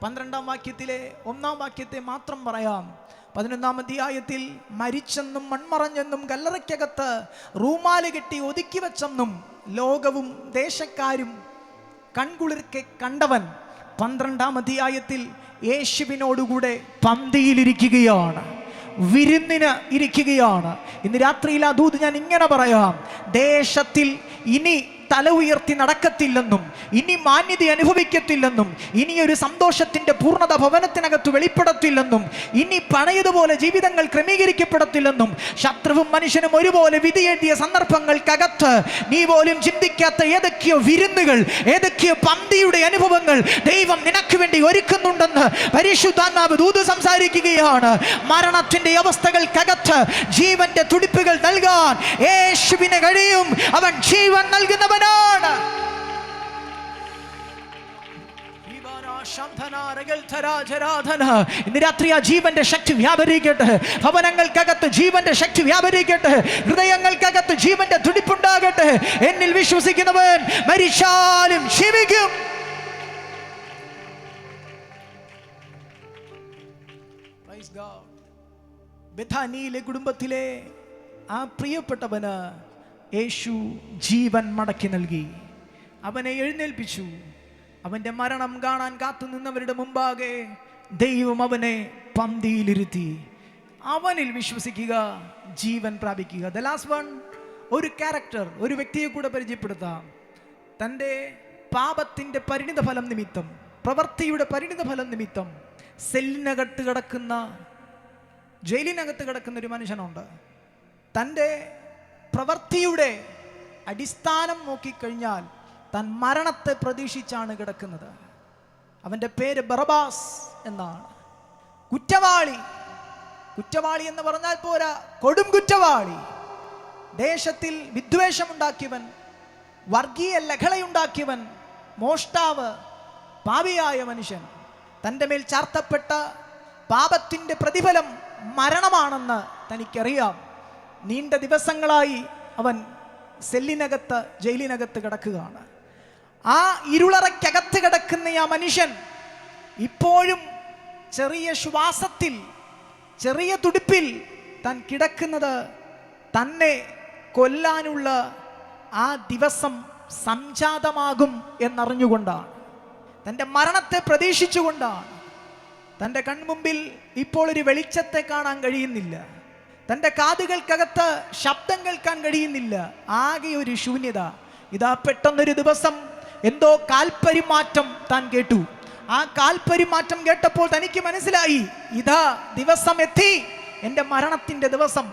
S1: 12-ാം വാക്യത്തിലെ 1-ാം വാക്യത്തെ മാത്രം പറയാം. 11-ാം അധ്യായത്തിൽ മരിച്ചെന്നും മൺമറഞ്ഞെന്നും കല്ലറയ്ക്കകത്ത് റൂമാല് കെട്ടി ഒതുക്കി വെച്ചെന്നും ലോകവും ദേശക്കാരും കൺകുളിർക്കെ കണ്ടവൻ 12-ാം അധ്യായത്തിൽ യേശുവിനോടുകൂടെ പന്തിയിലിരിക്കുകയാണ്, വിരുന്നിന് ഇരിക്കുകയാണ്. ഇന്ന് രാത്രിയിൽ ആ ദൂത് ഞാൻ ഇങ്ങനെ പറയാം: ദേശത്തിൽ ഇനി തല ഉയർത്തി നടക്കത്തില്ലെന്നും, ഇനി മാന്യത അനുഭവിക്കത്തില്ലെന്നും, ഇനിയൊരു സന്തോഷത്തിന്റെ പൂർണ്ണത ഭവനത്തിനകത്ത് വെളിപ്പെടത്തില്ലെന്നും, ഇനി പണയതുപോലെ ജീവിതങ്ങൾ ക്രമീകരിക്കപ്പെടത്തില്ലെന്നും, ശത്രുവും മനുഷ്യനും ഒരുപോലെ വിധിയെഴുതിയ സന്ദർഭങ്ങൾക്കകത്ത് നീ പോലും ചിന്തിക്കാത്ത ഏതൊക്കെയോ വിരുന്നുകൾ, ഏതൊക്കെയോ പന്തിയുടെ അനുഭവങ്ങൾ ദൈവം നിനക്ക് വേണ്ടി ഒരുക്കുന്നുണ്ടെന്ന് പരിശുദ്ധാത്മാവ് ദൂത് സംസാരിക്കുകയാണ്. മരണത്തിന്റെ അവസ്ഥകൾക്കകത്ത് ജീവന്റെ തുടിപ്പുകൾ നൽകാൻ യേശുവിന് കഴിയും. അവൻ ജീവൻ നൽകുന്നവനാണ്. ഇന്ന് രാത്രി ആ ജീവന്റെ ശക്തി വ്യാപരിക്കട്ടെ. ഭവനങ്ങൾക്കകത്ത് ജീവന്റെ ശക്തി വ്യാപരിക്കട്ടെ. ഹൃദയങ്ങൾക്കകത്ത് ജീവന്റെ തുടിപ്പുണ്ടാകട്ടെ. എന്നിൽ വിശ്വസിക്കുന്നവൻ മരിച്ചാലും ജീവിക്കും. ബെഥാനിയിലെ കുടുംബത്തിലെ ആ പ്രിയപ്പെട്ടവന് യേശു ജീവൻ മടക്കി നൽകി. അവനെ എഴുന്നേൽപ്പിച്ചു. അവൻ്റെ മരണം കാണാൻ കാത്തു നിന്നവരുടെ മുമ്പാകെ ദൈവം അവനെ പന്തിയിലിരുത്തി. അവനിൽ വിശ്വസിക്കുക, ജീവൻ പ്രാപിക്കുക. ദ ലാസ്റ്റ് വൺ, ഒരു ക്യാരക്ടർ, ഒരു വ്യക്തിയെ കൂടെ പരിചയപ്പെടുത്താം. തൻ്റെ പാപത്തിൻ്റെ പരിണിത ഫലം നിമിത്തം, പ്രവൃത്തിയുടെ പരിണിത ഫലം നിമിത്തം സെല്ലിനകത്ത് കിടക്കുന്ന, ജയിലിനകത്ത് കിടക്കുന്ന ഒരു മനുഷ്യനുണ്ട്. തൻ്റെ പ്രവൃത്തിയുടെ അടിസ്ഥാനം നോക്കിക്കഴിഞ്ഞാൽ താൻ മരണത്തെ പ്രതീക്ഷിച്ചാണ് കിടക്കുന്നത്. അവൻ്റെ പേര് ബറബാസ് എന്നാണ്. കുറ്റവാളി. കുറ്റവാളി എന്ന് പറഞ്ഞാൽ പോരാ, കൊടും കുറ്റവാളി. ദേശത്തിൽ വിദ്വേഷമുണ്ടാക്കിയവൻ, വർഗീയ ലഹളയുണ്ടാക്കിയവൻ, മോഷ്ടാവ്, പാപിയായ മനുഷ്യൻ. തൻ്റെ മേൽ ചാർത്തപ്പെട്ട പാപത്തിൻ്റെ പ്രതിഫലം മരണമാണെന്ന് തനിക്കറിയാം. നീണ്ട ദിവസങ്ങളായി അവൻ സെല്ലിനകത്ത്, ജയിലിനകത്ത് കിടക്കുകയാണ്. ആ ഇരുളറയ്ക്കകത്ത് കിടക്കുന്ന ആ മനുഷ്യൻ ഇപ്പോഴും ചെറിയ ശ്വാസത്തിൽ, ചെറിയ തുടിപ്പിൽ താൻ കിടക്കുന്നത് തന്നെ കൊല്ലാനുള്ള ആ ദിവസം സംജാതമാകും എന്നറിഞ്ഞുകൊണ്ടാണ്. തൻ്റെ മരണത്തെ പ്രതീക്ഷിച്ചുകൊണ്ടാണ്. തൻ്റെ കൺമുമ്പിൽ ഇപ്പോൾ ഒരു വെളിച്ചത്തെ കാണാൻ കഴിയുന്നില്ല. തൻ്റെ കാതുകൾക്കകത്ത് ശബ്ദം കേൾക്കാൻ കഴിയുന്നില്ല. ആകെ ഒരു ശൂന്യത. ഇതാ പെട്ടെന്നൊരു ദിവസം എന്തോ കാൽപരിമാറ്റം താൻ കേട്ടു. ആ കാൽപരിമാറ്റം കേട്ടപ്പോൾ തനിക്ക് മനസ്സിലായി, ഇതാ ദിവസം എത്തി, എൻ്റെ മരണത്തിൻ്റെ ദിവസം,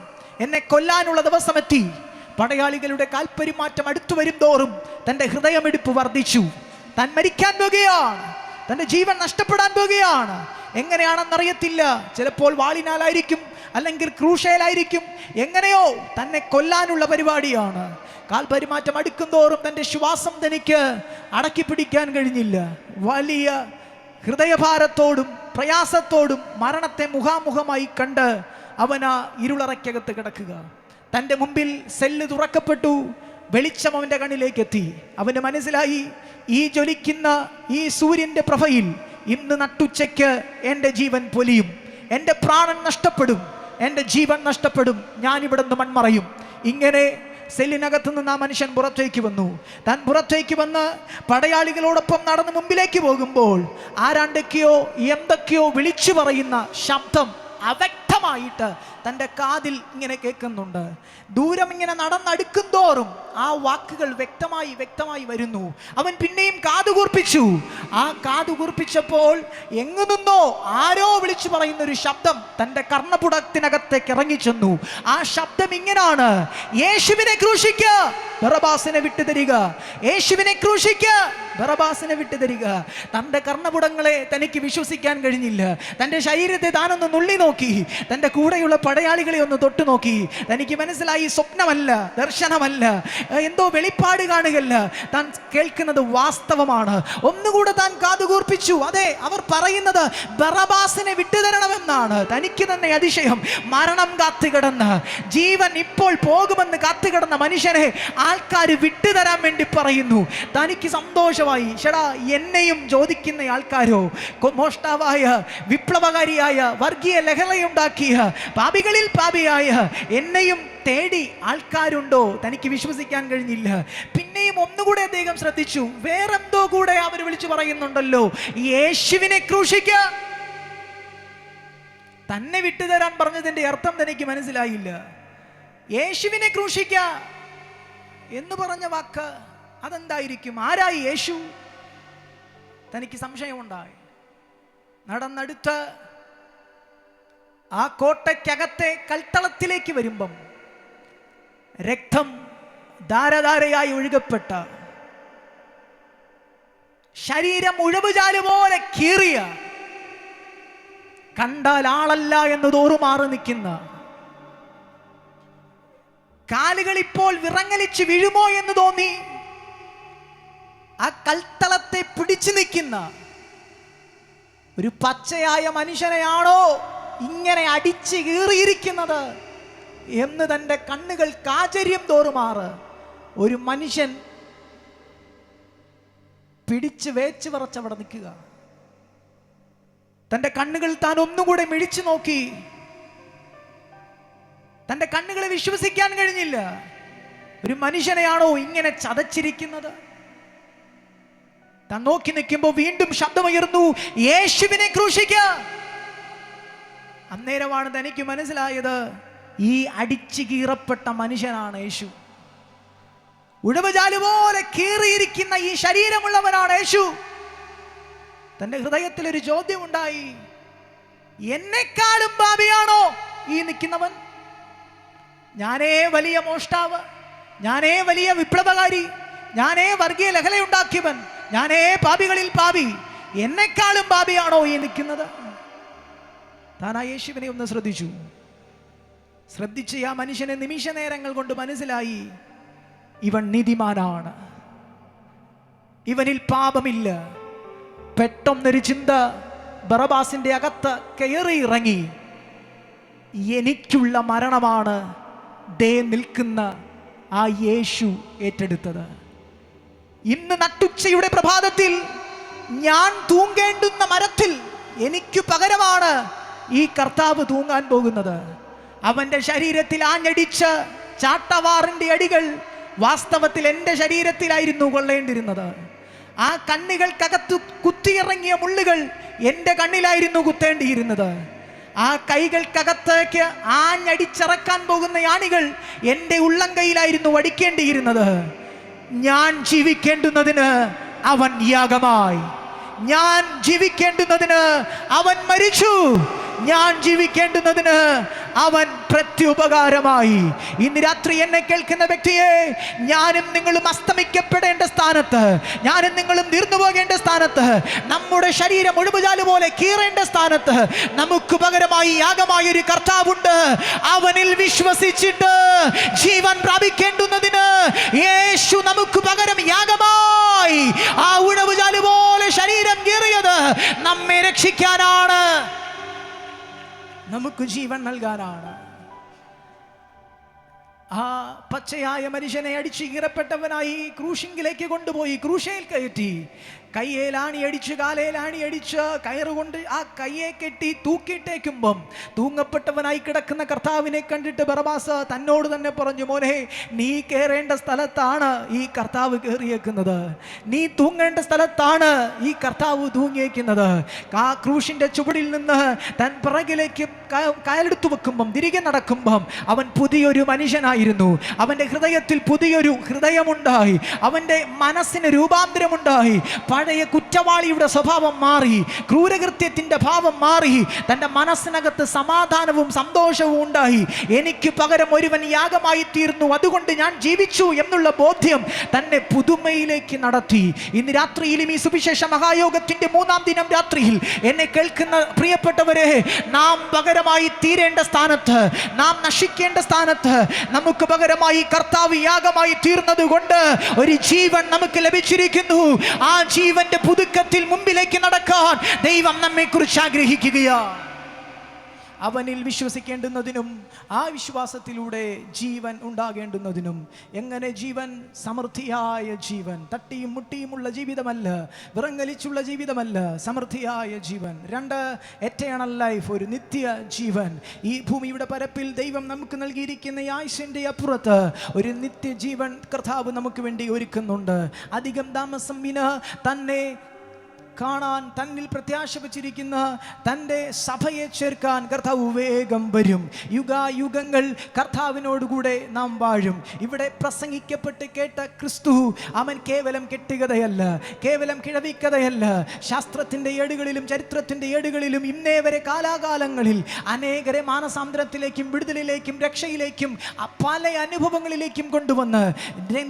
S1: എന്നെ കൊല്ലാനുള്ള ദിവസം എത്തി. പടയാളികളുടെ കാൽപരിമാറ്റം അടുത്തു വരും തോറും തൻ്റെ ഹൃദയമിടിപ്പ് വർദ്ധിച്ചു. താൻ മരിക്കാൻ പോകുകയാണ്. തൻ്റെ ജീവൻ നഷ്ടപ്പെടാൻ പോകുകയാണ്. എങ്ങനെയാണെന്നറിയത്തില്ല. ചിലപ്പോൾ വാളിനാലായിരിക്കും, അല്ലെങ്കിൽ ക്രൂശയിലായിരിക്കും. എങ്ങനെയോ തന്നെ കൊല്ലാനുള്ള പരിപാടിയാണ്. കാൽപരിമാറ്റം അടുക്കും തോറും തൻ്റെ ശ്വാസം തനിക്ക് അടക്കി പിടിക്കാൻ കഴിഞ്ഞില്ല. വലിയ ഹൃദയഭാരത്തോടും പ്രയാസത്തോടും മരണത്തെ മുഖാമുഖമായി കണ്ട് അവൻ ആ ഇരുളറയ്ക്കകത്ത് കിടക്കുക. തൻ്റെ മുമ്പിൽ സെല്ല് തുറക്കപ്പെട്ടു. വെളിച്ചം അവൻ്റെ കണ്ണിലേക്ക് എത്തി. അവന് മനസ്സിലായി, ഈ ജ്വലിക്കുന്ന ഈ സൂര്യൻ്റെ പ്രഭയിൽ ഇന്ന് നട്ടുച്ചയ്ക്ക് എൻ്റെ ജീവൻ പൊലിയും, എൻ്റെ പ്രാണൻ നഷ്ടപ്പെടും, എൻ്റെ ജീവൻ നഷ്ടപ്പെടും, ഞാനിവിടെ നിന്ന് മൺമറയും. ഇങ്ങനെ സെല്ലിനകത്ത് നിന്ന് ആ മനുഷ്യൻ പുറത്തേക്ക് വന്നു. താൻ പുറത്തേക്ക് വന്ന് പടയാളികളോടൊപ്പം നടന്ന് മുമ്പിലേക്ക് പോകുമ്പോൾ ആരാണ്ടൊക്കെയോ എന്തൊക്കെയോ വിളിച്ചു പറയുന്ന ശബ്ദം അവ്യക്തമായിട്ട് തൻ്റെ കാതിൽ ഇങ്ങനെ കേൾക്കുന്നുണ്ട്. ദൂരം ഇങ്ങനെ നടന്നടുക്കും തോറും ആ വാക്കുകൾ വ്യക്തമായി വരുന്നു. അവൻ പിന്നെയും കാതുകൂർപ്പിച്ചു. ആ കാതുകൂർപ്പിച്ചപ്പോൾ എങ്ങു നിന്നോ ആരോ വിളിച്ചു പറയുന്നൊരു ശബ്ദം തൻ്റെ കർണപുടത്തിനകത്തേക്ക് ഇറങ്ങിച്ചെന്നു. ആ ശബ്ദം ഇങ്ങനാണ്: യേശുവിനെ ക്രൂശിക്ക, ബറബ്ബാസിനെ വിട്ടുതരിക. യേശുവിനെ ക്രൂശിക്ക, ബറബ്ബാസിനെ വിട്ടുതരിക. തൻ്റെ കർണപുടങ്ങളെ തനിക്ക് വിശ്വസിക്കാൻ കഴിഞ്ഞില്ല. തൻ്റെ ശരീരത്തെ താനൊന്ന് നുള്ളി നോക്കി, തൻ്റെ കൂടെയുള്ള പടയാളികളെ ഒന്ന് തൊട്ടു നോക്കി. തനിക്ക് മനസ്സിലായി, സ്വപ്നമല്ല, ദർശനമല്ല, എന്തോ വെളിപ്പാട് കാണുകയല്ല, താൻ കേൾക്കുന്നത് വാസ്തവമാണ്. ഒന്നുകൂടെ താൻ കാതുകൂർപ്പിച്ചു. അതെ, അവർ പറയുന്നത് ബറബ്ബാസിനെ വിട്ടുതരണമെന്നാണ്. തനിക്ക് തന്നെ അതിശയം. മരണം കാത്തുകിടന്ന്, ജീവൻ ഇപ്പോൾ പോകുമെന്ന് കാത്തുകിടന്ന മനുഷ്യനെ ആൾക്കാർ വിട്ടുതരാൻ വേണ്ടി പറയുന്നു. തനിക്ക് സന്തോഷമായി. ഷടാ, എന്നെയും ചോദിക്കുന്ന ആൾക്കാരോ, മോഷ്ടാവായ, വിപ്ലവകാരിയായ, വർഗീയ ലഹളയുണ്ടാക്കിയ, പാപികളിൽ പാപിയായ എന്നെയും തേടി ആൾക്കാരുണ്ടോ? തനിക്ക് വിശ്വസിക്കാൻ കഴിഞ്ഞില്ല. പിന്നെയും ഒന്നുകൂടെ അദ്ദേഹം ശ്രദ്ധിച്ചു. വേറെന്തോ കൂടെ അവർ വിളിച്ചു പറയുന്നുണ്ടല്ലോ: യേശുവിനെ ക്രൂശിക്ക. തന്നെ വിട്ടുതരാൻ പറഞ്ഞതിന്റെ അർത്ഥം തനിക്ക് മനസ്സിലായില്ല. യേശുവിനെ ക്രൂശിക്ക എന്ന് പറഞ്ഞ വാക്ക് അതെന്തായിരിക്കും? ആരായി യേശു? തനിക്ക് സംശയമുണ്ടായി. നടന്നെടുത്ത് ആ കോട്ടയ്ക്കകത്തെ കൽത്തളത്തിലേക്ക് വരുമ്പം രക്തം ധാരധാരയായി ഒഴുകപ്പെട്ട, ശരീരം ഉഴവുചാല് പോലെ കീറിയ, കണ്ടാൽ ആളല്ല എന്ന് തോറുമാറി നിൽക്കുന്ന, കാലുകൾ ഇപ്പോൾ വിറങ്ങലിച്ച് വീഴുമോ എന്ന് തോന്നി ആ കൽത്തളത്തെ പിടിച്ചു നിൽക്കുന്ന ഒരു പച്ചയായ മനുഷ്യനെയാണോ ഇങ്ങനെ അടിച്ച് കീറിയിരിക്കുന്നത് എന്ന് തൻ്റെ കണ്ണുകൾ കാചര്യം തോറുമാറ് ഒരു മനുഷ്യൻ പിടിച്ച് വേച്ച് പറച്ചവിടെ നിൽക്കുക. തൻ്റെ കണ്ണുകൾ താൻ ഒന്നുകൂടെ മിഴിച്ചു നോക്കി. തൻ്റെ കണ്ണുകളെ വിശ്വസിക്കാൻ കഴിഞ്ഞില്ല. ഒരു മനുഷ്യനെയാണോ ഇങ്ങനെ ചതച്ചിരിക്കുന്നത്? താൻ നോക്കി നിൽക്കുമ്പോൾ വീണ്ടും ശബ്ദമുയർന്നു: യേശുവിനെ ക്രൂശിക്ക. അന്നേരമാണ് തനിക്ക് മനസ്സിലായത്, ഈ അടിച്ചു കീറപ്പെട്ട മനുഷ്യനാണ് യേശു. ഉഴവുചാല് പോലെ കീറിയിരിക്കുന്ന ഈ ശരീരമുള്ളവനാണ് യേശു. തൻ്റെ ഹൃദയത്തിൽ ഒരു ചോദ്യമുണ്ടായി: എന്നെക്കാളും പാപിയാണോ ഈ നിൽക്കുന്നവൻ? ഞാനേ വലിയ മോഷ്ടാവ്, ഞാനേ വലിയ വിപ്ലവകാരി, ഞാനേ വർഗീയ ലഹളയുണ്ടാക്കിയവൻ, ഞാനേ പാപികളിൽ പാപി, എന്നെക്കാളും പാപിയാണോ ഈ നിൽക്കുന്നത്? താൻ ആ യേശുവിനെ ഒന്ന് ശ്രദ്ധിച്ച് ആ മനുഷ്യനെ നിമിഷ നേരങ്ങൾ കൊണ്ട് മനസ്സിലായി, ഇവൻ നീതിമാനാണ്, ഇവനിൽ പാപമില്ല. പെട്ടെന്നൊരു ചിന്ത ബറബ്ബാസിന്റെ അകത്ത് കയറി ഇറങ്ങി. എനിക്കുള്ള മരണമാണ് ദേ നിൽക്കുന്ന ആ യേശു ഏറ്റെടുത്തത്. ഇന്ന് നട്ടുച്ചയുടെ പ്രഭാതത്തിൽ ഞാൻ തൂങ്ങേണ്ടുന്ന മരത്തിൽ എനിക്ക് പകരമാണ് ഈ കർത്താവ് തൂങ്ങാൻ പോകുന്നത്. അവന്റെ ശരീരത്തിൽ ആഞ്ഞടിച്ച് ചാട്ടവാറിന്റെ അടികൾ വാസ്തവത്തിൽ എൻ്റെ ശരീരത്തിലായിരുന്നു കൊള്ളേണ്ടിരുന്നത്. ആ കണ്ണുകൾക്കകത്ത് കുത്തിയിറങ്ങിയ മുള്ളുകൾ എൻ്റെ കണ്ണിലായിരുന്നു കുത്തേണ്ടിയിരുന്നത്. ആ കൈകൾക്കകത്തേക്ക് ആഞ്ഞടിച്ചിറക്കാൻ പോകുന്ന ആണികൾ എൻ്റെ ഉള്ളം കൈയിലായിരുന്നു വടിക്കേണ്ടിയിരുന്നത്. ഞാൻ ജീവിക്കേണ്ടുന്നതിന് അവൻ യാഗമായി, ഞാൻ ജീവിക്കേണ്ടുന്നതിന് അവൻ മരിച്ചു, ഞാൻ ജീവിക്കേണ്ടുന്നതിന് അവൻ പ്രത്യുപകാരമായി. ഇന്ന് രാത്രി എന്നെ കേൾക്കുന്ന വ്യക്തിയെ, ഞാനും നിങ്ങളും അസ്തമിക്കപ്പെടേണ്ട സ്ഥാനത്ത്, ഞാനും നിങ്ങളും തീർന്നു പോകേണ്ട സ്ഥാനത്ത്, നമ്മുടെ ശരീരം ഒഴുകുചാല് പോലെ കീറേണ്ട സ്ഥാനത്ത് നമുക്ക് പകരമായി യാഗമായ ഒരു കർത്താവുണ്ട്. അവനിൽ വിശ്വസിച്ചിട്ട് ജീവൻ പ്രാപിക്കേണ്ടുന്നതിന് യേശു നമുക്ക് പകരം യാഗമായി ആ ഉഴവുചാല് പോലെ ശരീരം കീറിയത് നമ്മെ രക്ഷിക്കാനാണ്, നമുക്ക് ജീവൻ നൽകാനാണ്. ആ പച്ചയായ മനുഷ്യനെ അടിച്ച് കീറപ്പെട്ടവനായി ക്രൂശിങ്കിലേക്ക് കൊണ്ടുപോയി ക്രൂശയിൽ കയറ്റി, കയ്യേലാണി അടിച്ച് കാലേലാണി അടിച്ച് കയറുകൊണ്ട് ആ കയ്യെ കെട്ടി തൂക്കിയിട്ടേക്കുമ്പം തൂങ്ങപ്പെട്ടവനായി കിടക്കുന്ന കർത്താവിനെ കണ്ടിട്ട് ബറബാസ് തന്നോട് തന്നെ പറഞ്ഞു, മോനെ, നീ കയറേണ്ട സ്ഥലത്താണ് ഈ കർത്താവ് കയറിയേക്കുന്നത്, നീ തൂങ്ങേണ്ട സ്ഥലത്താണ് ഈ കർത്താവ് തൂങ്ങിയേക്കുന്നത്. ആ ക്രൂശിന്റെ ചുവടിൽ നിന്ന് തൻ പിറകിലേക്ക് കയലെടുത്തു വെക്കുമ്പം, തിരികെ നടക്കുമ്പം അവൻ പുതിയൊരു മനുഷ്യനായിരുന്നു. അവൻ്റെ ഹൃദയത്തിൽ പുതിയൊരു ഹൃദയമുണ്ടായി, അവൻ്റെ മനസ്സിന് രൂപാന്തരമുണ്ടായി. പഴയ കുറ്റവാളിയുടെ സ്വഭാവം മാറി, ക്രൂരകൃത്യത്തിൻ്റെ ഭാവം മാറി, തൻ്റെ മനസ്സിനകത്ത് സമാധാനവും സന്തോഷവും ഉണ്ടായി. എനിക്ക് പകരം ഒരുവൻ യാഗമായി തീർന്നു, അതുകൊണ്ട് ഞാൻ ജീവിച്ചു എന്നുള്ള ബോധ്യം തന്നെ പുതുമയിലേക്ക് നടത്തി. ഇന്ന് രാത്രിയിലും ഈ സുവിശേഷ മഹായോഗത്തിൻ്റെ 3-ാം ദിനം രാത്രിയിൽ എന്നെ കേൾക്കുന്ന പ്രിയപ്പെട്ടവരെ, നാം പകരമായി തീരേണ്ട സ്ഥാനത്ത്, നാം നശിക്കേണ്ട സ്ഥാനത്ത് നമുക്ക് പകരമായി കർത്താവ് യാഗമായി തീർന്നത് കൊണ്ട് ഒരു ജീവൻ നമുക്ക് ലഭിച്ചിരിക്കുന്നു. ആ ജീവന്റെ പുതുക്കത്തിൽ മുമ്പിലേക്ക് നടക്കാൻ ദൈവം നമ്മെ കുറിച്ച് ആഗ്രഹിക്കുകയാണ്. അവനിൽ വിശ്വസിക്കേണ്ടുന്നതിനും ആ വിശ്വാസത്തിലൂടെ ജീവൻ ഉണ്ടാകേണ്ടുന്നതിനും. എങ്ങനെ ജീവൻ? സമൃദ്ധിയായ ജീവൻ, തട്ടിയും മുട്ടിയുമുള്ള ജീവിതമല്ല, വിറങ്ങലിച്ചുള്ള ജീവിതമല്ല, സമൃദ്ധിയായ ജീവൻ. 2, എറ്റേണൽ ലൈഫ്, ഒരു നിത്യ ജീവൻ. ഈ ഭൂമിയുടെ പരപ്പിൽ ദൈവം നമുക്ക് നൽകിയിരിക്കുന്ന ഈ ആയുസ്സിൻ്റെ അപ്പുറത്ത് ഒരു നിത്യജീവൻ കർത്താവ് നമുക്ക് വേണ്ടി ഒരുക്കുന്നുണ്ട്. അധികം താമസം വിന തന്നെ കാണാൻ, തന്നിൽ പ്രത്യാശ വച്ചിരിക്കുന്ന തൻ്റെ സഭയെ ചേർക്കാൻ കർത്താവ് വേഗം വരും. യുഗായുഗങ്ങൾ കർത്താവിനോടുകൂടെ നാം വാഴും. ഇവിടെ പ്രസംഗിക്കപ്പെട്ട് കേട്ട ക്രിസ്തു അവൻ കേവലം കെട്ടുകഥയല്ല, കേവലം കിഴവിക്കഥയല്ല. ശാസ്ത്രത്തിൻ്റെ ഏടുകളിലും ചരിത്രത്തിൻ്റെ ഏടുകളിലും ഇന്നേ വരെ കാലാകാലങ്ങളിൽ അനേകരെ മാനസാന്തരത്തിലേക്കും വിടുതലിലേക്കും രക്ഷയിലേക്കും പല അനുഭവങ്ങളിലേക്കും കൊണ്ടുവന്ന്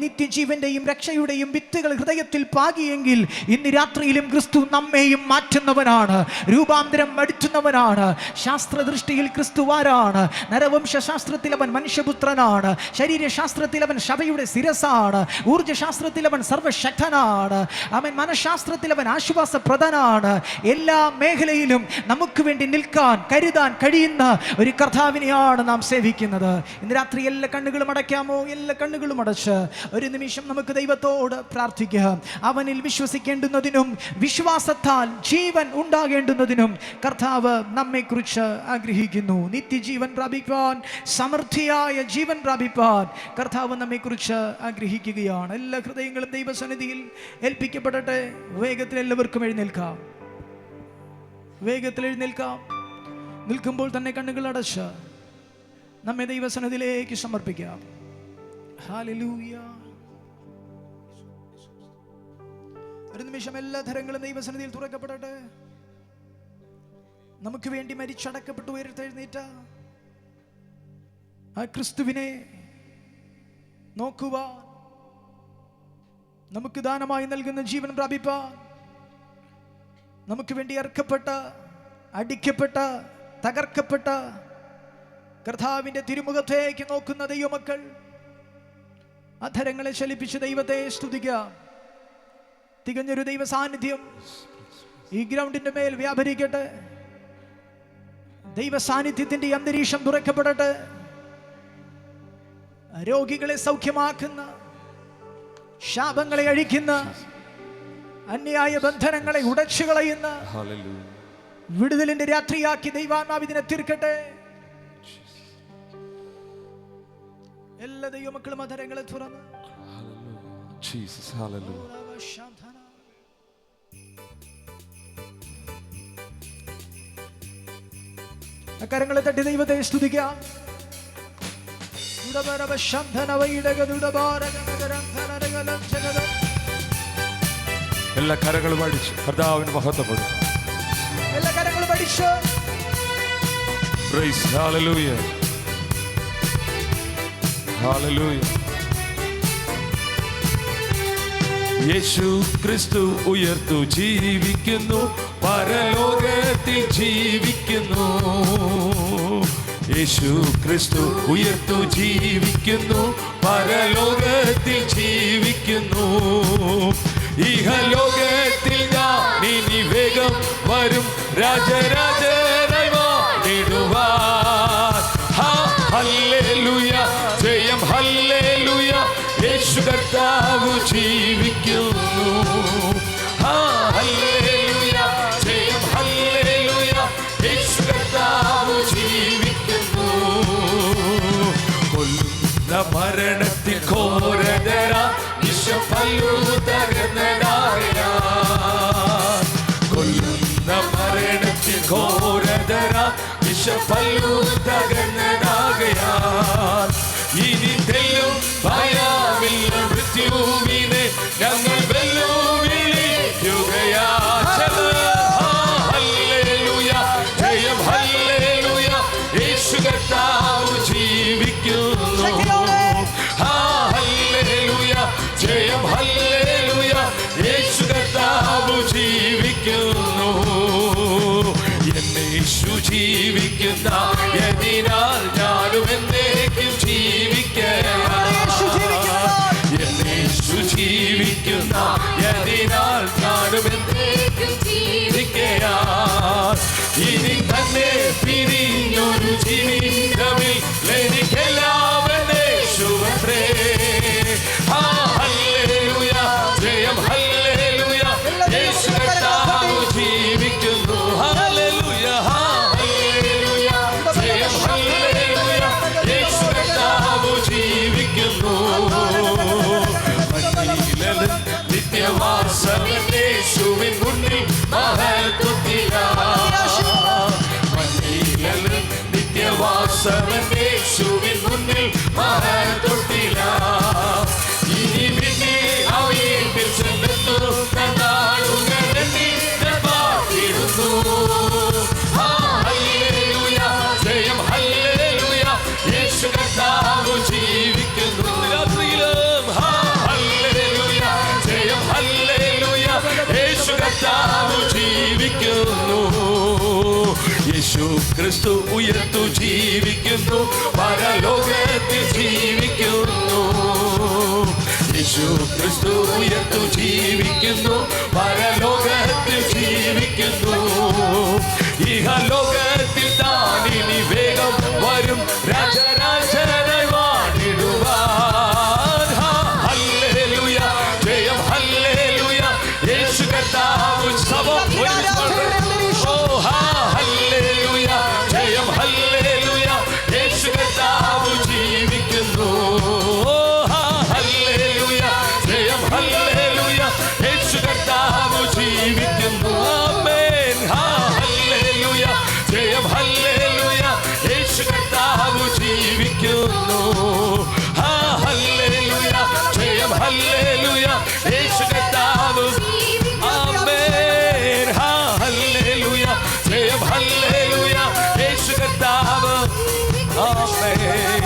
S1: നിത്യജീവന്റെയും രക്ഷയുടെയും വിത്തുകൾ ഹൃദയത്തിൽ പാകിയെങ്കിൽ ഇന്ന് രാത്രിയിലും ക്രിസ്തു നമ്മെയും മാറ്റുന്നവനാണ്, രൂപാന്തരം വരുത്തുന്നവനാണ്. ശാസ്ത്രദൃഷ്ടിയിൽ ക്രിസ്തു ആരാണ്? നരവംശാസ്ത്രത്തിൽ അവൻ മനുഷ്യപുത്രനാണ്, ശരീരശാസ്ത്രത്തിൽ അവൻ സഭയുടെ ശിരസാണ്, ഊർജ്ജശാസ്ത്രത്തിൽ അവൻ സർവശക്തനാണ്, അവൻ മനഃശാസ്ത്രത്തിൽ അവൻ ആശ്വാസപ്രദനാണ്. എല്ലാ മേഖലയിലും നമുക്ക് വേണ്ടി നിൽക്കാൻ, കരുതാൻ കഴിയുന്ന ഒരു കർത്താവിനെയാണ് നാം സേവിക്കുന്നത്. ഇന്ന് രാത്രി എല്ലാ കണ്ണുകളും അടയ്ക്കാമോ? എല്ലാ കണ്ണുകളും അടച്ച് ഒരു നിമിഷം നമുക്ക് ദൈവത്തോട് പ്രാർത്ഥിക്കാം. അവനിൽ വിശ്വസിക്കേണ്ടുന്നതിനും വിശ്വാസത്താൽ ജീവൻ ഉണ്ടാകേണ്ടുന്നതിനും കർത്താവ് നമ്മെക്കുറിച്ച് ആഗ്രഹിക്കുന്നു. നിത്യജീവൻ പ്രാപിപ്പാൻ, സമൃദ്ധിയായ ജീവൻ പ്രാപിപ്പാൻ കർത്താവ് നമ്മെക്കുറിച്ച് ആഗ്രഹിക്കുകയാണ്. എല്ലാ ഹൃദയങ്ങളും ദൈവസന്നിധിയിൽ ഏൽപ്പിക്കപ്പെടട്ടെ. വേഗത്തിൽ എല്ലാവർക്കും എഴുന്നേൽക്കാം, വേഗത്തിൽ എഴുന്നേൽക്കാം. നിൽക്കുമ്പോൾ തന്നെ കണ്ണുകൾ അടച്ച് നമ്മെ ദൈവസന്നിധിയിലേക്ക് സമർപ്പിക്കാം. ഹല്ലേലൂയ. ഒരു നിമിഷം എല്ലാ ധരങ്ങളും ദൈവസന്നിധിയിൽ തുറക്കപ്പെടട്ടെ. നമുക്ക് വേണ്ടി മരിച്ചടക്കപ്പെട്ടു ഉയർത്തെഴുന്നേറ്റ ആ ക്രിസ്തുവിനെ നോക്കുവാൻ, നമുക്ക് ദാനമായി നൽകുന്ന ജീവൻ പ്രാപിപ്പാൻ, നമുക്ക് വേണ്ടി അർക്കപ്പെട്ട, അടിക്കപ്പെട്ട, തകർക്കപ്പെട്ട കർത്താവിന്റെ തിരുമുഖത്തേക്ക് നോക്കുന്ന ദൈവമക്കൾ അധരങ്ങളെ ചലിപ്പിച്ച് ദൈവത്തെ സ്തുതിക്കാം. തികഞ്ഞൊരു ദൈവ സാന്നിധ്യം ഈ ഗ്രൗണ്ടിന്റെ മേൽ വ്യാപരിക്കട്ടെ. ദൈവ സാന്നിധ്യത്തിന്റെ അന്തരീക്ഷം തുറക്കപ്പെടട്ടെ. രോഗികളെ സൗഖ്യമാക്കുന്ന, ശാപങ്ങളെ അഴിക്കുന്ന, അന്യായ ബന്ധനങ്ങളെ ഉടച്ചു കളയുന്ന വിടുതലിന്റെ രാത്രിയാക്കി ദൈവാത്മാവ് ഇതിനെ തീർക്കട്ടെ. എല്ലാ ദൈവമക്കളും അധരങ്ങളെ തുറന്ന് കരങ്ങളെ തട്ടി ദൈവത്തെ സ്തുതിക്കാം.
S2: എല്ലാ കരങ്ങളും അടിച്ച് കർത്താവിന് മഹത്വപ്പെടും.
S1: എല്ലാ കരങ്ങളും അടിച്ച്
S2: പ്രൈസ് ഹല്ലേലൂയ, ഹല്ലേലൂയ. യേശു ക്രിസ്തു ഉയർത്തു ജീവിക്കുന്നു, പരലോകത്തിൽ ജീവിക്കുന്നു. യേശു ക്രിസ്തു ഉയർത്തു ജീവിക്കുന്നു, പരലോകത്തിൽ ജീവിക്കുന്നു. ഇഹലോകത്തിൽ ഞാൻ ഇനി വേഗം വരും, രാജരാജനായി വാണിടുവാൻ. കർത്താവ് ജീവിക്കുന്നു. ഹല്ലേലൂയ, ജയം ഹല്ലേലൂയ, യേശു കർത്താവ് ജീവിക്കുന്നു. കൊല്ലുന്ന മരണത്തിൽ ഘോരതര വിഷപ്പല്ലു തകർന്നതായ, കൊല്ലുന്ന മരണത്തിൽ ഘോരതര വിഷപ്പല്ലു തകർന്നതാകയാൽ ഇനി തെല്ലും ഭയമില്ല, മൃത്യുവിനെ ഞങ്ങൾ വെല്ലുവിളിക്കുകയാ. ഹല്ലേലൂയ, ജയം ഹല്ലേലൂയ, യേശു കർത്താവ് ജീവിക്കുന്നു. ഹല്ലേലൂയ, ജയം ഹല്ലേലൂയ, യേശു കർത്താവ് ജീവിക്കുന്നു. യേശു ജീവിക്കുന്ന യതിനാൽ ഞാനും എന്നേക്കും ജീവിക്കാം. യേശു ജീവിക്കുന്ന യതിനാൽ ഞാനും എന്നേക്കും ജീവിക്കാം. ഇനി തന്നെ പിരിഞ്ഞൊരു ജീവിതമിൽ എനിക്കെല്ലാം യേശുവത്രേ. ഹല്ലേലൂയ, ജയം ഹല്ലേലൂയ, യേശു കർത്താവ് ജീവിക്കുന്നു. ഹല്ലേലൂയ, ഹല്ലേലൂയ, ജയം ഹല്ലേലൂയ, യേശു കർത്താവ് ജീവിക്കുന്നു. നിത്യവാസവൻ യേശുവിൻ മുന്നിൽ മഹത്വത്തിലാണ്. നിത്യവാസവൻ യേശുവിൻ മുന്നിൽ മഹത്വത്തിലാണ്. ഇനി പിന്നെ അവയിൽ ചെന്നെത്തുന്ന നാളുകളെണ്ണി പാട്ടിടുന്നു. ഹല്ലേലൂയ, ജയം ഹല്ലേലൂയ, യേശു കർത്താവ് ജീവിക്കുന്നു. രാത്രിയിലും ഹല്ലേലൂയ, ജയം ഹല്ലേലൂയ, യേശു കർത്താവ് ജീവിക്കുന്നു. യേശു ക്രിസ്തു ഉയർത്തു ജീവിക്കുന്നു, പരലോകത്തിൽ ജീവിക്കുന്നു. യേശു ക്രിസ്തു ഉയർത്തു ജീവിക്കുന്നു, പരലോകത്തിൽ ജീവിക്കുന്നു. ഇഹലോകത്തിൽ താനിനി വേഗം വരും, രാജരാജനായി വാണിടുവാൻ. ഹല്ലേലൂയ, ജയം ഹല്ലേലൂയ, യേശു കർത്താവ് സഭ. ഹല്ലേലൂയ, ജയം ഹല്ലേലൂയ, യേശു കർത്താവ് ജീവിക്കുന്നു. ഹല്ലേലൂയ, ജയം ഹല്ലേലൂയ, യേശു കർത്താവ് ജീവിക്കുന്നു. ആമേൻ. ഹല്ലേലൂയ, ജയം ഹല്ലേലൂയ, യേശു കർത്താവ് ജീവിക്കുന്നു. ഹല്ലേലൂയ, ജയം ഹല്ലേലൂയ, യേശു കർത്താവ്. ആമേൻ. ഹല്ലേലൂയ, ജയം ഹല്ലേലൂയ, യേശു കർത്താവ്. ആമേൻ.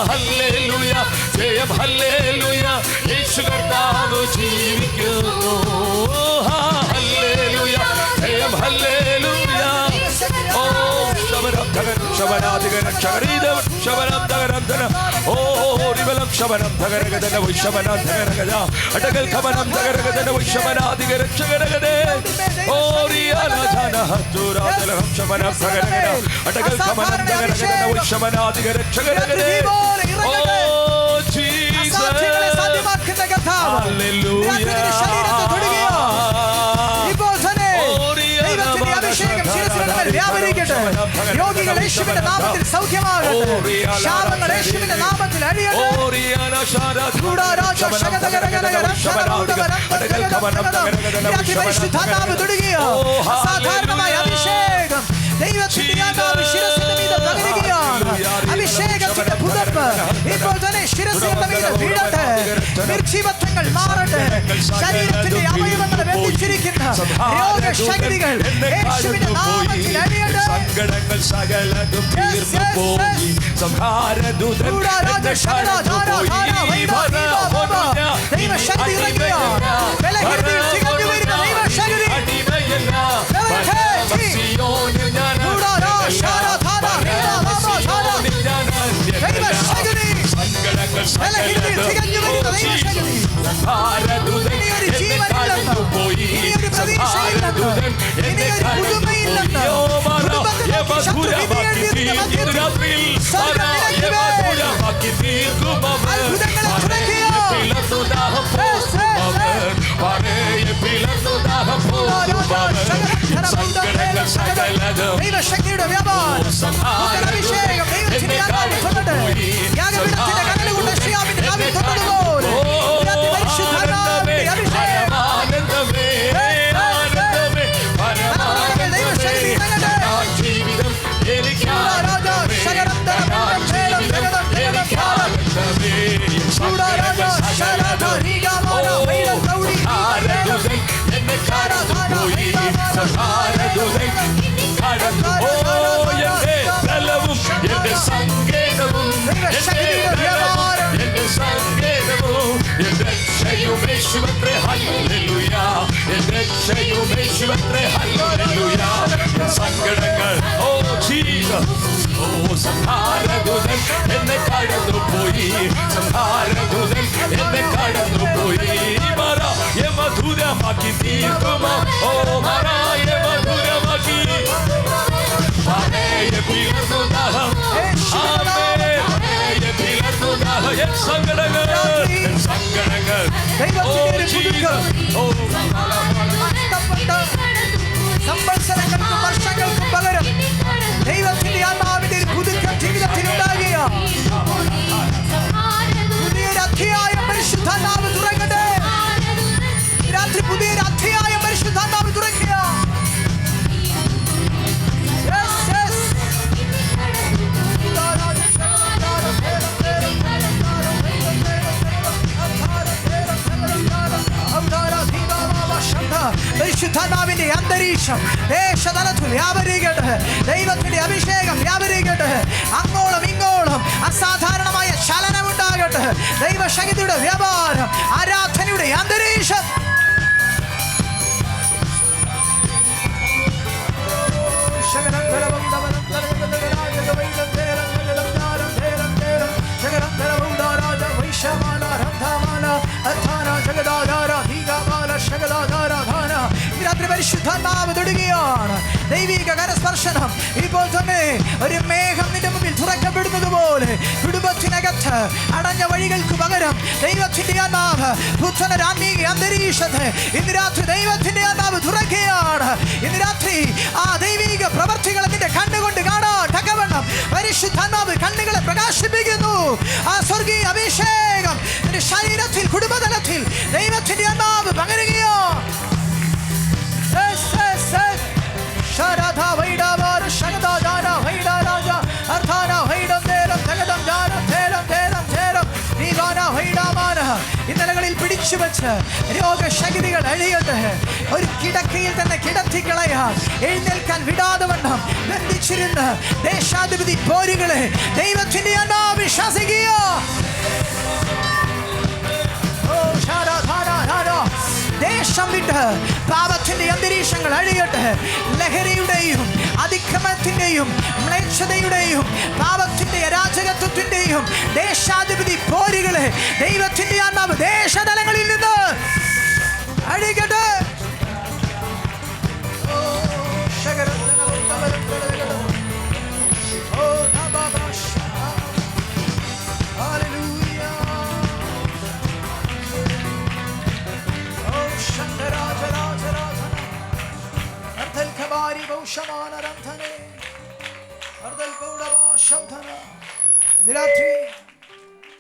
S2: ഹല്ലേലൂയ, ജയം ഹല്ലേലൂയ, യേശു കർത്താവ് ജീവിക്കുന്നു. ഹല്ലേലൂയ, ജയം ഹല്ലേലൂയ. ഓ ശബരം തകരം ശബരാധികരം ശബരീതം ശബരം തകരം തരം. ഓ റിവലം ശബരം തകരഗതന വൈശബനം തകരഗത അടകൽ ഖമനം തകരഗതന വൈശബനാധികരം ശബരഗതേ. ഓ റിയാനജന ഹത്തുരാതലം ശബനം തകരഗത അടകൽ ഖമനം തകരഗതന വൈശബനാധികരം ശബരഗതേ. Oh Jesus, hallelujah.
S1: രോഗികൾ യേശുവിന്റെ നാമത്തിൽ സൗഖ്യമാകട്ടെ. ശാപങ്ങൾ യേശുവിന്റെ നാമത്തിൽ അഴിയട്ടെ. സാധാരണമായ അഭിഷേകം ദൈവത്തിന്റെ ആത്മാവ് ശിരസിന്റെ മീതെ പകരുകയാണ്. അഭിഷേകത്തിന്റെ പുതപ്പ് ഇപ്പോൾ തന്നെ ശിരസിന്റെ മീതെ വീഴട്ടെ. നിർജീവത്വങ്ങൾ മാറട്ടെ. ശരീരത്തിന്റെ അവയവങ്ങളെ ബന്ധിച്ചിരിക്കുന്ന രോഗശക്തികൾ യേശുവിന്റെ നാമത്തിൽ അഴിയട്ടെ.
S2: സങ്കടങ്ങൾ സകലതും തീർന്നു പോയി. സംഹാരദൂതൻ എന്റെ ശരണു പോയി.
S1: ദൈവശക്തി ഇറങ്ങുക. ബലഹീനതയിൽ തികഞ്ഞു വരുന്ന ദൈവശക്തി.
S2: സിയോനിൽ ഞാൻ സങ്കടങ്ങൾ സകലതും സംഹാരദൂതൻ എന്നെ കടന്നു പോയി. സംഹാരദൂതൻ എന്നെ കടന്നു പോയി. രാത്രിയിൽ പിളർന്നു ദാഹം പോകുന്നവൻ സങ്കടങ്ങൾ സകലതും
S1: ദൈവശക്തിയുടെ വ്യാപാരം അഭിഷേകം ദൈവത്തിന്റെ ആത്മാവിൽ തൊട്ടിട്ട് യാഗപീഠത്തിന്റെ കനൽ കൊണ്ട് യേശയ്യാവിന്റെ നാവിൽ തൊട്ടതുപോലെ പരിശുദ്ധാത്മാവിന്റെ അഭിഷേകം
S2: ആനന്ദമേ ആനന്ദമേ പരമാനന്ദമേ ജീവിതം എനിക്ക് ആനന്ദമേ എന്നെ കടന്നുപോയി സഹാരദൂതൻ കടന്നുപോയി എന്റെ ബലവും എന്റെ സങ്കേതവും എന്റെ സങ്കേതവും എന്റെ രക്ഷയുമേശുവത്രേ ഹല്ലേലൂയ എന്റെ രക്ഷയുമേശുവത്രേ ഹല്ലേലൂയ സങ്കടങ്ങൾ ഓ ജീസസ് ഓ സംഹാരദൂതൻ എന്നെ കടന്നുപോയി സംഹാരദൂതൻ എന്നെ കടന്നുപോയി മറായ മധുരമാക്കി തീർക്കുമോ ഓ മറായ മധുരമാക്കി പഴയ പിളർന്നു ദാഹം പഴയ പിളർന്നു ദാഹം എൻ സങ്കടങ്ങൾ ഓ ജീസസ് ഓ
S1: സംവത്സരങ്ങൾക്കും വർഷങ്ങൾക്കും പകരം ദൈവത്തിന്റെ ആത്മാവിന്റെ ഒരു പുതുക്കം ജീവിതത്തിൽ ഉണ്ടാകുക പുതിയൊരു അധ്യായം പരിശുദ്ധാത്മാവ് തുറക്കട്ടെ രാത്രി പുതിയൊരു അധ്യായം പരിശുദ്ധാത്മാവ് തുറക്കുക പരിശുദ്ധാത്മാവിന്റെ അന്തരീക്ഷം ദേശതലത്തിൽ വ്യാപരിക്കട്ടെ ദൈവത്തിന്റെ അഭിഷേകം വ്യാപരിക്കട്ടെ അങ്ങോളം ഇങ്ങോളം അസാധാരണമായ ചലനമുണ്ടാകട്ടെ ദൈവശക്തിയുടെ വ്യാപാരം ആരാധനയുടെ അന്തരീക്ഷം രാത്രി പരിശുദ്ധാത്മാവ് തൊടുകയാണ് ദൈവിക കരസ്പർശനം ഇപ്പോൾ തന്നെ ഒരു മേഘം നിന്റെ മുമ്പിൽ തുറക്കപ്പെടുന്നത് പോലെ കുടുംബത്തിനകത്ത് അടഞ്ഞ വഴികൾക്ക് പകരം ദൈവത്തിന്റെ ആത്മാവ് പുത്തനൊരു ആത്മീക അന്തരീക്ഷത്തെ ഇന്ന് രാത്രി ദൈവത്തിന്റെ ആത്മാവ് തുറക്കുകയാണ് ഇന്ന് രാത്രി ആ ദൈവിക പ്രവർത്തികളെ നിന്റെ കണ്ണുകൊണ്ട് കാണാൻ തക്കവണ്ണം പരിശുദ്ധാത്മാവ് കണ്ണുകളെ പ്രകാശിപ്പിക്കുന്നു ആ സ്വർഗീയ അഭിഷേകം നിന്റെ ശരീരത്തിൽ കുടുംബതലത്തിൽ ദൈവത്തിന്റെ ആത്മാവ് പകരുകയോ ഇന്നലകളിൽ പിടിച്ചു വെച്ച് രോഗശക്തികൾ അഴിയട്ടെ ഒരു കിടക്കയിൽ തന്നെ കിടത്തിക്കളയാൻ എഴുന്നേൽക്കാൻ വിടാതെ വണ്ണം ബന്ധിച്ചിരുന്ന് ദേശാധിപതി പോരുകളെ ദൈവത്തിന്റെ ആത്മാവ് വിശ്വസിക്കുക ദേശം വിട്ട് പാപത്തിന്റെ അന്തരീക്ഷങ്ങൾ അഴിയട്ടെ ലഹരിയുടെയും അതിക്രമത്തിന്റെയും മ്ലേച്ഛതയുടെയും പാപത്തിന്റെ അരാജകത്വത്തിന്റെയും ദേശാധിപതി പോരുകളെ ദൈവത്തിന്റെ ആത്മാവ് ദേശതലങ്ങളിൽ നിന്ന് അഴിക്കട്ടെ രാത്രി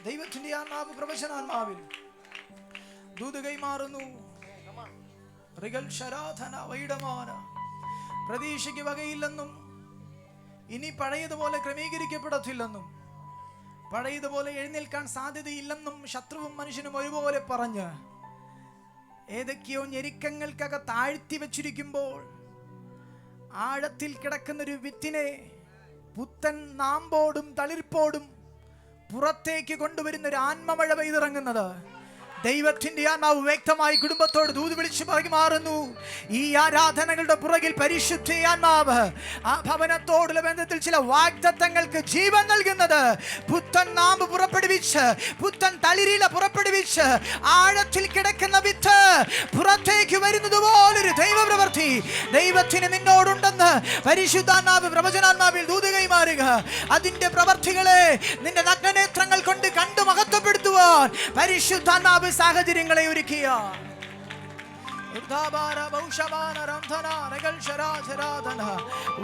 S1: ദൈവത്തിന്റെ ആത്മാവ് പ്രവചനാത്മാവിൽ ദൂത് കൈമാറുന്നു പ്രതീക്ഷയ്ക്ക് വകയില്ലെന്നും ഇനി പഴയതുപോലെ ക്രമീകരിക്കപ്പെടത്തില്ലെന്നും പഴയതുപോലെ എഴുന്നേൽക്കാൻ സാധ്യതയില്ലെന്നും ശത്രുവും മനുഷ്യനും ഒരുപോലെ പറഞ്ഞ് ഏതൊക്കെയോ ഞെരുക്കങ്ങൾക്കക താഴ്ത്തി വെച്ചിരിക്കുമ്പോൾ ആഴത്തിൽ കിടക്കുന്നൊരു വിത്തിനെ പുത്തൻ നാമ്പോടും തളിർപ്പോടും പുറത്തേക്ക് കൊണ്ടുവരുന്ന ഒരു ആത്മമഴ പെയ്തിറങ്ങുന്നത് ദൈവത്തിന്റെ ആത്മാവ് വ്യക്തമായി കുടുംബത്തോട് ദൂത് വിളിച്ചു മാറുന്നു. ഈ ആരാധനകളുടെ പുറകിൽ പരിശുദ്ധ ആത്മാവ് ആ ഭവനത്തോടുള്ള ബന്ധത്തിൽ ചില വാഗ്ദത്തങ്ങൾക്ക് ജീവൻ നൽകുന്നത് പുത്തൻ നാമ്പ് പുറപ്പെടുവിച്ച് പുത്തൻ തളിരില പുറപ്പെടുവിച്ച് ആഴത്തിൽ കിടക്കുന്ന വിത്ത് പുറത്തേക്ക് വരുന്നത് പോലൊരു ദൈവപ്രവൃത്തി ദൈവത്തിന് നിന്നോടുണ്ടെന്ന് പരിശുദ്ധാത്മാവ് പ്രവചനാത്മാവിൽ ദൂത് കൈമാറുക. അതിന്റെ പ്രവർത്തികളെ നിന്റെ നഗ്നനേത്രങ്ങൾ കൊണ്ട് കണ്ടു മഹത്വപ്പെടുത്തുവാൻ പരിശുദ്ധാത്മാവ് സാഹചര്യങ്ങളെ ഒരുക്കിയ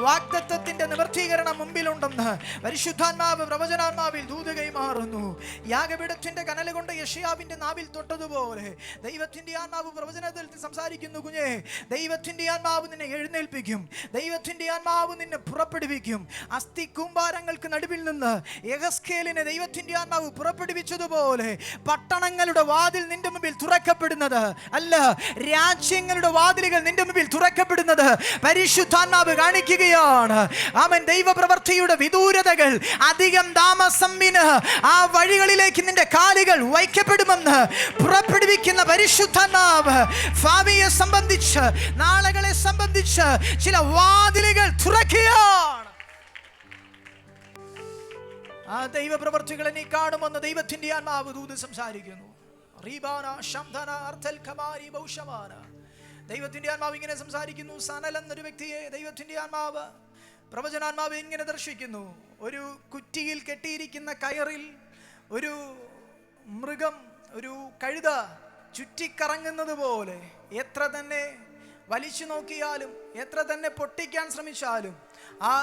S1: വാഗ്ദത്തത്തിന്റെ നിവർത്തീകരണം മുമ്പിലുണ്ടെന്ന് പരിശുദ്ധാത്മാവ് പ്രവചനാത്മാവിൽ ദൂത് കൈമാറുന്നു. യാഗപീഠത്തിന്റെ കനൽ കൊണ്ട് യെശയ്യാവിന്റെ നാവിൽ തൊട്ടതുപോലെ ദൈവത്തിന്റെ ആത്മാവ് പ്രവചനത്തിൽ സംസാരിക്കുന്നു. കുഞ്ഞേ, ദൈവത്തിന്റെ ആത്മാവ് നിന്നെ എഴുന്നേൽപ്പിക്കും. ദൈവത്തിന്റെ ആത്മാവ് നിന്നെ പുറപ്പെടുവിക്കും. അസ്ഥി കൂമ്പാരങ്ങൾക്ക് നടുവിൽ നിന്ന് യെഹെസ്കേലിനെ ദൈവത്തിന്റെ ആത്മാവ് പുറപ്പെടുവിച്ചതുപോലെ പട്ടണങ്ങളുടെ വാതിൽ നിന്റെ മുമ്പിൽ തുറക്കപ്പെടുന്നത് അല്ല, രാജ്യങ്ങളുടെ വാതിലുകൾ നിന്റെ മുമ്പിൽ തുറക്കപ്പെടുന്നത് പരിശുദ്ധാത്മാവ് കാണിക്കുകയാണ്. ആമേൻ. ദൈവപ്രവൃത്തിയുടെ വിദൂരതകൾ അധികം താമസംവിന് ആ വഴികളിലേക്ക് നിന്റെ കാലുകൾ വയ്ക്കപ്പെടുമെന്ന് പുറപ്പെടുവിക്കുന്ന പരിശുദ്ധാത്മാവ് ഭാവിയെ സംബന്ധിച്ച്, നാളുകളെ സംബന്ധിച്ച് ചില വാതിലുകൾ തുറക്കുകയാണ്. ആ ദൈവപ്രവൃത്തികളെ നീ കാണുമെന്ന് ദൈവത്തിന്റെ ആത്മാവ് ദൂത് സംസാരിക്കുന്നു. ദൈവത്തിന്റെ ആത്മാവ് ഇങ്ങനെ സംസാരിക്കുന്നു. സനൽ എന്നൊരു വ്യക്തിയെ ദൈവത്തിന്റെ ആത്മാവ് പ്രവചനാത്മാവ് ഇങ്ങനെ ദർശിക്കുന്നു. ഒരു കുറ്റിയിൽ കെട്ടിയിരിക്കുന്ന കയറിൽ ഒരു മൃഗം, ഒരു കഴുത ചുറ്റിക്കറങ്ങുന്നത് പോലെ എത്ര തന്നെ വലിച്ചു നോക്കിയാലും എത്ര തന്നെ പൊട്ടിക്കാൻ ശ്രമിച്ചാലും ആ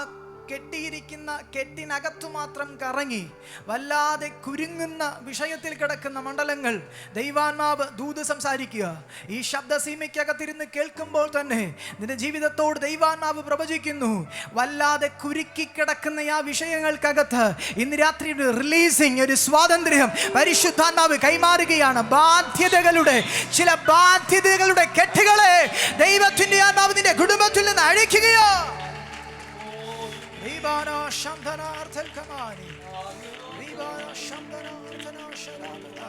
S1: കെട്ടിയിരിക്കുന്ന കെട്ടിനകത്തു മാത്രം കറങ്ങി വല്ലാതെ കുരുങ്ങുന്ന വിഷയത്തിൽ കിടക്കുന്ന മണ്ഡലങ്ങൾ ദൈവാത്മാവ് ദൂത് സംസാരിക്കുക. ഈ ശബ്ദസീമയ്ക്കകത്തിരുന്ന് കേൾക്കുമ്പോൾ തന്നെ നിന്റെ ജീവിതത്തോട് ദൈവാത്മാവ് പ്രവചിക്കുന്നു. വല്ലാതെ കുരുക്കിക്കിടക്കുന്ന ആ വിഷയങ്ങൾക്കകത്ത് ഇന്ന് രാത്രി റിലീസിങ്, ഒരു സ്വാതന്ത്ര്യം പരിശുദ്ധാത്മാവ് കൈമാറുകയാണ്. ചില ബാധ്യതകളുടെ കെട്ടുകളെ ദൈവത്തിന്റെ ആത്മാവ് നിന്റെ കുടുംബത്തിൽ നിന്ന് അഴിക്കുകയോ. Ribana Shandana Arthel Kamani Ribana Shandana Arthana Sharada